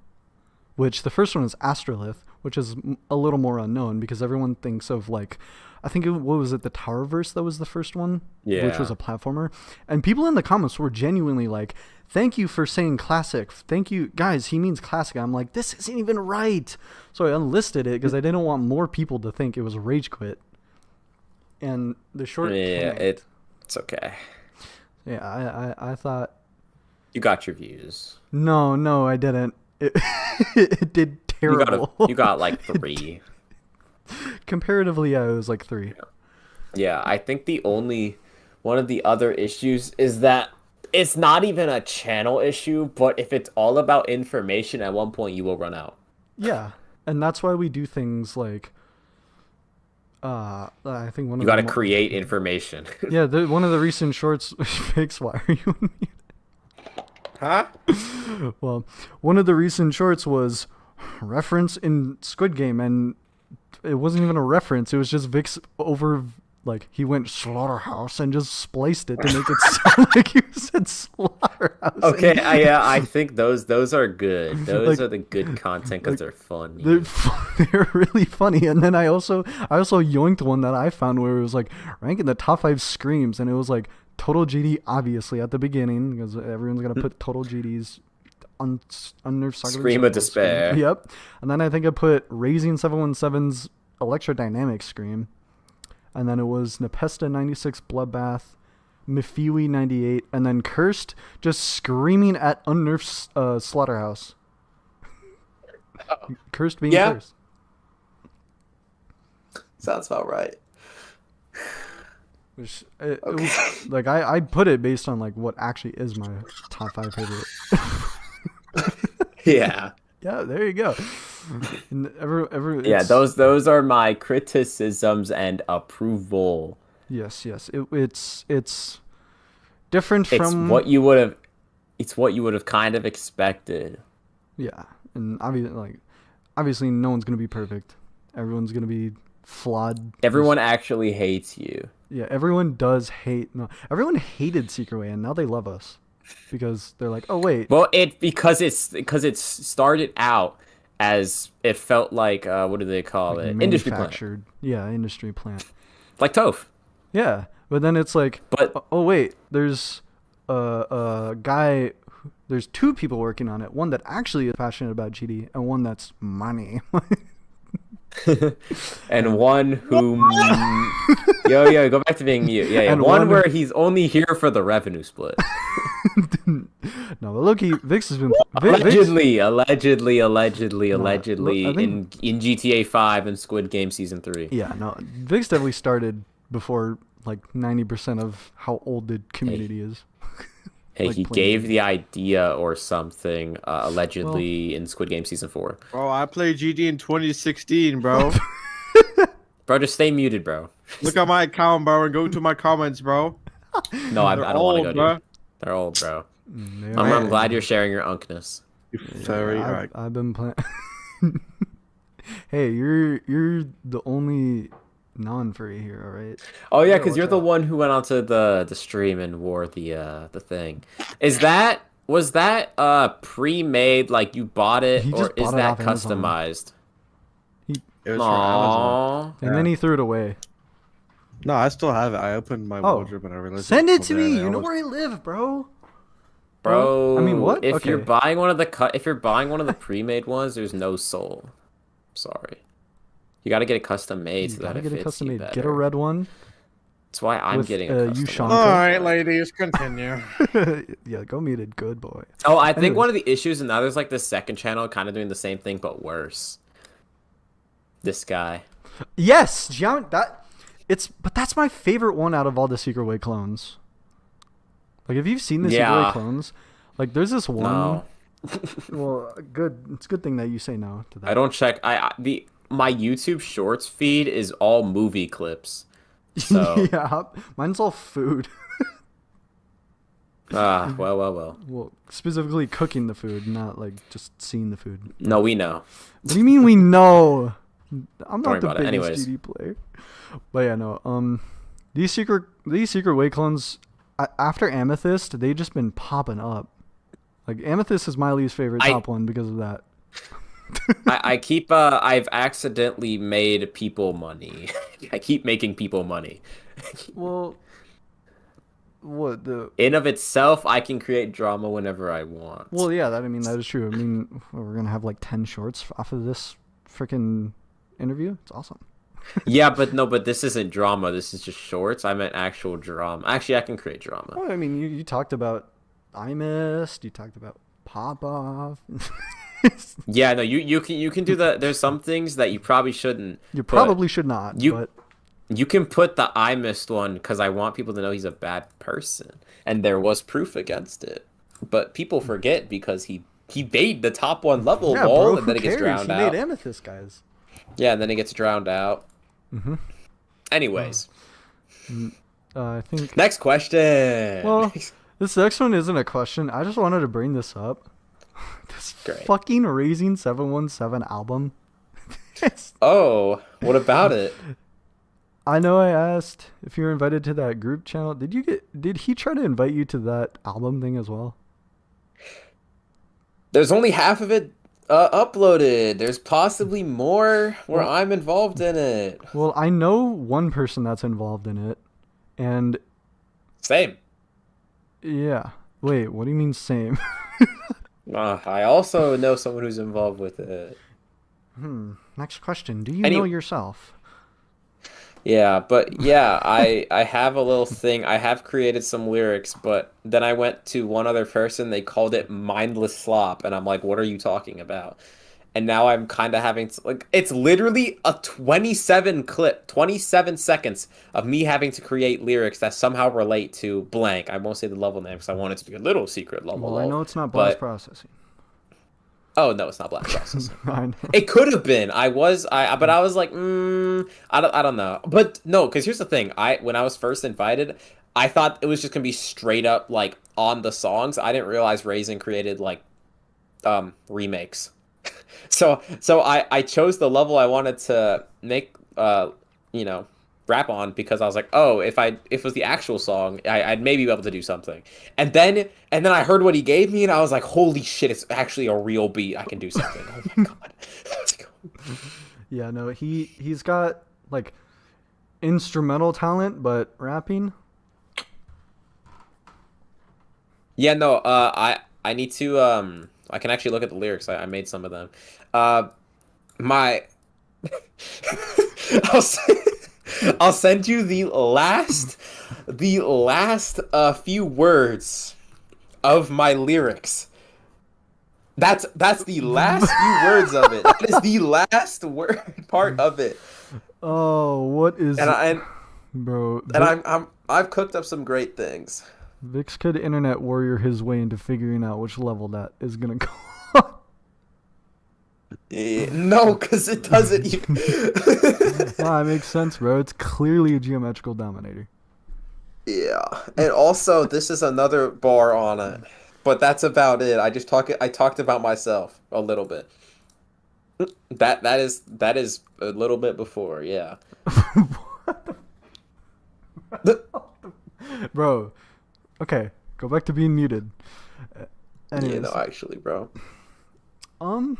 which the first one is Astrolith, which is a little more unknown because everyone thinks of like, I think what was it, the Towerverse that was the first one, which was a platformer, and people in the comments were genuinely like, "Thank you for saying classic. Thank you, guys. He means classic." I'm like, this isn't even right. So I unlisted it because I didn't want more people to think it was Rage Quit. And the short,
Yeah,
tanked.
it's okay.
Yeah, I thought.
You got your views.
No, I didn't. It did terrible.
You got like 3.
Comparatively, yeah, it was like 3.
Yeah, I think one of the other issues is that it's not even a channel issue, but if it's all about information, at one point you will run out.
Yeah, and that's why we do things like. I think one
You
of
got to
the
create information.
yeah, one of the recent shorts. Fix, why are you on mute?
Huh?
Well, one of the recent shorts was reference in Squid Game, and it wasn't even a reference. It was just Vix over, like, he went slaughterhouse and just spliced it to make it sound like he said slaughterhouse.
Okay, I think those are good. Those
Like-
are the good content because they're funny.
They're really funny. And then I also yoinked one that I found where it was like ranking the top 5 screams, and it was like total GD obviously at the beginning because everyone's gonna put total GDs on unnerved
Scream of despair.
Yep. And then I think I put Raising 717's electrodynamic scream, and then it was Nepesta 96 bloodbath, Mifiwi 98, and then Cursed just screaming at unnerved slaughterhouse. Cursed being cursed.
Sounds about right.
Which it was, like I put it based on like what actually is my top 5 favorite.
Yeah.
Yeah, there you go. And
Yeah, those are my criticisms and approval.
Yes. It's different from
It's what you would have kind of expected.
Yeah, and obviously no one's gonna be perfect. Everyone's gonna be flawed.
Everyone actually hates you.
Yeah, everyone does hate. No, everyone hated Secret Way, and now they love us because they're like, oh wait.
Well, because it started out as it felt like what do they call it? Industry plant.
Manufactured. Yeah, industry plant.
Like Toph.
Yeah, but then it's like,
But
oh wait, there's a guy. There's 2 people working on it. One that actually is passionate about GD, and one that's money.
and one whom yo go back to being mute. Yeah,
And
one
one-
where he's only here for the revenue split.
No, but low-key, Vix has been
Allegedly
I
in
think-
GTA 5 and Squid Game Season 3.
Yeah, no, Vix definitely started before like 90% of how old the community is.
Hey,
Like
he
playing
gave the idea or something allegedly in Squid Game Season 4.
Bro, I played GD in 2016, bro.
Bro, just stay muted, bro.
Look at my account, bro, and go to my comments, bro.
No, I
They're
don't want to go,
old, bro.
dude. They're old, bro.
They
I'm
are-
glad you're sharing your unkness.
Very
I've,
right.
I've been playing. Hey, you're the only non-furry here, all right?
Oh
You
yeah,
gotta
because
watch
you're the
out.
one who went onto the stream and wore the thing. Was that pre-made, like you bought it,
He
or
just
is
bought it
that
off Amazon.
customized?
He
It was from Amazon.
Aww.
and then
Yeah.
he threw it away.
No, I still have it. I opened my
Oh,
wardrobe and I realized
send it
was
to
there.
me.
And I
You know
almost...
where I live, bro. Well, I mean,
Bro,
what?
if you're
Okay.
buying if you're buying one of the pre-made ones, there's no soul. Sorry. You got to get it custom made
You
so that
gotta
it
get it
fits
custom
you
made. Get a
better.
red one
That's why I'm
with
getting a custom one
Ushanka.
All
for
right,
it.
ladies, continue.
Yeah, go meet it, good boy.
Oh, I think
Anyways,
one of the issues, and now there's like the second channel kind of doing the same thing but worse. This guy.
yes, but that's my favorite one out of all the Secret Way clones. Like, if you've seen the Secret Way
Yeah.
clones, like there's this one.
No.
Well, good. It's a good thing that you say no to that.
I don't check. My YouTube Shorts feed is all movie clips. So,
Yeah, mine's all food.
well.
Well, specifically cooking the food, not like just seeing the food.
No, we know.
What do you mean we know? I'm
Don't worry
not the
about it.
biggest
Anyways.
GD player. But yeah, no. These secret way clones after Amethyst, they just been popping up. Like Amethyst is my least favorite top one because of that.
I've accidentally made people money. I keep making people money.
Well, what the?
In of itself, I can create drama whenever I want.
Well, yeah, that is true. I mean, we're gonna have like 10 shorts off of this freaking interview. It's awesome.
Yeah, but this isn't drama. This is just shorts. I meant actual drama. Actually, I can create drama.
Well, I mean, you talked about I missed. You talked about pop off.
Yeah, no, you can do the. There's some things that you probably shouldn't.
You
but
probably should not.
you
But
you can put the I missed one because I want people to know he's a bad person, and there was proof against it. But people forget because he made the top one level
yeah,
wall,
bro,
and then
who
it gets
cares?
drowned
He
out.
made Amethyst, guys.
Yeah, and then it gets drowned out.
Mm-hmm.
Anyways,
I think.
next question.
Well, this next one isn't a question. I just wanted to bring this up. This
Great.
fucking Raising 717 album.
Oh, what about it?
I know I asked if you were invited to that group channel. Did he try to invite you to that album thing as well?
There's only half of it uploaded. There's possibly more where
Well-
I'm involved in it.
Well, I know one person that's involved in it. And
Same.
yeah. Wait, what do you mean same?
I also know someone who's involved with it.
Next question. Do you
Any-
know yourself?
Yeah, but yeah, I have a little thing. I have created some lyrics, but then I went to one other person. They called it mindless slop, and I'm like, what are you talking about? And now I'm kind of having to, like, it's literally a 27 seconds of me having to create lyrics that somehow relate to blank. I won't say the level name because I want it to be a little secret level.
Well, I know it's not blast
but
processing.
oh no, it's not black processing.
I know.
It could have been. But I was like, I don't know. But no, because here's the thing. When I was first invited, I thought it was just gonna be straight up like on the songs. I didn't realize Raisin created like remakes. So I chose the level I wanted to make rap on because I was like, oh, if it was the actual song, I'd maybe be able to do something. And then I heard what he gave me, and I was like, holy shit, it's actually a real beat. I can do something. Oh my god. Let's go.
Yeah, no, he's got like instrumental talent, but rapping.
Yeah, no, I need to I can actually look at the lyrics. I made some of them. My I'll send, I'll send you the last few words of my lyrics. That's the last few words of it. That is the last word part of it.
Oh, what is bro?
I've cooked up some great things.
Vix could internet warrior his way into figuring out which level that is gonna go.
No, because it doesn't even.
Nah, it makes sense, bro. It's clearly a geometrical dominator.
Yeah, and also this is another bar on it, but that's about it. I talked about myself a little bit. That is a little bit before, yeah.
Bro, okay, go back to being muted. Uh,
Yeah, no,
Anyways,
actually, bro.
um,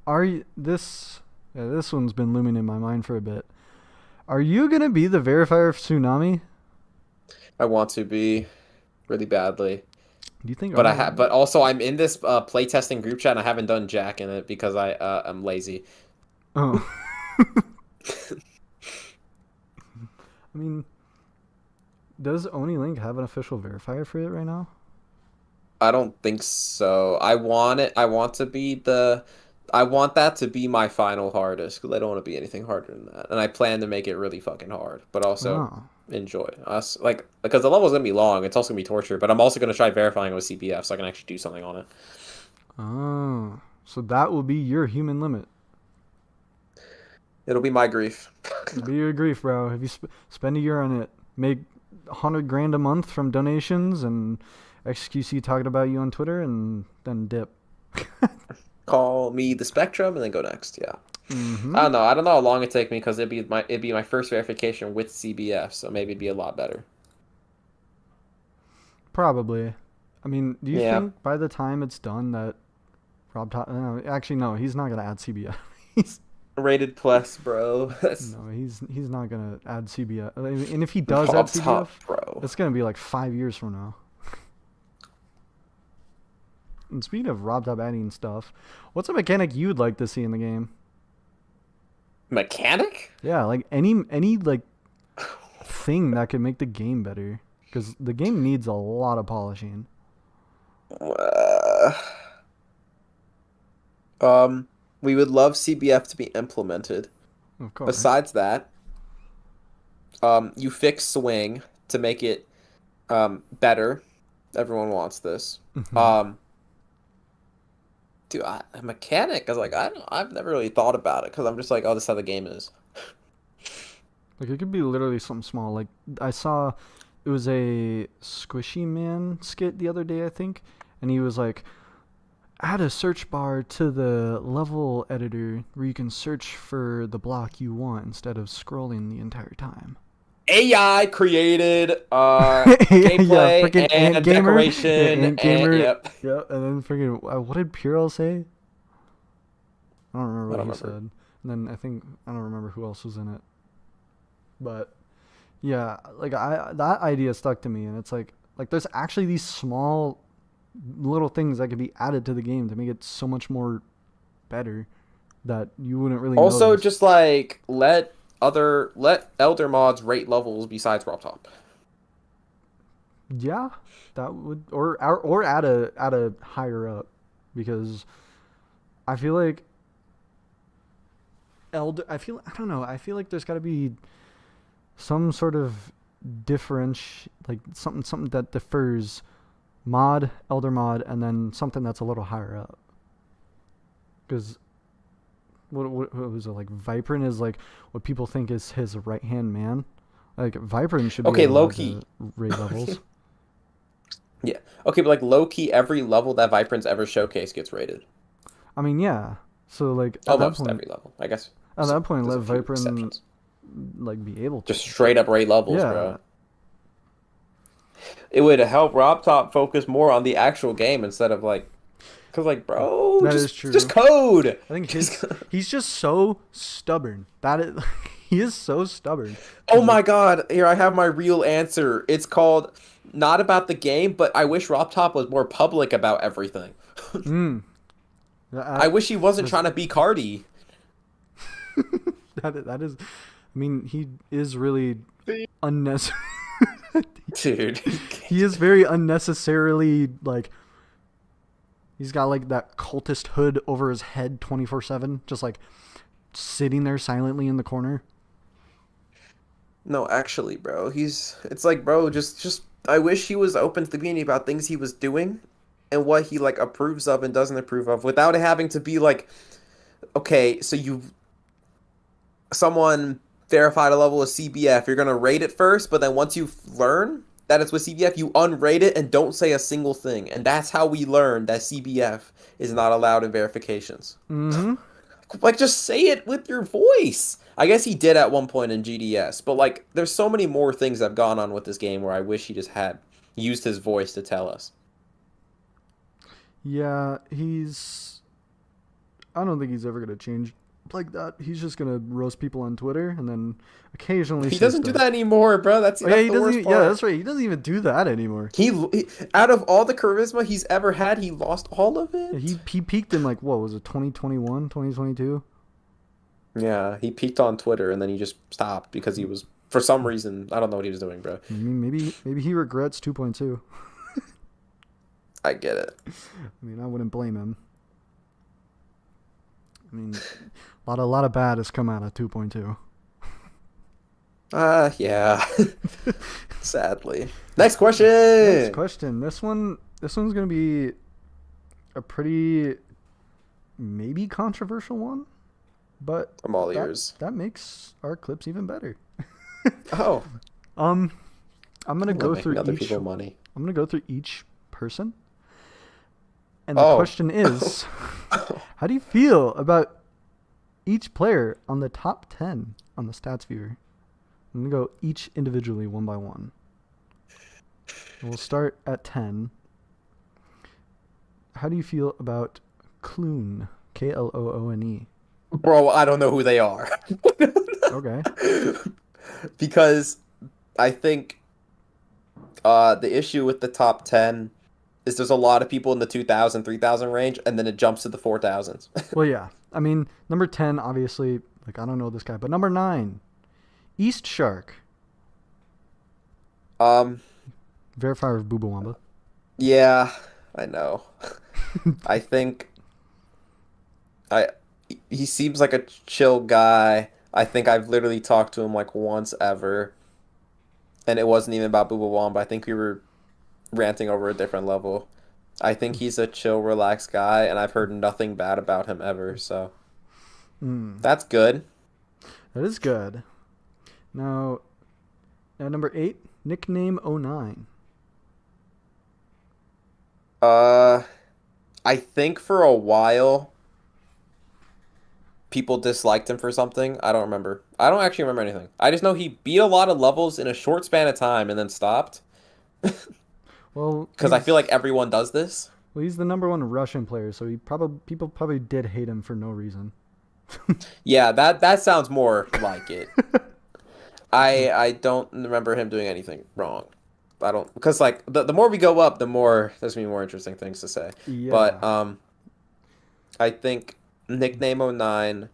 are you this? Yeah, this one's been looming in my mind for a bit. Are you gonna be the verifier of Tsunami?
I want to be really badly.
Do you think?
But
Oh,
but also I'm in this playtesting group chat and I haven't done jack in it because I'm lazy.
oh. I mean, does OniLink have an official verifier for it right now?
I don't think so. I want it. I want that to be my final hardest because I don't want to be anything harder than that. And I plan to make it really fucking hard, but also
Oh,
enjoy us like because the level's gonna be long. It's also gonna be torture, but I'm also gonna try verifying with CPF so I can actually do something on it.
oh. So that will be your human limit.
It'll be my grief.
It'll be your grief, bro. If you spend a year on it, make 100 grand a month from donations, and XQC talking about you on Twitter, and then dip.
Call me the Spectrum and then go next. Yeah.
Mm-hmm.
I don't know. I don't know how long it'd take me because it'd be my first verification with CBF, so maybe it'd be a lot better.
Probably. I mean, do you
Yeah.
think by the time it's done that no, actually no, he's not gonna add CBF. he's
Rated plus, bro.
no, he's not gonna add CBF. And if he does add
Rob
CBF,
top, bro.
it's gonna be like 5 years from now. And speaking of Rob Top adding stuff, what's a mechanic you'd like to see in the game?
Mechanic?
Yeah, like any like thing that could make the game better, because the game needs a lot of polishing.
Uh, we would love CBF to be implemented.
Of course.
Besides that, you fix swing to make it better. Everyone wants this.
Mhm.
Dude, a mechanic. I was like, I've never really thought about it because I'm just like, oh, this is how the game is.
Like it could be literally something small. Like I saw, it was a Squishy Man skit the other day, I think, and he was like, add a search bar to the level editor where you can search for the block you want instead of scrolling the entire time.
AI created
Yeah,
gameplay
freaking
and
Ant Gamer.
decoration
Yeah, Ant Gamer.
yep.
Yep, and then freaking what did Purell say? I don't remember
I
what
don't
he
remember.
said. And then I don't remember who else was in it. But yeah, like that idea stuck to me, and it's like there's actually these small little things that could be added to the game to make it so much more better that you wouldn't really
Also,
notice.
just like let elder mods rate levels besides Rob Top.
Yeah, that would or add a higher up, because I feel like I don't know, I feel like there's got to be some sort of like something that differs mod, elder mod, and then something that's a little higher up. Because what was it, like Viprin is like what people think is his right hand man. Like Viprin should be
Okay, low
allowed
key.
to rate levels.
Yeah. Okay, but like low key, every level that Vibrant's ever showcased gets rated.
I mean, yeah. So like
Almost every level, I guess.
at that point,
There's
let
a few
Viprin
exceptions.
like be able to.
Just straight up rate levels,
Yeah.
bro. It would help Rob Top focus more on the actual game instead of like, cause like, bro,
That
just
is true.
just code.
I think he's just so stubborn. That is, he is so stubborn.
Oh my God! Here I have my real answer. It's called not about the game, but I wish Rob Top was more public about everything.
Mm.
I wish he wasn't trying to be Cardi.
That is, I mean, he is really unnecessary.
Dude.
He is very unnecessarily like. He's got like that cultist hood over his head 24/7, just like sitting there silently in the corner.
No, actually, bro. It's like, bro, just I wish he was open to the community about things he was doing and what he like approves of and doesn't approve of without it having to be like, okay, so someone verified a level of CBF, you're gonna rate it first, but then once you learn, that it's with CBF, you unrate it and don't say a single thing. And that's how we learned that CBF is not allowed in verifications.
Mm-hmm.
Like, just say it with your voice. I guess he did at one point in GDS, but like, there's so many more things that have gone on with this game where I wish he just had used his voice to tell us.
Yeah, I don't think he's ever gonna change like that. He's just gonna roast people on Twitter and then occasionally.
He doesn't do that anymore, bro. That's
yeah, he
the
doesn't.
worst part.
Yeah, that's right. He doesn't even do that anymore.
He out of all the charisma he's ever had, he lost all of it.
Yeah, he peaked in like what was it, 2021, 2022?
Yeah, he peaked on Twitter and then he just stopped because he was, for some reason, I don't know what he was doing, bro.
I mean, maybe he regrets 2.2.
I get it.
I mean, I wouldn't blame him. I mean, a lot of bad has come out of 2.2.
Yeah. Sadly. Next question.
Next question. This one's gonna be a pretty maybe controversial one, but
I'm all ears.
That makes our clips even better.
Oh.
I'm gonna go through
other
each.
people money.
I'm gonna go through each person, and the question is, how do you feel about each player on the top 10 on the stats viewer? I'm gonna go each individually, one by one. We'll start at 10. How do you feel about Kloon? Kloone.
Bro, I don't know who they are.
Okay.
Because I think the issue with the top 10 is there's a lot of people in the 2,000, 3,000 range, and then it jumps to the 4,000s.
Well, yeah. I mean, number 10, obviously, like, I don't know this guy. But number 9, East Shark. Verifier of Boobawamba.
Yeah, I know. I think he seems like a chill guy. I think I've literally talked to him like once ever. And it wasn't even about Boobawamba. I think we were ranting over a different level. I think he's a chill, relaxed guy, and I've heard nothing bad about him ever, so that's good.
That is good. Now number 8, Nickname 09.
I think for a while people disliked him for something. I don't remember. I don't actually remember anything. I just know he beat a lot of levels in a short span of time and then stopped.
Well,
because I feel like everyone does this.
Well, he's the number 1 Russian player, so people probably did hate him for no reason.
Yeah, that sounds more like it. I don't remember him doing anything wrong. I don't, because like the more we go up, the more there's gonna be more interesting things to say.
Yeah.
But I think Nickname 09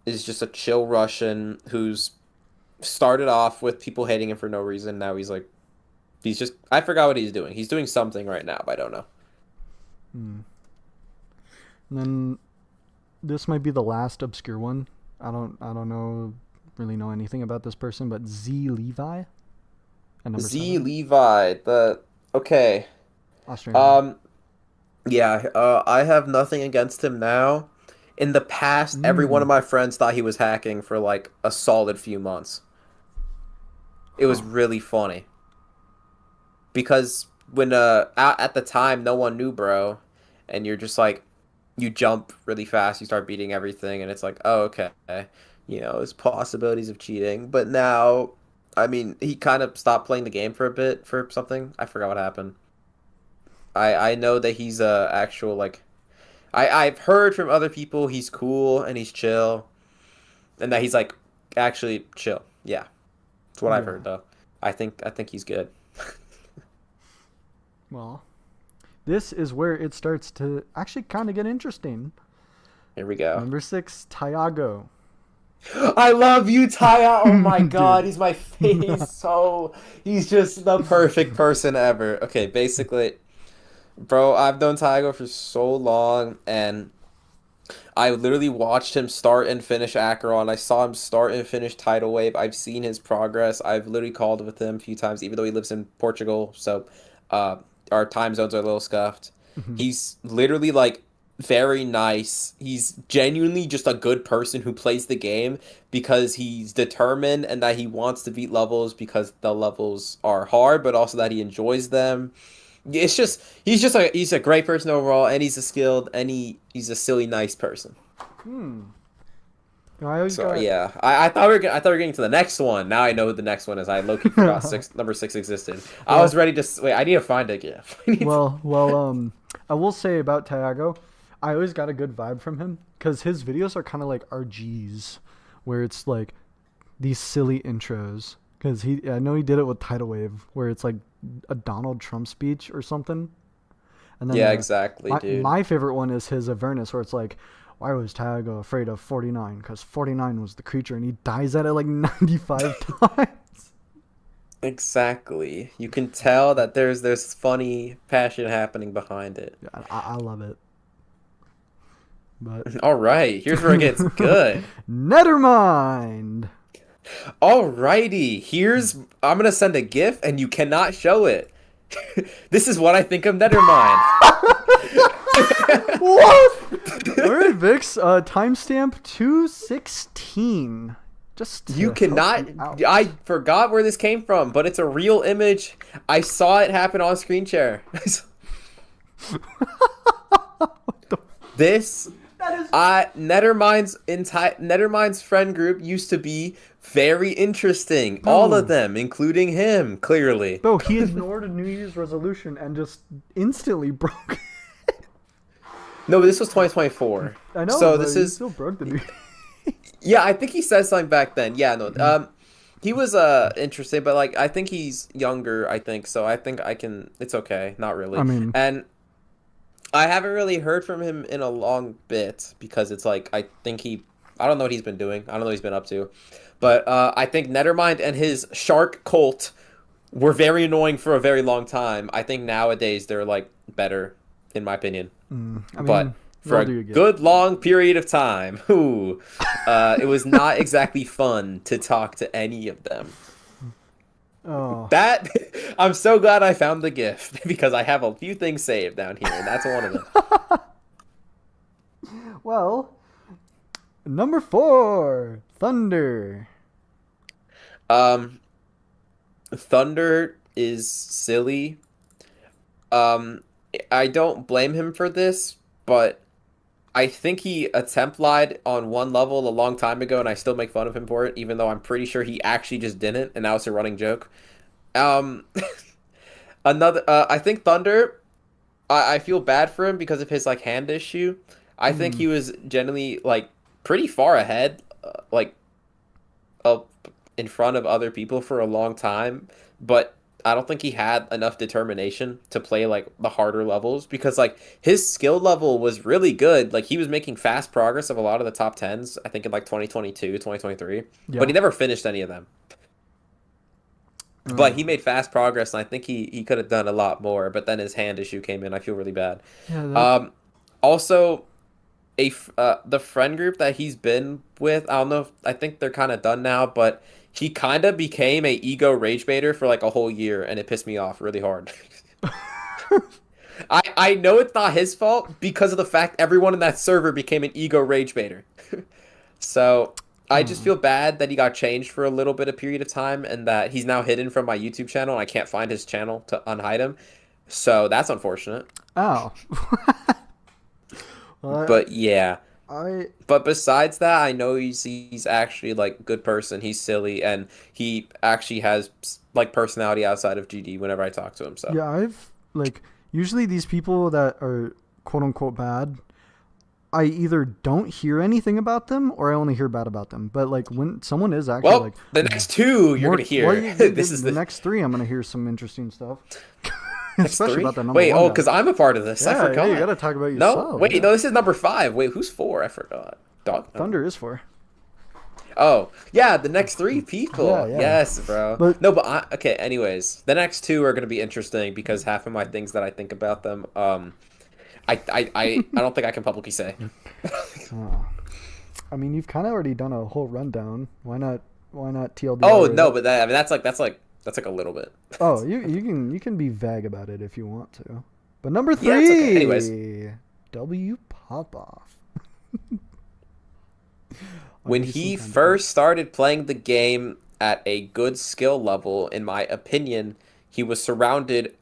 is just a chill Russian who's started off with people hating him for no reason. Now he's just, I forgot what he's doing. He's doing something right now, but I don't know.
And then this might be the last obscure one. I don't really know anything about this person, but Z Levi.
Z Levi, okay.
Australian.
Yeah, I have nothing against him now. In the past, every one of my friends thought he was hacking for like a solid few months. It was really funny. Because when at the time no one knew, bro, and you're just like, you jump really fast, you start beating everything, and it's like, oh, okay, there's possibilities of cheating. But now, I mean, he kind of stopped playing the game for a bit for something. I forgot what happened. I know that he's actual, like, I've heard from other people he's cool and he's chill, and that he's like actually chill. Yeah, that's what I've heard though. I think he's good.
Well, this is where it starts to actually kind of get interesting.
Here we go.
Number 6, Tiago.
I love you, Taya. Oh my god, he's my face. So he's just the perfect person ever. Okay, basically, bro, I've known Tiago for so long, and I literally watched him start and finish Acheron. I saw him start and finish Tidal Wave. I've seen his progress. I've literally called with him a few times, even though he lives in Portugal. So our time zones are a little scuffed. He's literally like very nice. He's genuinely just a good person who plays the game because he's determined and that he wants to beat levels because the levels are hard, but also that he enjoys them. It's just he's a great person overall, and he's a skilled and he's a silly nice person.
Hmm. I always
So
got
yeah, I thought I thought we were getting to the next one. Now I know who the next one is. I low-key forgot number 6 existed. I was ready to wait. I need to find a GIF.
I will say about Tiago, I always got a good vibe from him because his videos are kind of like RGs, where it's like these silly intros. Because I know he did it with Tidal Wave, where it's like a Donald Trump speech or something. And then
Yeah, exactly, dude.
my favorite one is his Avernus, where it's like, why was Tiago afraid of 49? Because 49 was the creature, and he dies at it like 95 times.
Exactly. You can tell that there's funny passion happening behind it.
Yeah, I love it. But
All right, here's where it gets good.
Nethermind.
Alrighty, I'm gonna send a GIF and you cannot show it. This is what I think of Nethermind.
What? All right, Vix. Timestamp 216. Just to
You
help
cannot.
you out.
I forgot where this came from, but it's a real image. I saw it happen on screen share. This. Nethermind's friend group used to be very interesting. All of them, including him, clearly.
Bro, he ignored a New Year's resolution and just instantly broke.
No, but this was 2024.
I know.
So
but
this
he
is.
still broke the New.
Yeah, I think he said something back then. Yeah, no. He was interesting, but like I think he's younger. I think so. I think I can. It's okay. Not really.
I mean,
and I haven't really heard from him in a long bit because it's like I don't know what he's been doing. I don't know what he's been up to, but I think Nethermind and his shark cult were very annoying for a very long time. I think nowadays they're like better, in my opinion.
I mean,
But for a good long period of time, it was not exactly fun to talk to any of them.
Oh.
That I'm so glad I found the GIF because I have a few things saved down here, and that's one of them.
Well, number 4, Thunder.
Thunder is silly. I don't blame him for this, but I think he attempt lied on one level a long time ago, and I still make fun of him for it, even though I'm pretty sure he actually just didn't, and now it's a running joke. I think Thunder, I feel bad for him because of his like hand issue. I think he was generally like pretty far ahead, in front of other people for a long time, but I don't think he had enough determination to play like the harder levels because like his skill level was really good. Like he was making fast progress of a lot of the top 10s, I think in like 2022, 2023, but he never finished any of them. But he made fast progress, and I think he could have done a lot more. But then his hand issue came in. I feel really bad.
Yeah,
Also, the friend group that he's been with, I don't know. I think they're kind of done now. But he kind of became a ego rage baiter for like a whole year, and it pissed me off really hard. I know it's not his fault because of the fact everyone in that server became an ego rage baiter. So I just feel bad that he got changed for a little bit of period of time and that he's now hidden from my YouTube channel and I can't find his channel to unhide him. So that's unfortunate.
Oh. Well,
but yeah. But besides that, I know he's actually like a good person. He's silly and he actually has like personality outside of GD whenever I talk to him. So
yeah, I've like usually these people that are quote unquote bad, I either don't hear anything about them or I only hear bad about them. But like when someone is actually like
the next two you're gonna hear.
This is the next 3. I'm gonna hear some interesting stuff. Especially about the number 1.
Because I'm a part of this. I forgot.
Yeah, you gotta talk about yourself.
No, this is number 5. Wait, who's 4? I forgot.
Thunder is 4.
Oh, yeah, the next 3 people.
Yeah.
Yes, bro. Okay, anyways, the next 2 are gonna be interesting because half of my things that I think about them, I don't think I can publicly say.
I mean, you've kind of already done a whole rundown. Why not TLDR?
Oh no, but that's like a little bit.
Oh, you can be vague about it if you want to. But number 3.
Yeah, it's okay. Anyways,
W Popoff.
When he first started playing the game at a good skill level, in my opinion, he was surrounded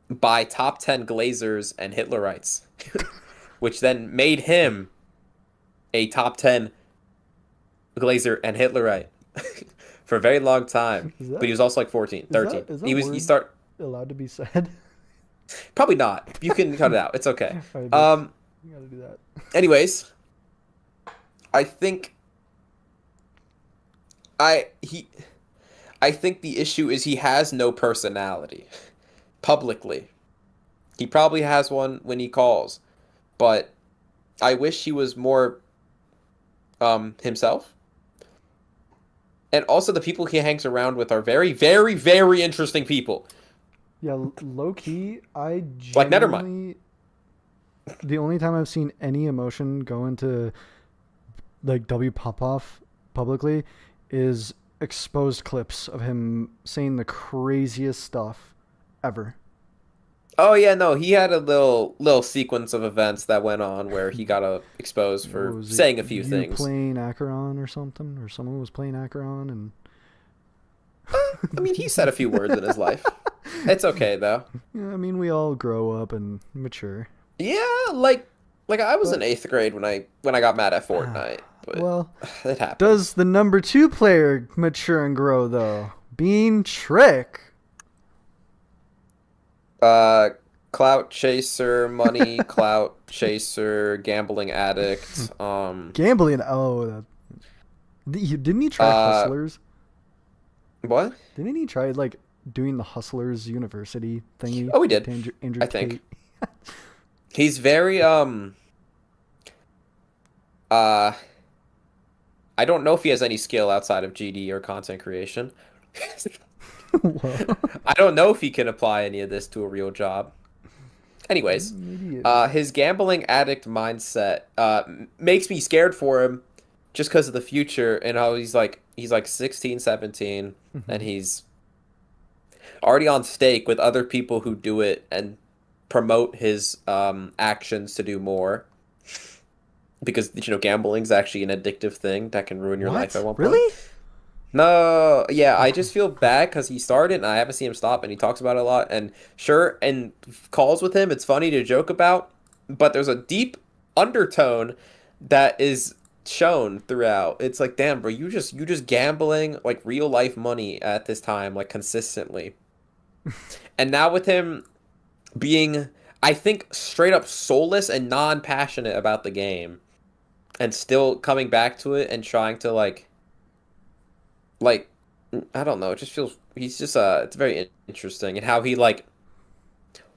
by top 10 Glazers and Hitlerites, which then made him a top 10 Glazer and Hitlerite for a very long time. But he was also like 14, 13.
Allowed to be said?
Probably not. You can cut it out. It's okay.
Right, you gotta do that.
Anyways, I think the issue is he has no personality publicly. He probably has one when he calls, but I wish he was more himself. And also the people he hangs around with are very, very, very interesting people.
Yeah, low key, I
like
genuinely, the only time I've seen any emotion go into like W Popoff publicly is exposed clips of him saying the craziest stuff ever.
Oh yeah, no, he had a little sequence of events that went on where he got exposed for saying a few things.
Playing Acheron or something, or someone was playing Acheron, and
I mean, he said a few words in his life. It's okay though.
Yeah, I mean, we all grow up and mature.
Yeah, like I was in 8th grade when I got mad at Fortnite. But
well,
it happened.
Does the number 2 player mature and grow though? Being Trick.
Clout chaser, money, clout chaser, gambling addict.
Gambling. Oh, didn't he try Hustlers?
What?
Didn't he try like doing the Hustlers University thingy?
Oh, he did.
Andrew
I think.
Tate?
He's very I don't know if he has any skill outside of GD or content creation. I don't know if he can apply any of this to a real job. Anyways, his gambling addict mindset makes me scared for him just because of the future and how he's like 16, 17, and he's already on stake with other people who do it and promote his actions to do more. Because, gambling's actually an addictive thing that can ruin your life at one point.
Really?
No, yeah, I just feel bad because he started and I haven't seen him stop and he talks about it a lot. And sure, and calls with him, it's funny to joke about, but there's a deep undertone that is shown throughout. It's like, damn, bro, you just gambling like real life money at this time, like consistently. And now with him being, I think, straight up soulless and non-passionate about the game and still coming back to it and trying to like I don't know, it just feels he's just it's very interesting and how he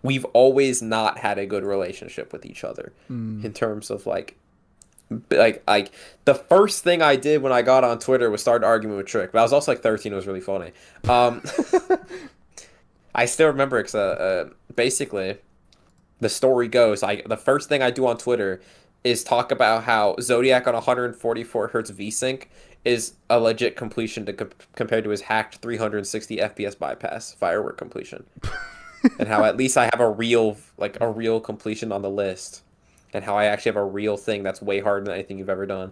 we've always not had a good relationship with each other in terms of like the first thing I did when I got on Twitter was start arguing with Trick, but I was also like 13. It was really funny. I still remember because basically the story goes the first thing I do on Twitter is talk about how Zodiac on 144 hertz VSync is a legit completion compared to his hacked 360 FPS bypass firework completion. And how at least I have a real completion on the list. And how I actually have a real thing that's way harder than anything you've ever done.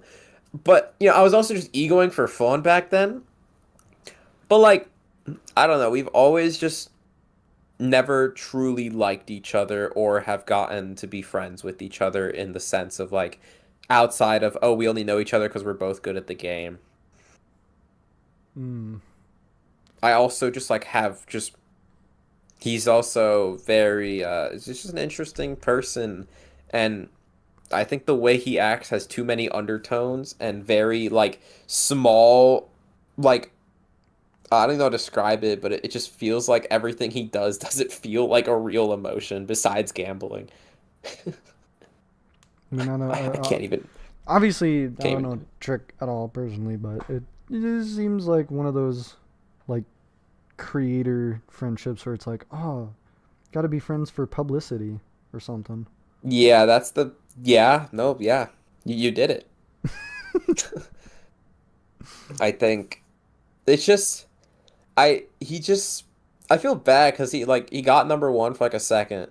But, I was also just egoing for fun back then. But, I don't know, we've always just never truly liked each other or have gotten to be friends with each other in the sense of, outside of, we only know each other because we're both good at the game. I also just, he's also very, he's just an interesting person, and I think the way he acts has too many undertones and very, small, I don't know how to describe it, but it just feels like everything he does doesn't feel like a real emotion besides gambling. I can't even.
Obviously, I don't know Trick at all personally, but it just seems like one of those creator friendships where it's gotta be friends for publicity or something.
Yeah, that's the you did it. I think it's just I feel bad because he got number 1 for a second.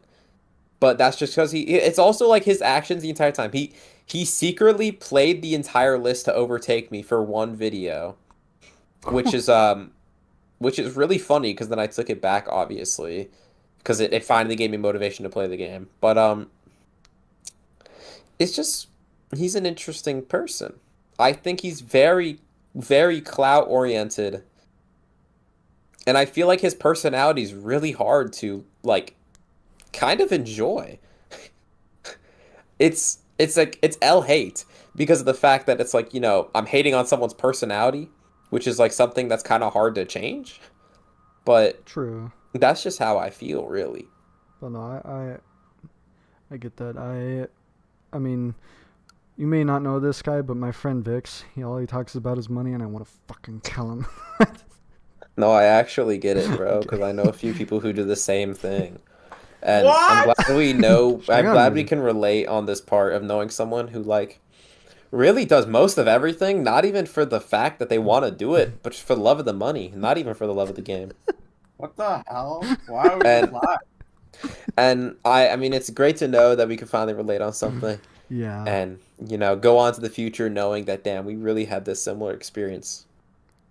but that's just because it's also like his actions the entire time. He secretly played the entire list to overtake me for one video, which is really funny because then I took it back obviously because it finally gave me motivation to play the game. But it's just he's an interesting person. I think he's very, very clout oriented. And I feel like his personality is really hard to like kind of enjoy. It's like it's L hate because of the fact that it's like, I'm hating on someone's personality, which is like something that's kind of hard to change. But
True.
that's just how I feel, really.
But no, I get that. I mean, you may not know this guy, but my friend Vix, all he talks about is money, and I want to fucking kill him.
No, I actually get it, bro, because I know a few people who do the same thing. And I'm glad we know, I'm glad we can relate on this part of knowing someone who, like, really does most of everything, not even for the fact that they want to do it, but just for the love of the money, not even for the love of the game.
What the hell? Why would
And-
you lie?
And I mean, it's great to know that we can finally relate on something
Yeah.
and, go on to the future knowing that, damn, we really had this similar experience.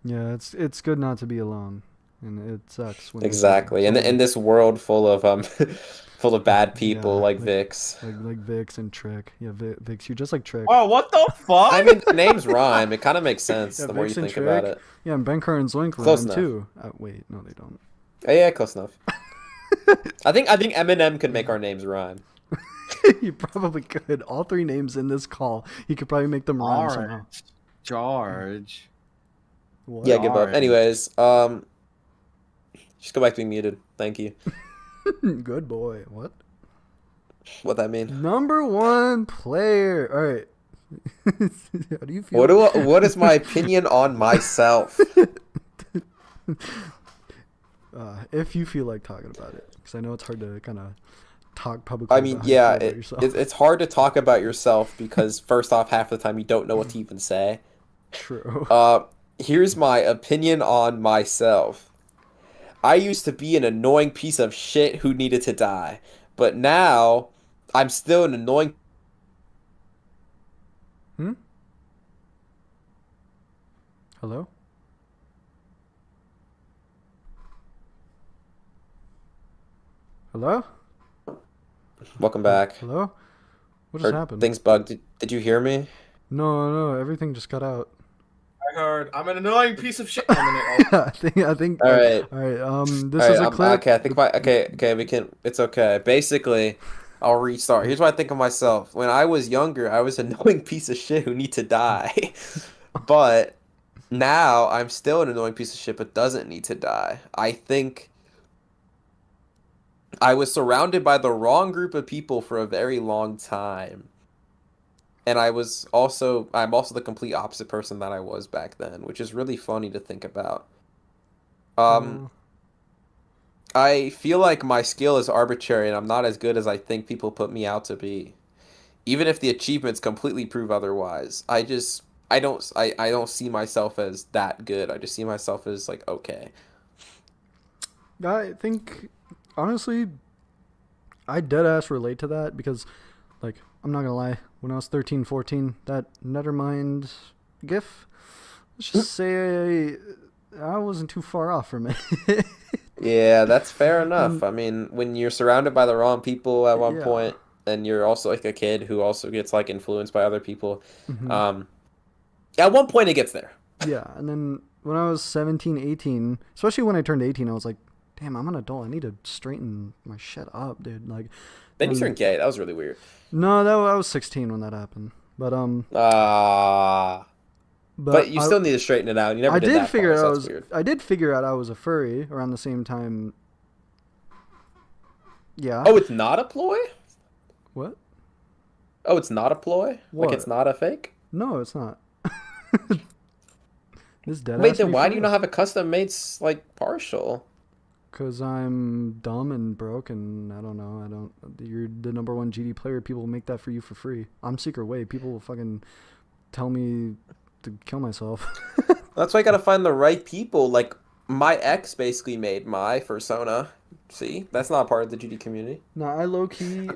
Yeah, it's good not to be alone, and it sucks when
Exactly. And in this world full of full of bad people
Yeah,
like
like-
Vix.
like Vix and Trick. Yeah, Vix, you're just like Trick.
Oh, what the fuck?
I mean, the names rhyme. It kind of makes sense
Yeah,
the more you
Vix and
think about
Trick.
it.
Yeah, and Benkar and Zoink
Close
rhyme
enough.
too. Wait, no, they don't.
Oh, yeah, close enough. I think Eminem could make our names rhyme.
You probably could. All three names in this call, you could probably make them rhyme somehow.
George.
What?
Yeah, give up.
Alright.
Anyways, just go back to being muted. Thank you.
Good boy. What?
What that mean?
Number one player. All right. How do you feel?
What is my opinion on myself?
If you feel like talking about it, because I know it's hard to kind of talk publicly.
I mean,
about how you
yeah,
feel about yourself.
it's hard to talk about yourself because first off, half the time you don't know what to even say.
True.
Here's my opinion on myself. I used to be an annoying piece of shit who needed to die, but now I'm still an annoying.
Hello? Hello?
Welcome back.
Hello? What just
Or
happened?
things bugged. Did you hear me?
No, everything just got out.
I heard I'm an annoying piece of shit.
I think.
All right.
All right. This
All
is
right,
a clip.
okay, I think okay, we can. It's okay. Basically, I'll restart. Here's what I think of myself. When I was younger, I was an annoying piece of shit who need to die, but now I'm still an annoying piece of shit but doesn't need to die. I think I was surrounded by the wrong group of people for a very long time. And I'm also the complete opposite person that I was back then, which is really funny to think about. I feel like my skill is arbitrary and I'm not as good as I think people put me out to be. Even if the achievements completely prove otherwise. I don't see myself as that good. I just see myself as like okay.
I think, honestly, I deadass relate to that because, like, I'm not gonna lie, when I was 13, 14, that Nethermind gif, let's just say I wasn't too far off from it.
Yeah, that's fair enough. I mean, when you're surrounded by the wrong people at one
Yeah.
point, and you're also like a kid who also gets like influenced by other people,
Mhm.
At one point it gets there.
Yeah, and then when I was 17, 18, especially when I turned 18, I was like, damn, I'm an adult. I need to straighten my shit up, dude. Like,
Then you turned gay. That was really weird.
no, I was 16 when that happened. But
But you still need to straighten it out. You never
I
did
did
that
figure
part, so
out
that's weird.
I did figure out I was a furry around the same time. Yeah.
Oh, it's not a ploy?
What?
Oh, it's not a ploy?
What?
Like it's not a fake?
No, it's not. This dead.
Wait, then why do you not have a custom made like partial?
Because I'm dumb and broke, and I don't know. You're the number one GD player. People will make that for you for free. I'm Secret Way. People will fucking tell me to kill myself.
That's why I gotta find the right people. Like my ex basically made my persona See, that's not part of the GD community.
No, I low key.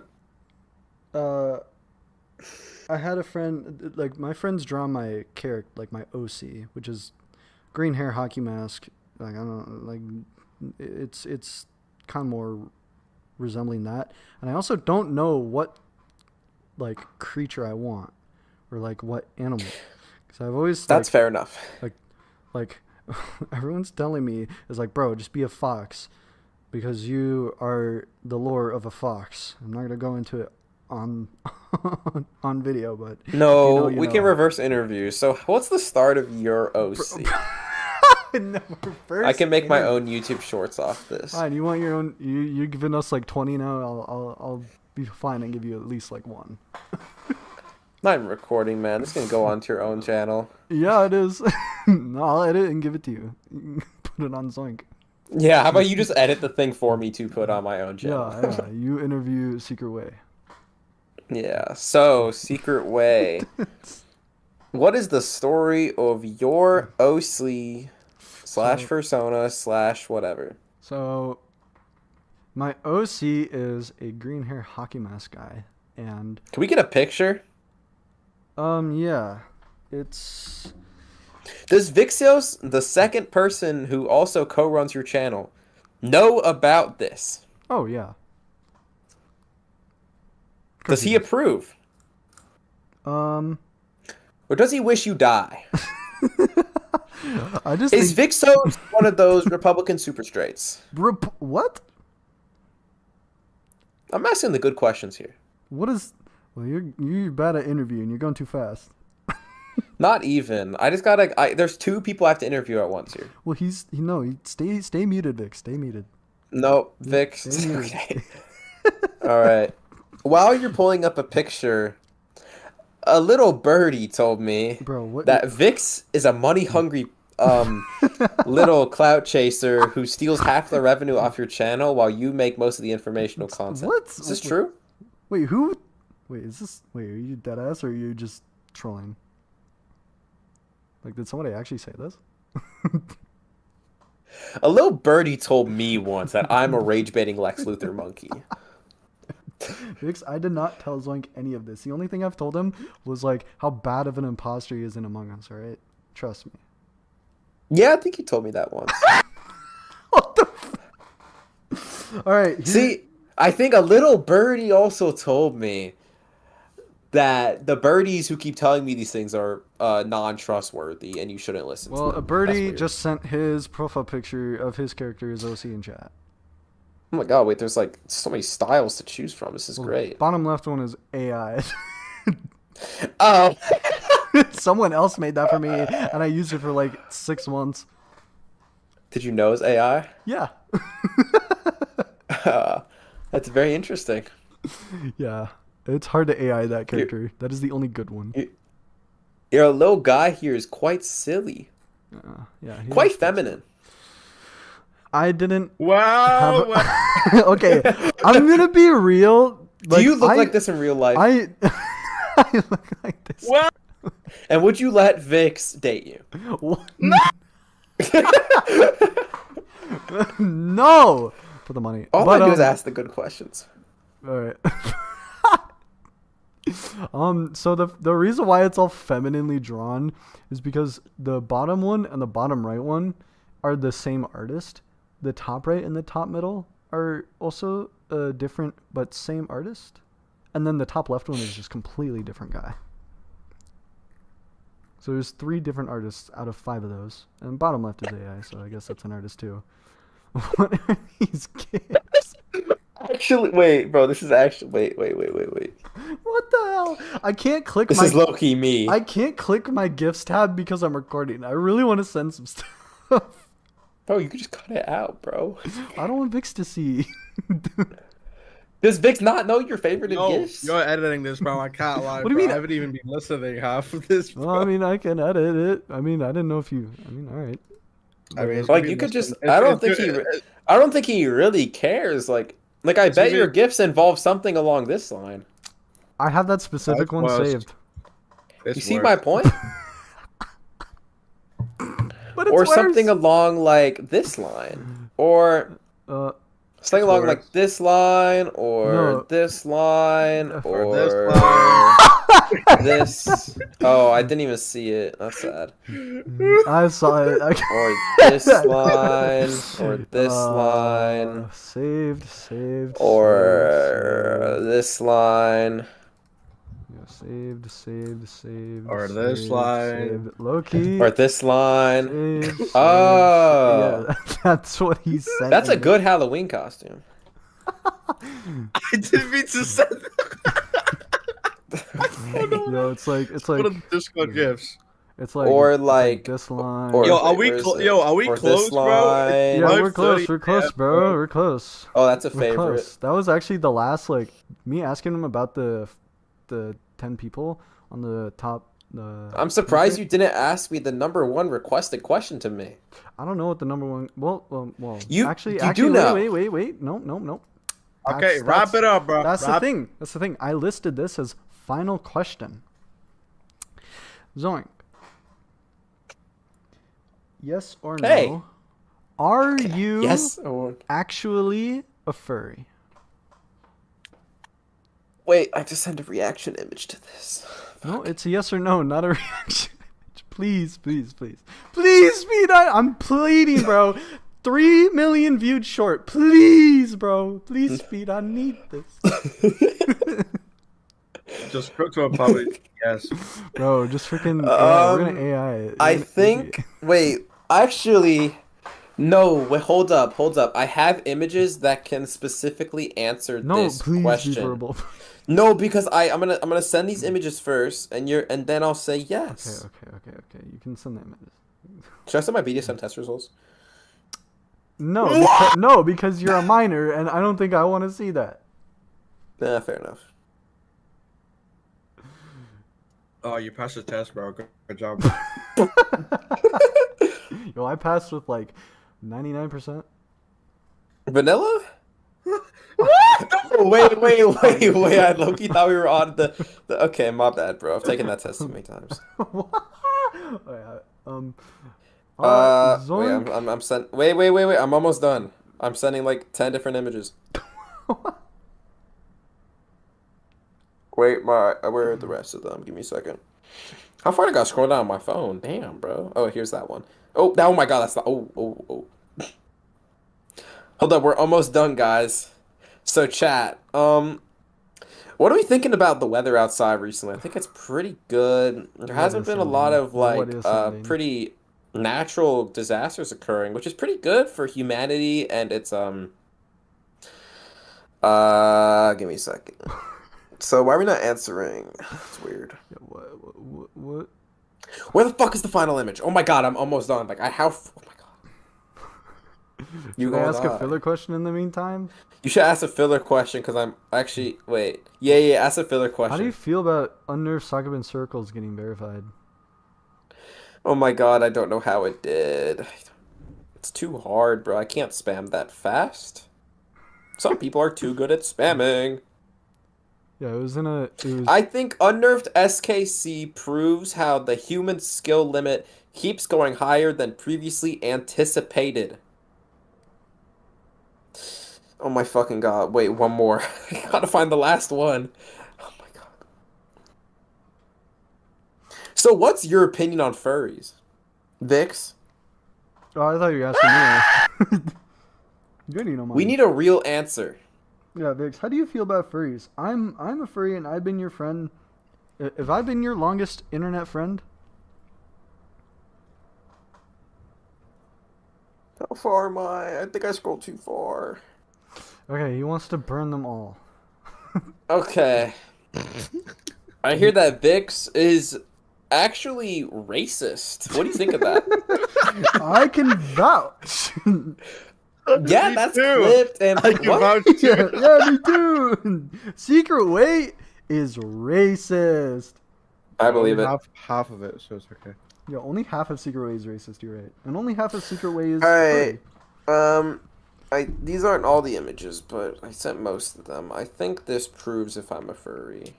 I had a friend, like my friends draw my character, like my OC, which is green hair, hockey mask. Like I don't like, it's kind of more resembling that. And I also don't know what like creature I want, or like what animal. Because I've always
That's fair enough.
like everyone's telling me is like, bro, just be a fox, because you are the lore of a fox. I'm not gonna go into it on on video, but
No,
if you know, you
we
know.
can reverse interviews. So, what's the start of your OC?
No,
I can make my own YouTube shorts off this.
Fine, you want your own? You're giving us like 20 now. I'll be fine and give you at least like one.
Not even recording, man. This can go onto your own channel.
Yeah, it is. No, I'll edit and give it to you. Put it on Zoink.
Yeah, how about you just edit the thing for me to put on my own channel?
Yeah. You interview Secret Way.
Yeah, so, Secret Way. What is the story of your OC / persona / whatever?
So, my OC is a green hair hockey mask guy, and
Can we get a picture?
yeah, it's
Does Vixios, the second person who also co-runs your channel, know about this?
oh yeah.
Does he approve?
Um,
Or does he wish you die?
I just
Is
think
Vixos one of those Republican super straights?
what?
I'm asking the good questions here.
What is? Well, you're bad at interviewing. You're going too fast.
Not even. I just gotta. There's two people I have to interview at once here.
Well, stay muted, Vic. Stay muted.
No, Vix.
Stay muted.
Okay. All right. While you're pulling up a picture, a little birdie told me
Bro, what?
that Vix is a money-hungry little clout chaser who steals half the revenue off your channel while you make most of the informational content.
What?
Is this true?
Wait, who? Wait, is this? Wait, are you dead ass or are you just trolling? Like, did somebody actually say this?
A little birdie told me once that I'm a rage-baiting Lex Luthor monkey.
Vix, I did not tell Zoink any of this. The only thing I've told him was like how bad of an imposter he is in Among Us. All right, trust me.
Yeah, I think he told me that once.
What the? All right.
See, I think a little birdie also told me that the birdies who keep telling me these things are non-trustworthy and you shouldn't listen
Well,
to them.
a
That's
birdie
weird.
just sent his profile picture of his character as OC in chat.
Oh my god, wait, there's like so many styles to choose from. This is great.
Bottom left one is AI.
Oh.
Someone else made that for me, and I used it for like 6 months.
Did you know it's AI?
Yeah.
That's very interesting.
Yeah. It's hard to AI that character. That is the only good one.
Your little guy here is quite silly.
Yeah.
Quite feminine.
I didn't.
Wow.
Okay, I'm gonna be real.
Do you look like this in real life?
I look like this.
Wow.
And would you let Vix date you?
What? No, for the money.
All
But,
I do is ask the good questions.
All right. So the reason why it's all femininely drawn is because the bottom one and the bottom right one are the same artist. The top right and the top middle are also different but same artist. And then the top left one is just completely different guy. So there's 3 different artists out of 5 of those. And bottom left is AI, so I guess that's an artist too. What are these kids?
Actually, wait, bro, this is actually... Wait.
What the hell? I can't click
This is low-key me.
I can't click my GIFs tab because I'm recording. I really want to send some stuff.
Bro, you could just cut it out, bro.
I don't want Vix to see.
Does Vix not know your favorite
No,
gifts?
you're editing this, bro. I can't lie.
What do you
bro.
mean?
I haven't even been listening half of this. Bro.
Well, I mean, I can edit it. I mean, I didn't know if you. I mean, all right.
I mean, it's
Like,
gonna
you
be
could just...
listening.
I don't
It's-
think he really cares. Like I bet your gifts involve something along this line.
I have that specific
That's
one
worse.
saved.
it's
You see
worse.
my point?
But it's
Or
worse.
something along like this line. Or Something along
Towards-
like this line, or
No.
this line,
Or this
or
line.
this. Oh, I didn't even see it. That's sad.
I saw it.
Or this line, or this line,
Saved.
or this line.
Yeah, saved.
Or this
saved,
line.
Saved. Low-key.
Or this line.
Saved.
Oh.
Yeah, that's what he said.
That's a good Halloween costume.
I didn't mean to say that.
Yo, it's like
One of the Discord gifts.
it's like
Or
it's
like-
this line.
or-
Yo, are
wait,
we
where is
clo-
it?
yo, are we
Or
close,
this
bro?
line.
Yeah,
It's
we're close.
5:30
We're close,
p.m.,
bro. We're close.
Oh, that's a
We're
favorite.
close. That was actually the last, like, me asking him about the 10 people on the top.
I'm surprised you didn't ask me the number one requested question to me.
I don't know what the number one. Well.
You-
actually,
you
actually,
do know.
wait. No.
Okay, wrap it up, bro.
That's the
Wrap-
thing. That's the thing. I listed this as final question. Zoink. Yes or no?
Hey.
Are you
Yes. Or...
actually a furry?
Wait, I just sent a reaction image to this.
No, it's a yes or no, not a reaction. Please, speed. I'm pleading, bro. 3 million viewed short. Please, bro. Please, speed. I need this.
Just go to a public. Yes.
Bro, just freaking. AI. We're gonna AI it.
I think. Wait, actually, no. Wait, hold up. I have images that can specifically answer
No,
this
please
question.
be verbal.
No, because I'm gonna send these images first, and then I'll say yes.
Okay. You can send the images.
Should I send my BDSM test results?
No, because you're a minor, and I don't think I want to see that.
Nah, fair enough.
Oh, you passed the test, bro. Good job.
Yo, I passed with like 99%.
Vanilla? wait. I low-key thought we were on the. Okay, my bad, bro. I've taken that test too many times.
Zoink.
Wait, I'm sent. Wait. I'm almost done. I'm sending like 10 different images. Wait, where are the rest of them? Give me a second. How far did I gotta scroll down on my phone? Damn, bro. Oh, here's that one. Oh my god, that's not. Oh. Hold up, we're almost done, guys. So, chat. What are we thinking about the weather outside recently? I think it's pretty good. There hasn't been a lot of pretty natural disasters occurring, which is pretty good for humanity and its give me a second. So why are we not answering? It's weird.
Yeah, what?
Where the fuck is the final image? Oh my god, I'm almost done. Like oh my god.
You can ask a filler question in the meantime.
You should ask a filler question because I'm actually wait. Yeah. Ask a filler question.
How do you feel about Unnerved Sakabin Circles getting verified?
Oh my god, I don't know how it did. It's too hard, bro. I can't spam that fast. Some people are too good at spamming.
Yeah, it was.
I think Unnerved SKC proves how the human skill limit keeps going higher than previously anticipated. Oh my fucking god. Wait, one more. I gotta find the last one. Oh my god. So what's your opinion on furries? Vix?
Oh, I thought you were asking me. Good, you know.
We need a real answer.
Yeah, Vix, how do you feel about furries? I'm a furry and I've been your friend. Have I been your longest internet friend?
How far am I? I think I scrolled too far.
Okay, he wants to burn them all.
Okay. I hear that Vix is actually racist. What do you think of that?
I can vouch.
Yeah,
Me
that's
too.
clipped and
I can
what?
vouch too.
yeah, me too. Secret Weight is racist.
I believe it.
Half of it, so it's okay.
Yeah, only half of Secret Way is racist. You're right, and only half of Secret Way is.
Alright.
furry.
These aren't all the images, but I sent most of them. I think this proves if I'm a furry.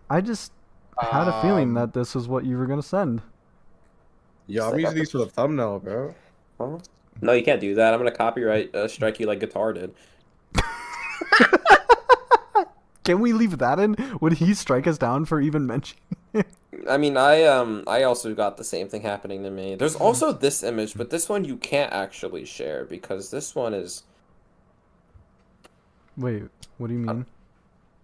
I just had a feeling that this was what you were gonna send.
Yo, I'm using these for the thumbnail, bro.
Huh? No, you can't do that. I'm gonna copyright strike you like Guitar did.
Can we leave that in? Would he strike us down for even mentioning it?
I mean, I also got the same thing happening to me. There's also this image, but this one you can't actually share because this one is.
Wait, what do you mean?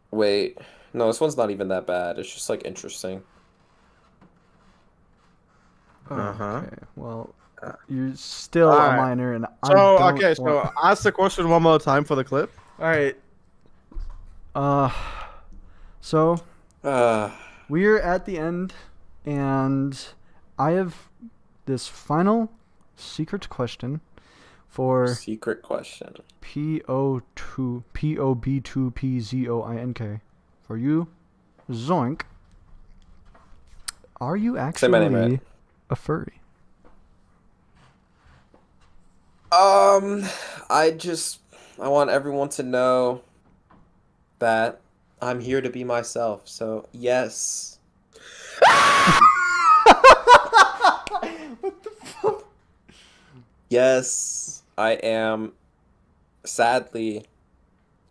Wait, no, this one's not even that bad. It's just like interesting.
Uh-huh.
Okay, well, you're still a
Alright.
minor, and I
So
don't
okay,
want...
so ask the question one more time for the clip.
All right. So
Uh,
we're at the end, and I have this final secret question for
secret question.
POB2PZOINK. For you, Zoink. Are you
Say my name
actually
right.
a furry?
I want everyone to know that I'm here to be myself. So yes.
What the fuck?
Yes, I am sadly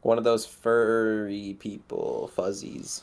one of those furry people, fuzzies.